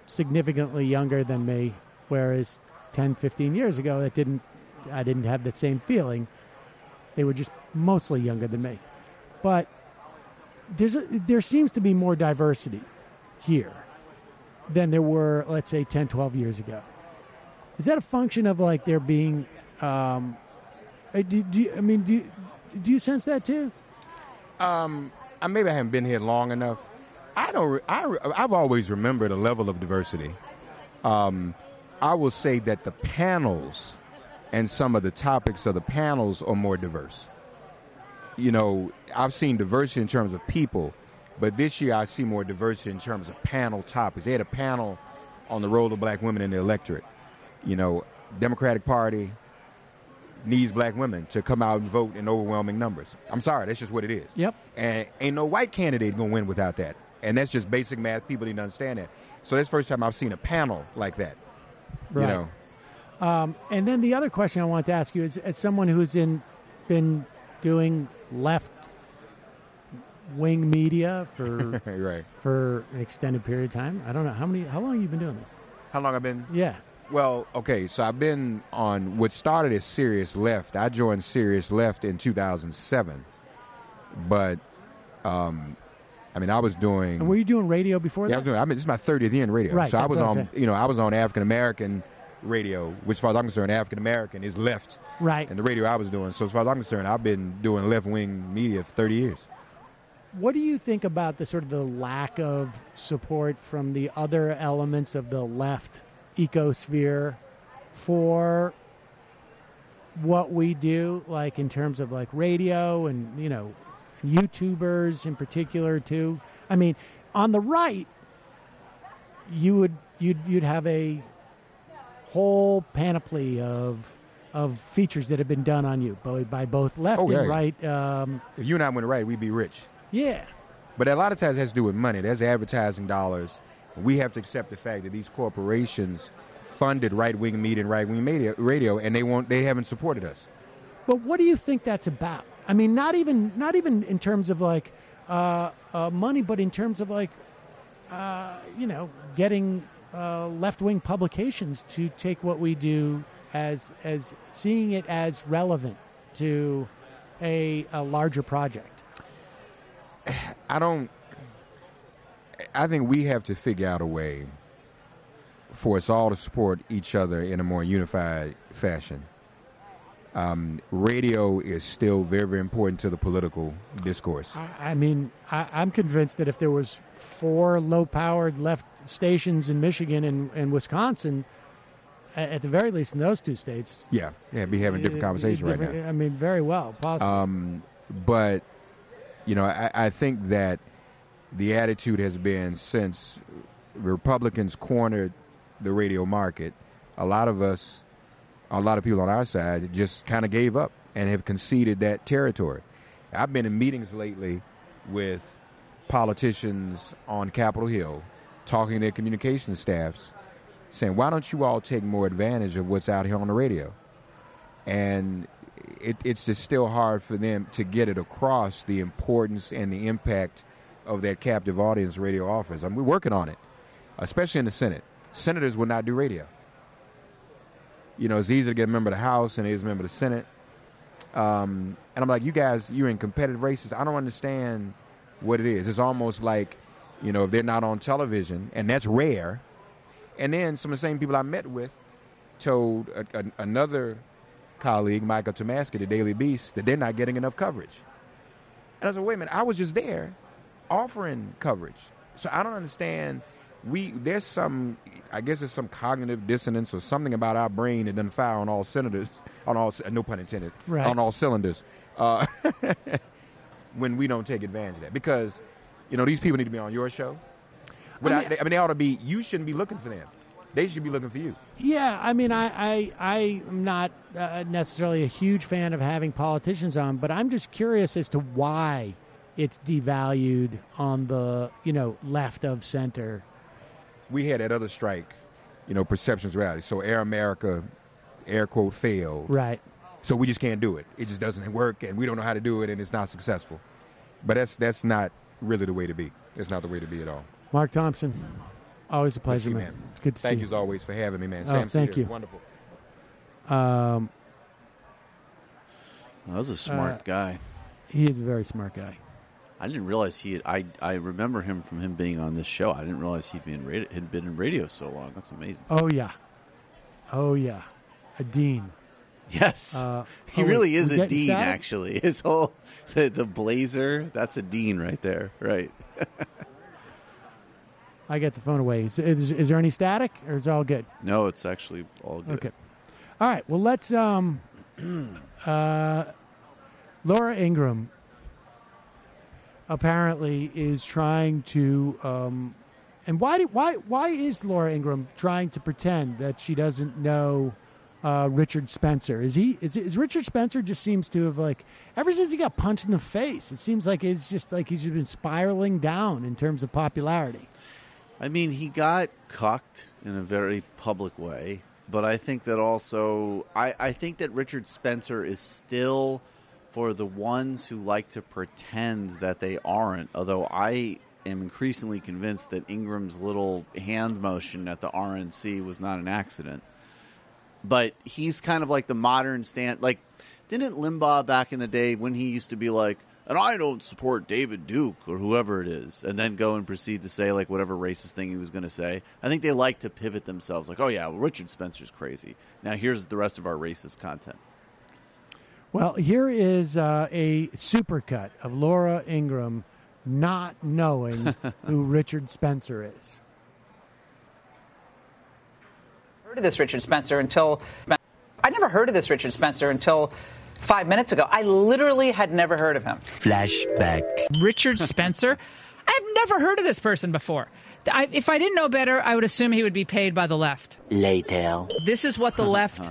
significantly younger than me, whereas 10, 15 years ago, I didn't have the same feeling. They were just mostly younger than me. But there seems to be more diversity here than there were, let's say, 10, 12 years ago. Is that a function of like there being? Do you sense that too? Maybe I haven't been here long enough. I've always remembered a level of diversity. I will say that the panels and some of the topics of the panels are more diverse. You know, I've seen diversity in terms of people, but this year I see more diversity in terms of panel topics. They had a panel on the role of black women in the electorate. You know, Democratic Party needs black women to come out and vote in overwhelming numbers. I'm sorry, that's just what it is. Yep. And ain't no white candidate going to win without that. And that's just basic math. People need to understand that. So that's the first time I've seen a panel like that. Right. You know. And then the other question I wanted to ask you is, as someone who's been doing left-wing media for right. for an extended period of time, I don't know how long have you been doing this? How long I've been? Yeah. Well, okay, so I've been on what started as Sirius Left. I joined Sirius Left in 2007, but I was doing. And were you doing radio before that? Yeah, this is my 30th year in radio. Right. So I was on, I was on African American radio, which, as far as I'm concerned, African American is left. Right. And the radio I was doing. So as far as I'm concerned, I've been doing left wing media for 30 years. What do you think about the sort of the lack of support from the other elements of the left ecosphere for what we do, like in terms of like radio and, you know, YouTubers in particular too? I mean, on the right, you'd have a whole panoply of features that have been done on you by both left and right. If you and I went right, we'd be rich. Yeah. But a lot of times it has to do with money. There's advertising dollars. We have to accept the fact that these corporations funded right-wing media and right-wing radio, and they haven't supported us. But what do you think that's about? I mean, not even in terms of like money, but in terms of like getting left-wing publications to take what we do as seeing it as relevant to a larger project. I think we have to figure out a way for us all to support each other in a more unified fashion. Radio is still very, very important to the political discourse. I'm convinced that if there was 4 low-powered left stations in Michigan and Wisconsin, at the very least in those 2 states, be having a different conversation right now. I mean, very well possible. But I think that the attitude has been, since Republicans cornered the radio market, a lot of people on our side just kind of gave up and have conceded that territory. I've been in meetings lately with politicians on Capitol Hill talking to their communication staffs, saying, why don't you all take more advantage of what's out here on the radio? And it's just still hard for them to get it across, the importance and the impact of that captive audience radio offers. We're working on it, especially in the Senate. Senators will not do radio. It's easy to get a member of the House and it is a member of the Senate. And I'm like, you guys, you're in competitive races. I don't understand what it is. It's almost like, if they're not on television, and that's rare. And then some of the same people I met with told another colleague, Michael Tomasky, the Daily Beast, that they're not getting enough coverage. And I said, wait a minute, I was just there offering coverage. So I don't understand. There's some cognitive dissonance or something about our brain that doesn't fire on all cylinders, no pun intended, right, on all cylinders, when we don't take advantage of that. Because, these people need to be on your show. They ought to be. You shouldn't be looking for them. They should be looking for you. Yeah, I'm not necessarily a huge fan of having politicians on, but I'm just curious as to why it's devalued on the, left of center. We had that other strike, perceptions reality. So Air America, air quote, failed. Right. So we just can't do it. It just doesn't work, and we don't know how to do it, and it's not successful. But that's not really the way to be. That's not the way to be at all. Mark Thompson, always a pleasure, Good to see you, man. It's good to see you. Thank you as always for having me, man. Oh, Sam thank Cedar, you. Wonderful. That was a smart guy. He is a very smart guy. I didn't realize I remember him from him being on this show. I didn't realize had been in radio so long. That's amazing. Oh yeah. A dean. Yes. He really is a dean, actually. His whole the blazer, that's a dean right there. Right. I get the phone away. Is there any static, or is it all good? No, it's actually all good. Okay. All right. Well, let's Laura Ingraham apparently is trying to and why is Laura Ingraham trying to pretend that she doesn't know Richard Spencer? Is Richard Spencer just seems to have, like, ever since he got punched in the face, it seems like it's just like he's been spiraling down in terms of popularity. I mean, he got cucked in a very public way, but I think that also I think that Richard Spencer is still, for the ones who like to pretend that they aren't, although I am increasingly convinced that Ingraham's little hand motion at the RNC was not an accident. But he's kind of like the modern stand. Like, didn't Limbaugh back in the day, when he used to be like, and I don't support David Duke or whoever it is, and then go and proceed to say, like, whatever racist thing he was going to say? I think they like to pivot themselves. Like, oh, yeah, well, Richard Spencer's crazy. Now here's the rest of our racist content. Well, here is a supercut of Laura Ingraham not knowing who Richard Spencer is. Heard of this Richard Spencer until I never heard of this Richard Spencer until 5 minutes ago. I literally had never heard of him. Flashback. Richard Spencer? I've never heard of this person before. If I didn't know better, I would assume he would be paid by the left. Later. This is what the left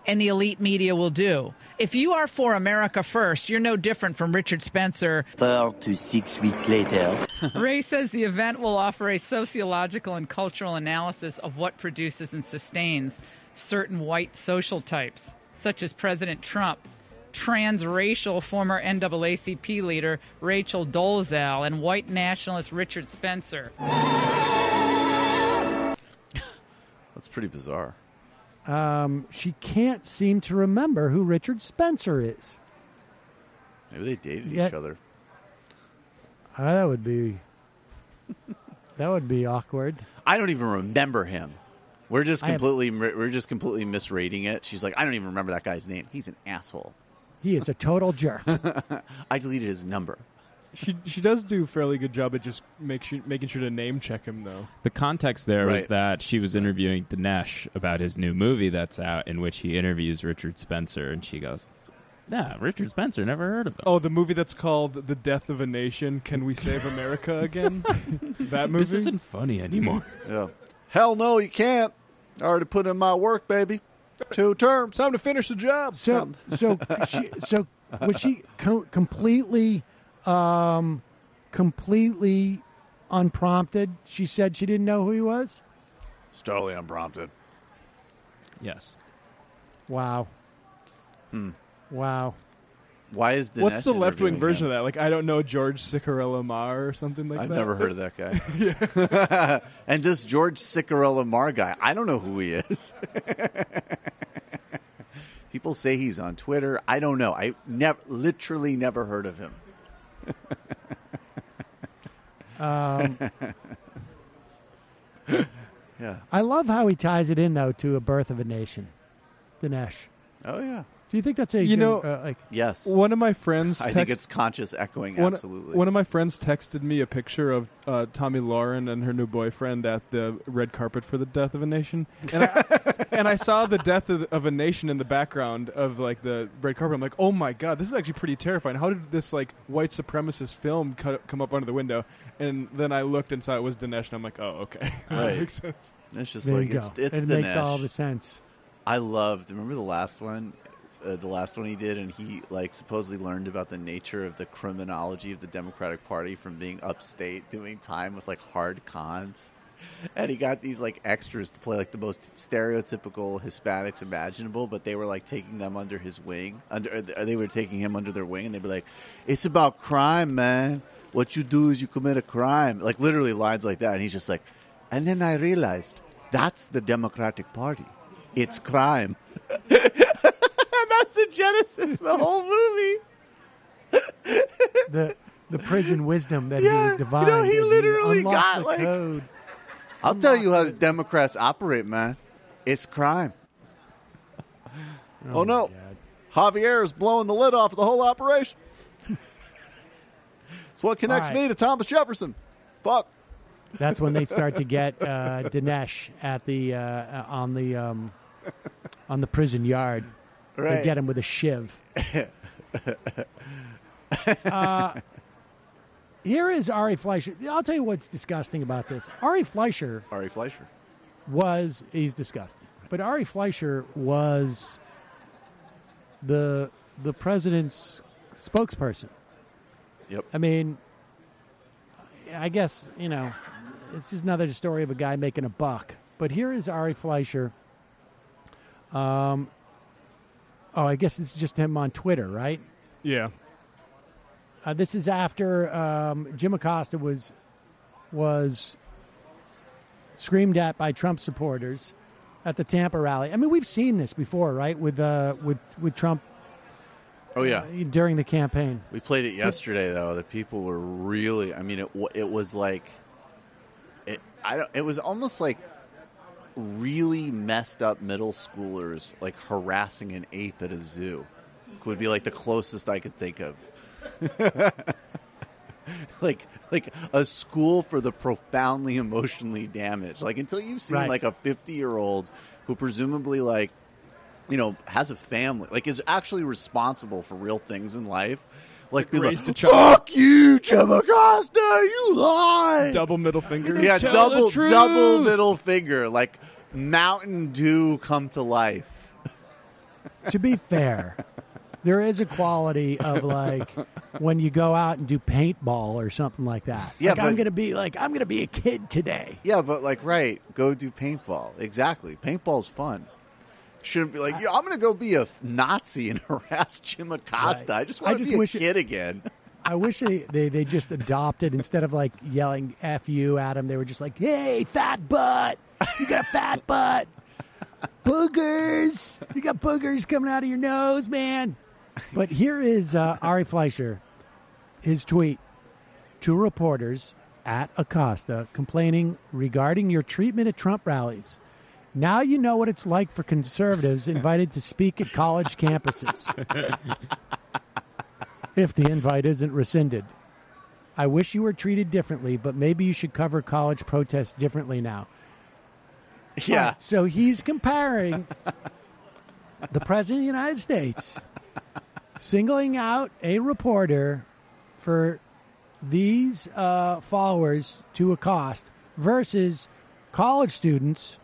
and the elite media will do. If you are for America first, you're no different from Richard Spencer. 4 to 6 weeks later. Ray says the event will offer a sociological and cultural analysis of what produces and sustains certain white social types, such as President Trump, transracial former NAACP leader Rachel Dolezal, and white nationalist Richard Spencer. That's pretty bizarre. She can't seem to remember who Richard Spencer is. Maybe they dated each other. That would be awkward. I don't even remember him. We're just completely misreading it. She's like, I don't even remember that guy's name. He's an asshole. He is a total jerk. I deleted his number. She does do a fairly good job at just making sure to name check him, though. The context there was that she was interviewing Dinesh about his new movie that's out, in which he interviews Richard Spencer, and she goes, "Yeah, Richard Spencer, never heard of him." Oh, the movie that's called The Death of a Nation, Can We Save America Again? That movie? This isn't funny anymore. Yeah. Hell no, you can't. I already put in my work, baby. 2 terms. Time to finish the job. So was she completely unprompted? She said she didn't know who he was? It's totally unprompted. Yes. Wow. Wow. Why is Dinesh What's the left-wing interviewing version him? of that? Like, I don't know, George Cicarella Mar or something like I've that? never heard of that guy. Yeah. And this George Cicarella Mar guy, I don't know who he is. People say he's on Twitter. I don't know. I literally never heard of him. Yeah. I love how he ties it in, though, to A Birth of a Nation. Dinesh. Oh, yeah. Do you think that's a yes? One of my friends. I think it's conscious echoing. Absolutely. One of my friends texted me a picture of Tommy Lauren and her new boyfriend at the red carpet for the Death of a Nation, and I saw the Death of a Nation in the background of like the red carpet. I'm like, oh my god, this is actually pretty terrifying. How did this like white supremacist film come up under the window? And then I looked and saw it was Dinesh, and I'm like, oh, okay, that makes sense. It's just there like you go. It's it Dinesh. makes all the sense. Remember the last one? the last one he did, and he like supposedly learned about the nature of the criminology of the Democratic Party from being upstate doing time with like hard cons. And he got these like extras to play like the most stereotypical Hispanics imaginable, but they were like taking them under his wing. They were taking him under their wing, and they'd be like, "It's about crime, man. What you do is you commit a crime." Like literally lines like that. And he's just like, and then I realized that's the Democratic Party. It's crime. And that's the genesis of the whole movie. The prison wisdom that he was divine. You know, he literally got like code. I'll tell you how the Democrats operate, man. It's crime. Oh no. Javier is blowing the lid off of the whole operation. It's what connects me to Thomas Jefferson. Fuck. That's when they start to get Dinesh at the on the prison yard. Right. They get him with a shiv. Here is Ari Fleischer. I'll tell you what's disgusting about this. Ari Fleischer. He's disgusting. But Ari Fleischer was the president's spokesperson. Yep. I mean, I guess, you know, it's just another story of a guy making a buck. But here is Ari Fleischer. I guess it's just him on Twitter, right? Yeah. This is after Jim Acosta was screamed at by Trump supporters at the Tampa rally. I mean, we've seen this before, right? With Trump. Oh yeah. During the campaign. We played it yesterday, though. The people were really. I mean, it was like it was almost like really messed up middle schoolers like harassing an ape at a zoo. Would be like the closest I could think of. like a school for the profoundly emotionally damaged. Like until you've seen like a 50-year-old who presumably like, you know, has a family, like is actually responsible for real things in life. Like be like, fuck you, Jim Acosta, you lie. Double middle finger. Yeah, double middle finger. Like Mountain Dew come to life. To be fair, there is a quality of like when you go out and do paintball or something like that. Yeah, like, I'm gonna be a kid today. Yeah, but like go do paintball. Exactly. Paintball's fun. Shouldn't be like, I'm going to go be a Nazi and harass Jim Acosta. Right. I just want to be a kid again. I wish they just adopted, instead of like yelling F you at him, they were just like, hey, fat butt. You got a fat butt. Boogers. You got boogers coming out of your nose, man. But here is Ari Fleischer, his tweet to reporters at Acosta complaining regarding your treatment at Trump rallies. Now you know what it's like for conservatives invited to speak at college campuses. If the invite isn't rescinded. I wish you were treated differently, but maybe you should cover college protests differently now. Yeah. Right, so he's comparing the President of the United States singling out a reporter for these followers to accost versus college students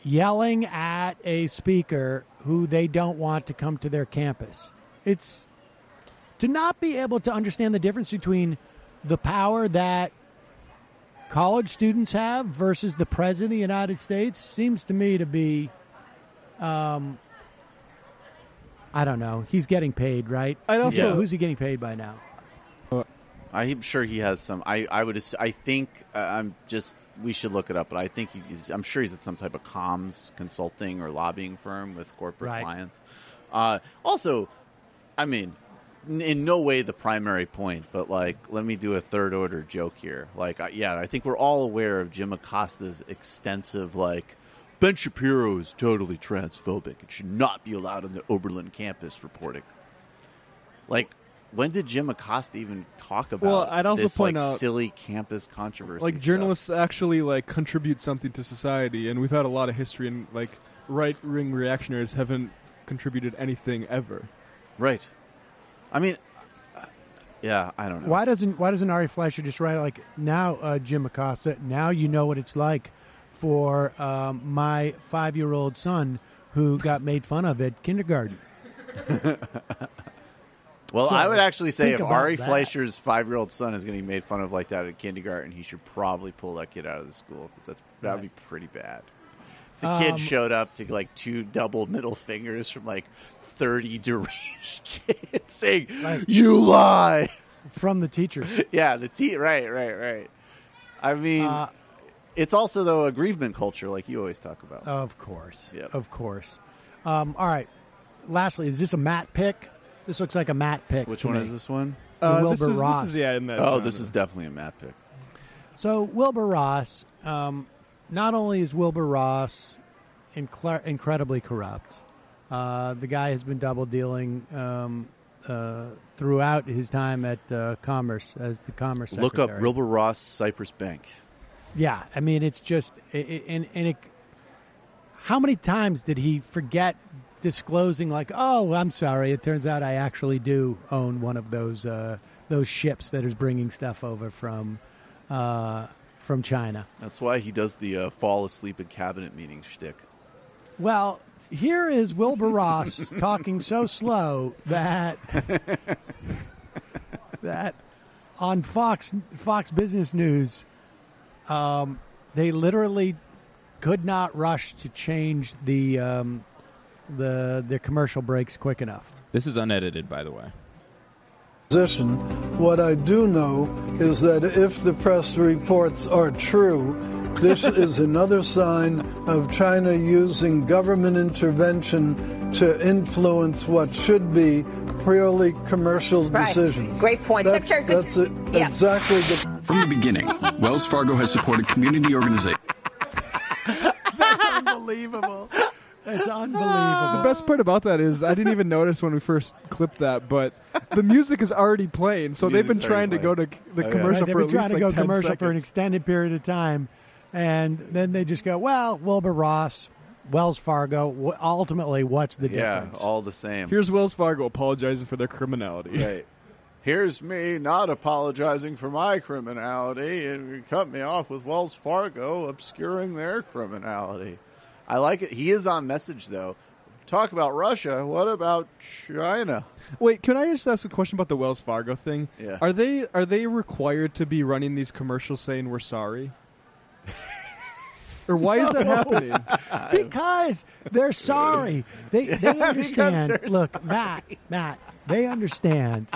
yelling at a speaker who they don't want to come to their campus. It's to not be able to understand the difference between the power that college students have versus the President of the United States seems to me to be, I don't know. He's getting paid, right? Who's he getting paid by now? I'm sure he has some. We should look it up, but I think I'm sure he's at some type of comms consulting or lobbying firm with corporate clients. Also, I mean, in no way the primary point, but like, let me do a third order joke here. Like, I think we're all aware of Jim Acosta's extensive, like, Ben Shapiro is totally transphobic and should not be allowed on the Oberlin campus reporting. Like, when did Jim Acosta even talk about I'd also this point like out, silly campus controversy? Like, journalists actually like contribute something to society, and we've had a lot of history, and like right-wing reactionaries haven't contributed anything ever. Right. I mean, I don't know. Why doesn't Ari Fleischer just write like, now, Jim Acosta, now you know what it's like for my 5-year-old son who got made fun of at kindergarten. Well, So, I would actually say think if about Ari that. Fleischer's 5-year-old son is going to be made fun of like that at kindergarten, he should probably pull that kid out of the school because that would be pretty bad. If the kid showed up to like 2 double middle fingers from like 30 deranged kids saying, "You lie," from the teachers. Yeah, right. I mean, it's also though a grievement culture, like you always talk about. Of course. Yep. Of course. All right. Lastly, is this a Matt pick? This looks like a Matt pick. Which to one me. is this one? Wilbur Ross. This is in that Oh, genre. this is definitely a Matt pick. So Wilbur Ross, not only is Wilbur Ross incredibly corrupt, the guy has been double dealing throughout his time at Commerce as the Commerce Look Secretary. up Wilbur Ross, Cypress Bank. Yeah, I mean it's just how many times did he forget disclosing like, oh, I'm sorry, it turns out I actually do own one of those ships that is bringing stuff over from China. That's why he does the fall asleep at cabinet meeting shtick. Well, here is Wilbur Ross talking so slow that on Fox Business News, they literally could not rush to change the commercial breaks quick enough. This is unedited, by the way. What I do know is that if the press reports are true, this is another sign of China using government intervention to influence what should be purely commercial decisions. Great point. Secretary, That's exactly the... From the beginning, Wells Fargo has supported community organizations. That's unbelievable. That's unbelievable. The best part about that is I didn't even notice when we first clipped that, but the music is already playing. So they've been trying to go to the commercial They've for been at trying least to like go 10 commercial seconds. for an extended period of time, and then they just go, well, Wilbur Ross, Wells Fargo, ultimately, what's the difference? Yeah, all the same. Here's Wells Fargo apologizing for their criminality. Right. Here's me not apologizing for my criminality, and you cut me off with Wells Fargo obscuring their criminality. I like it. He is on message, though. Talk about Russia. What about China? Wait, can I just ask a question about the Wells Fargo thing? Yeah. Are they required to be running these commercials saying we're sorry? Or why is that happening? Because they're sorry. They understand. Look, Matt, they understand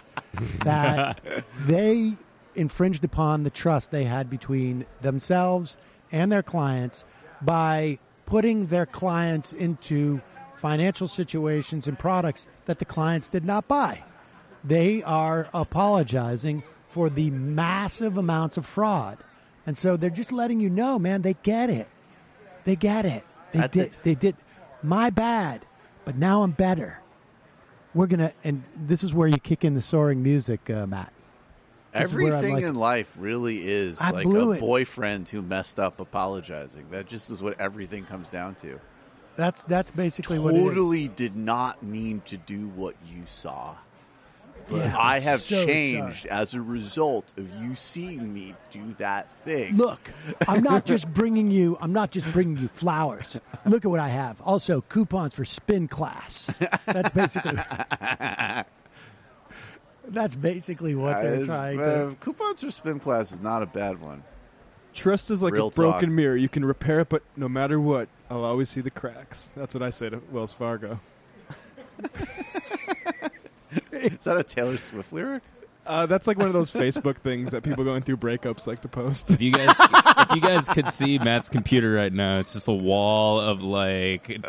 that they infringed upon the trust they had between themselves and their clients by putting their clients into financial situations and products that the clients did not buy. They are apologizing for the massive amounts of fraud. And so they're just letting you know, man, they get it. They get it. They did. My bad. But now I'm better. We're going to, and this is where you kick in the soaring music, Matt. Everything in life really is I like blew a it. boyfriend who messed up apologizing. That just is what everything comes down to. That's basically what it is. Totally did not mean to do what you saw. But Yeah, I have so changed as a result of you seeing me do that thing. Look, I'm not just bringing you flowers. Look at what I have. Also, coupons for spin class. That's basically what they're trying to. Coupons for spin class is not a bad one. Trust is like Real a broken talk. mirror. You can repair it, but no matter what, I'll always see the cracks. That's what I say to Wells Fargo. Is that a Taylor Swift lyric? That's like one of those Facebook things that people going through breakups like to post. If you guys could see Matt's computer right now, it's just a wall of like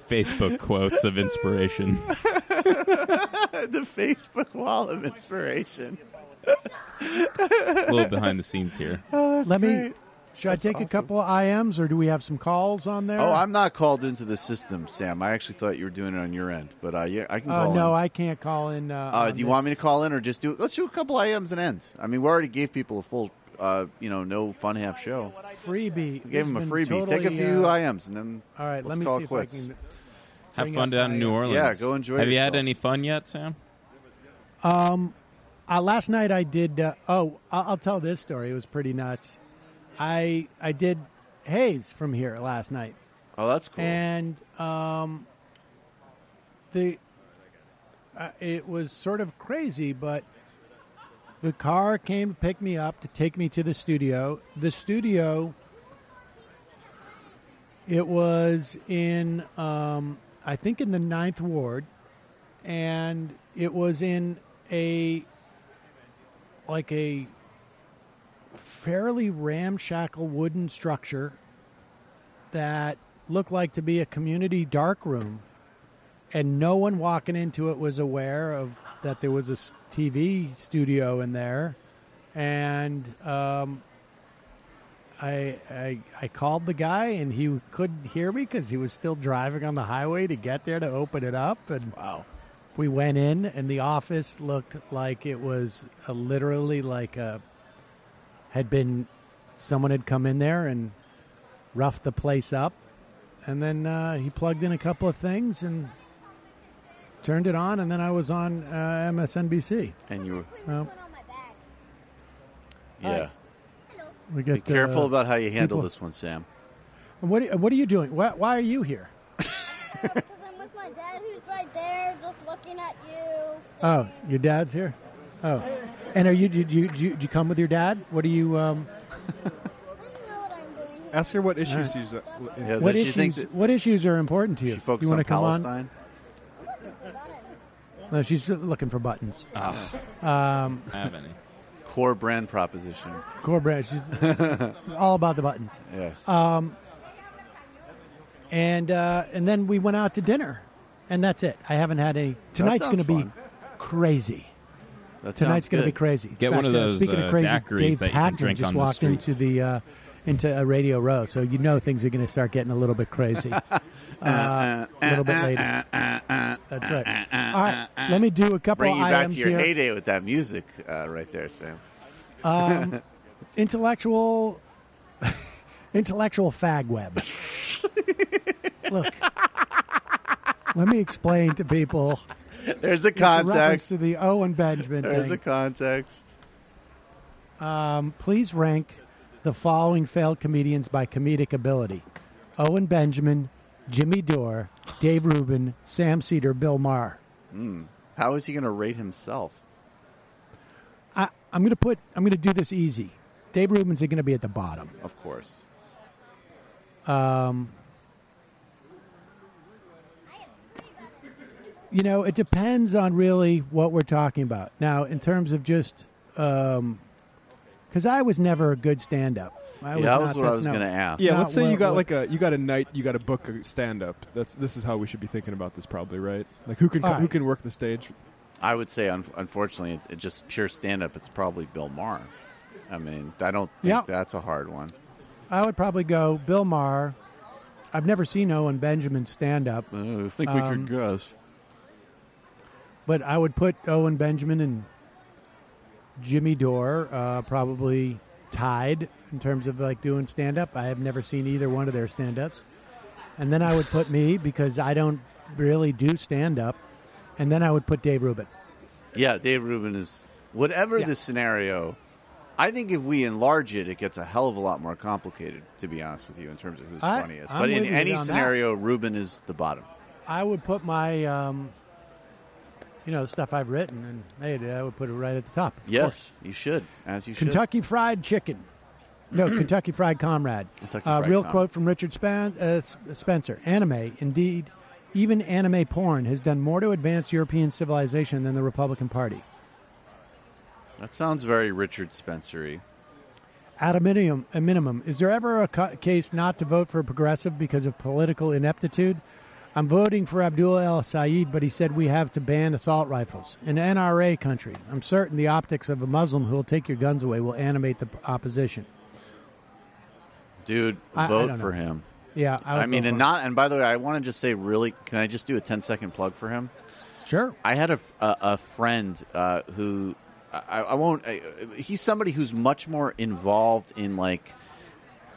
Facebook quotes of inspiration. The Facebook wall of inspiration. A little behind the scenes here. Oh, that's great. Should I take a couple of IMs, or do we have some calls on there? Oh, I'm not called into the system, Sam. I actually thought you were doing it on your end, but yeah, I can call in. No, I can't call in. Do you want me to call in or just do it? Let's do a couple IMs and end. I mean, we already gave people a full, no fun half show. Freebie. We gave them a It's freebie. been Take a totally, few IMs and then all right, let's let me call see it if I quits. can Have bring fun up down in New Orleans. Yeah, go enjoy Have you had yourself. any fun yet, Sam? Last night I did. I'll tell this story. It was pretty nuts. I did Hayes from here last night. Oh, that's cool. And it was sort of crazy, but the car came to pick me up to take me to the studio. The studio, it was in, I think, in the 9th Ward, and it was in a fairly ramshackle wooden structure that looked like to be a community dark room, and no one walking into it was aware of that there was a TV studio in there. And I called the guy, and he couldn't hear me because he was still driving on the highway to get there to open it up. And wow. We went in, and the office looked like it was literally like someone had come in there and roughed the place up. And then he plugged in a couple of things and turned it on, and then I was on MSNBC. And you were... Yeah. Be careful about how you handle this one, Sam. What are you doing? Why are you here? Because I'm with my dad, who's right there, just looking at you. Oh, your dad's here? Oh. And did you come with your dad? What are you... Ask her what issues Right. she's What issues are important to you? She focused you wanna on come Palestine? No, she's looking for buttons. I have any. Core brand proposition. Core brand. She's all about the buttons. Yes. And then we went out to dinner, and that's it. I haven't had any. Tonight's going to be crazy. Tonight's going to be crazy. Get In one of fact, those speaking of crazy, daiquiris Dave that you can Packman drink just on the walked street. into Radio Row, so you know things are going to start getting a little bit crazy. A little bit later. That's right. All right, let me do a couple Bring of you back items to your here. heyday with that music right there, Sam. Intellectual fag web. Look, let me explain to people. There's a It's reference context. to the Owen Benjamin There's thing. a context. Please rank the following failed comedians by comedic ability: Owen Benjamin, Jimmy Dore, Dave Rubin, Sam Seder, Bill Maher. How is he going to rate himself? I'm going to do this easy. Dave Rubin's going to be at the bottom. Of course. It depends on really what we're talking about. Now, in terms of just, because I was never a good stand-up. That was what I was going to ask. Yeah, let's say you got a night, you got to book a stand-up. This is how we should be thinking about this, probably, right? Like who can work the stage? I would say, unfortunately, it's just pure stand-up. It's probably Bill Maher. I mean, I don't think that's a hard one. I would probably go Bill Maher. I've never seen Owen Benjamin stand-up. I think we could guess. But I would put Owen Benjamin and Jimmy Dore probably tied in terms of like doing stand-up. I have never seen either one of their stand-ups. And then I would put me, because I don't really do stand-up. And then I would put Dave Rubin. Yeah, Dave Rubin is, whatever the scenario, I think if we enlarge it, it gets a hell of a lot more complicated, to be honest with you, in terms of who's funniest. I'm But in with you any on scenario, Rubin is the bottom. I would put my, the stuff I've written, and I would put it right at the top. Of Yes, course. you should, as you should. Kentucky Fried Chicken. No, Kentucky Fried Comrade. Kentucky Fried real Comrade. quote from Richard Spencer. Anime, indeed, even anime porn, has done more to advance European civilization than the Republican Party. That sounds very Richard Spencer-y. At a minimum, is there ever a case not to vote for a progressive because of political ineptitude? I'm voting for Abdullah el-Sayed, but he said we have to ban assault rifles. In NRA country, I'm certain the optics of a Muslim who will take your guns away will animate the opposition. Dude, I vote don't for know. him. Yeah, I would vote for him. And by the way, I want to just say, really, can I just do a 10-second plug for him? Sure. I had a friend who I won't. He's somebody who's much more involved in like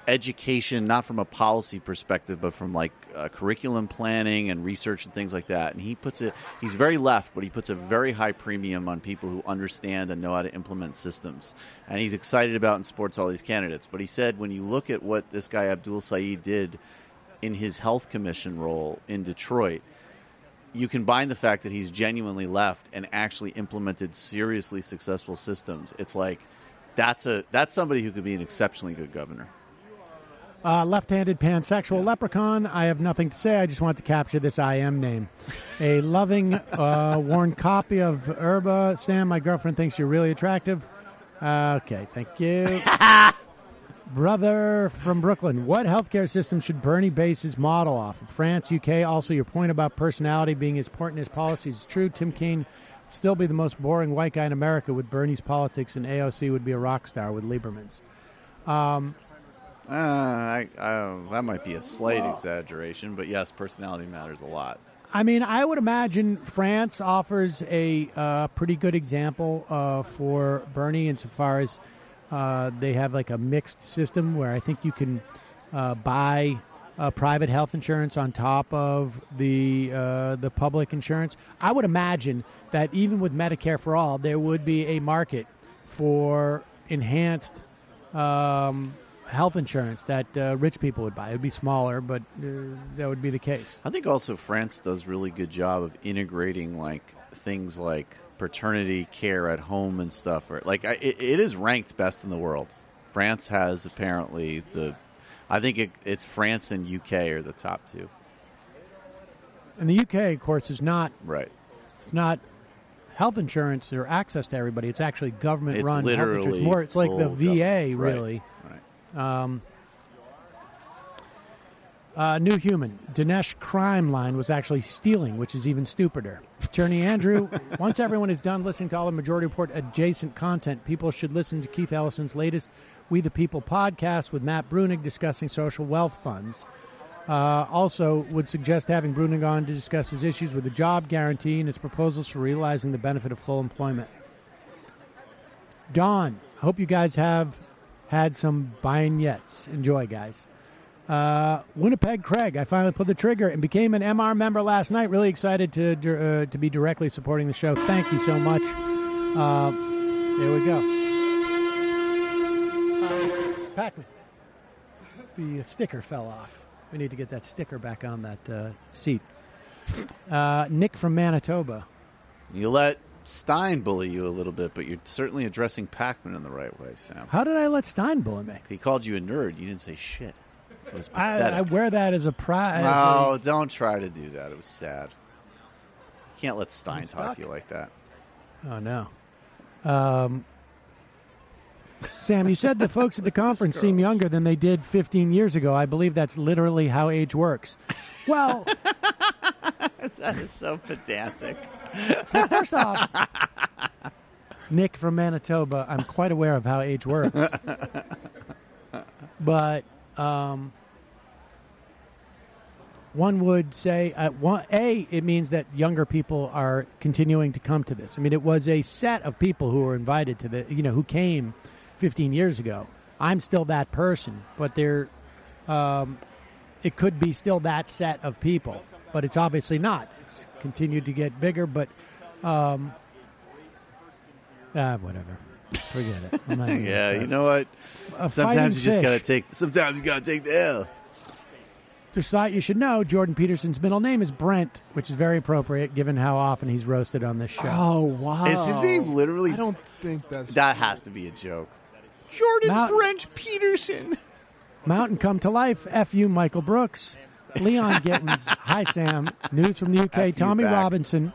education, not from a policy perspective, but from like curriculum planning and research and things like that. And he's very left, but he puts a very high premium on people who understand and know how to implement systems. And he's excited about and supports all these candidates. But he said when you look at what this guy Abdul Saeed did in his health commission role in Detroit, you combine the fact that he's genuinely left and actually implemented seriously successful systems. It's like that's somebody who could be an exceptionally good governor. Left-handed pansexual leprechaun. I have nothing to say. I just want to capture this IM name. A loving, worn copy of Herba. Sam, my girlfriend thinks you're really attractive. Okay, thank you. Brother from Brooklyn. What healthcare system should Bernie base his model off of? France, UK. Also, your point about personality being as important as policies is true. Tim Kaine would still be the most boring white guy in America with Bernie's politics, and AOC would be a rock star with Lieberman's. That might be a slight exaggeration, but yes, personality matters a lot. I mean, I would imagine France offers a pretty good example for Bernie insofar as they have like a mixed system where I think you can buy private health insurance on top of the public insurance. I would imagine that even with Medicare for All, there would be a market for enhanced health insurance that rich people would buy. It would be smaller, but that would be the case. I think also France does really good job of integrating like things like paternity care at home and stuff. Or like it is ranked best in the world. France has apparently I think it's France and UK are the top two. And the UK, of course, is not right. It's not health insurance or access to everybody. It's actually government-run health insurance. More, it's like the VA, really. Right. New Human. Dinesh Crime Line was actually stealing, which is even stupider. Attorney Andrew, once everyone is done listening to all the Majority Report adjacent content, people should listen to Keith Ellison's latest We the People podcast with Matt Brunig discussing social wealth funds. Also would suggest having Brunig on to discuss his issues with the job guarantee and his proposals for realizing the benefit of full employment. Dawn, hope you guys have had some vignettes. Enjoy, guys. Winnipeg Craig, I finally pulled the trigger and became an MR member last night. Really excited to be directly supporting the show. Thank you so much. There we go. Pac-Man. The sticker fell off. We need to get that sticker back on that seat. Nick from Manitoba. You let Stein bully you a little bit, but you're certainly addressing Pac-Man in the right way, Sam. How did I let Stein bully me? He called you a nerd. You didn't say shit. It was pathetic. I wear that as a prize. No, don't try to do that. It was sad. You can't let Stein talk to you like that. Oh, no. Sam, you said the folks at the conference seem younger than they did 15 years ago. I believe that's literally how age works. Well, that is so pedantic. Well, first off, Nick from Manitoba, I'm quite aware of how age works. But one would say, it means that younger people are continuing to come to this. I mean, it was a set of people who were invited to who came 15 years ago. I'm still that person, but it could be still that set of people, but it's obviously not. It's continued to get bigger, but whatever. Forget it. I'm not yeah, you know what? Sometimes you just gotta take the L. Just thought you should know Jordan Peterson's middle name is Brent, which is very appropriate given how often he's roasted on this show. Oh, wow. Is his name literally? I don't think that's... That has to be a joke. Jordan Brent Peterson. Mountain Come to Life. F.U. Michael Brooks. Leon Gittins. Hi, Sam. News from the UK. Tommy Robinson,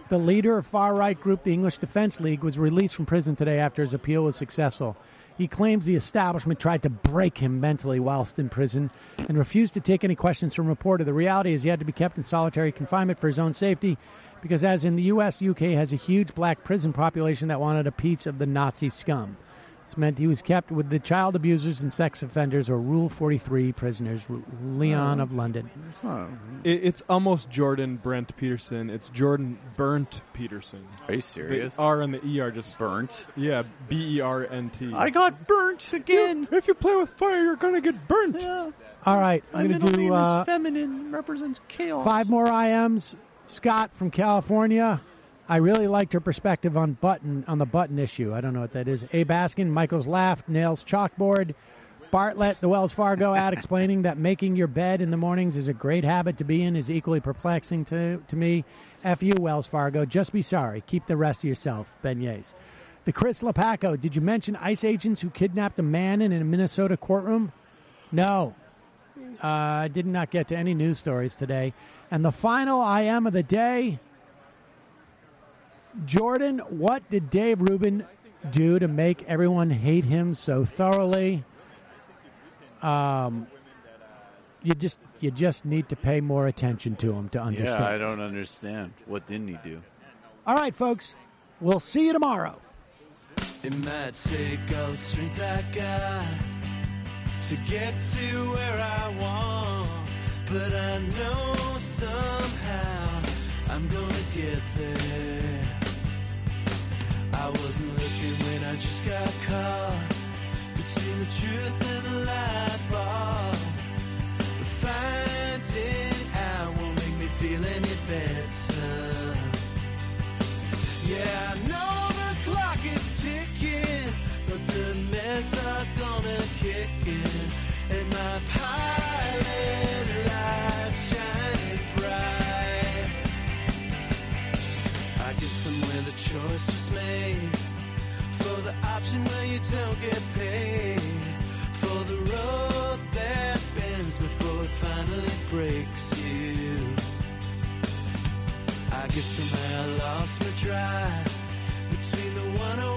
the leader of far-right group the English Defence League, was released from prison today after his appeal was successful. He claims the establishment tried to break him mentally whilst in prison and refused to take any questions from a reporter. The reality is he had to be kept in solitary confinement for his own safety because, as in the U.S., UK has a huge black prison population that wanted a piece of the Nazi scum. This meant he was kept with the child abusers and sex offenders, or Rule 43 prisoners. Leon of London. It's almost Jordan Brent Peterson. It's Jordan Burnt Peterson. Are you serious? The R and the E are just... Burnt? Yeah, B-E-R-N-T. I got burnt again. If you play with fire, you're going to get burnt. Yeah. All right, I'm going to do... name is feminine, represents chaos. 5 more IMs. Scott from California. I really liked her perspective on the button issue. I don't know what that is. A. Baskin, Michael's Laugh, Nails Chalkboard, Bartlett, the Wells Fargo ad, explaining that making your bed in the mornings is a great habit to be in is equally perplexing to me. F you, Wells Fargo. Just be sorry. Keep the rest to yourself. Beignets. The Chris Lepaco, did you mention ICE agents who kidnapped a man in a Minnesota courtroom? No. I did not get to any news stories today. And the final I am of the day, Jordan, what did Dave Rubin do to make everyone hate him so thoroughly? You just need to pay more attention to him to understand. Yeah, I don't understand. What didn't he do? All right, folks. We'll see you tomorrow. It might take all the strength I got to get to where I want, but I know somehow I'm gonna get there. I wasn't looking when I just got caught between the truth and the light bar, but finding out won't make me feel any better. Yeah, I know the clock is ticking, but the meds are gonna kick in, and my pilot light shining bright. I guess somewhere the choice was made for the option where you don't get paid, for the road that bends before it finally breaks you. I guess somehow I lost my drive between the 101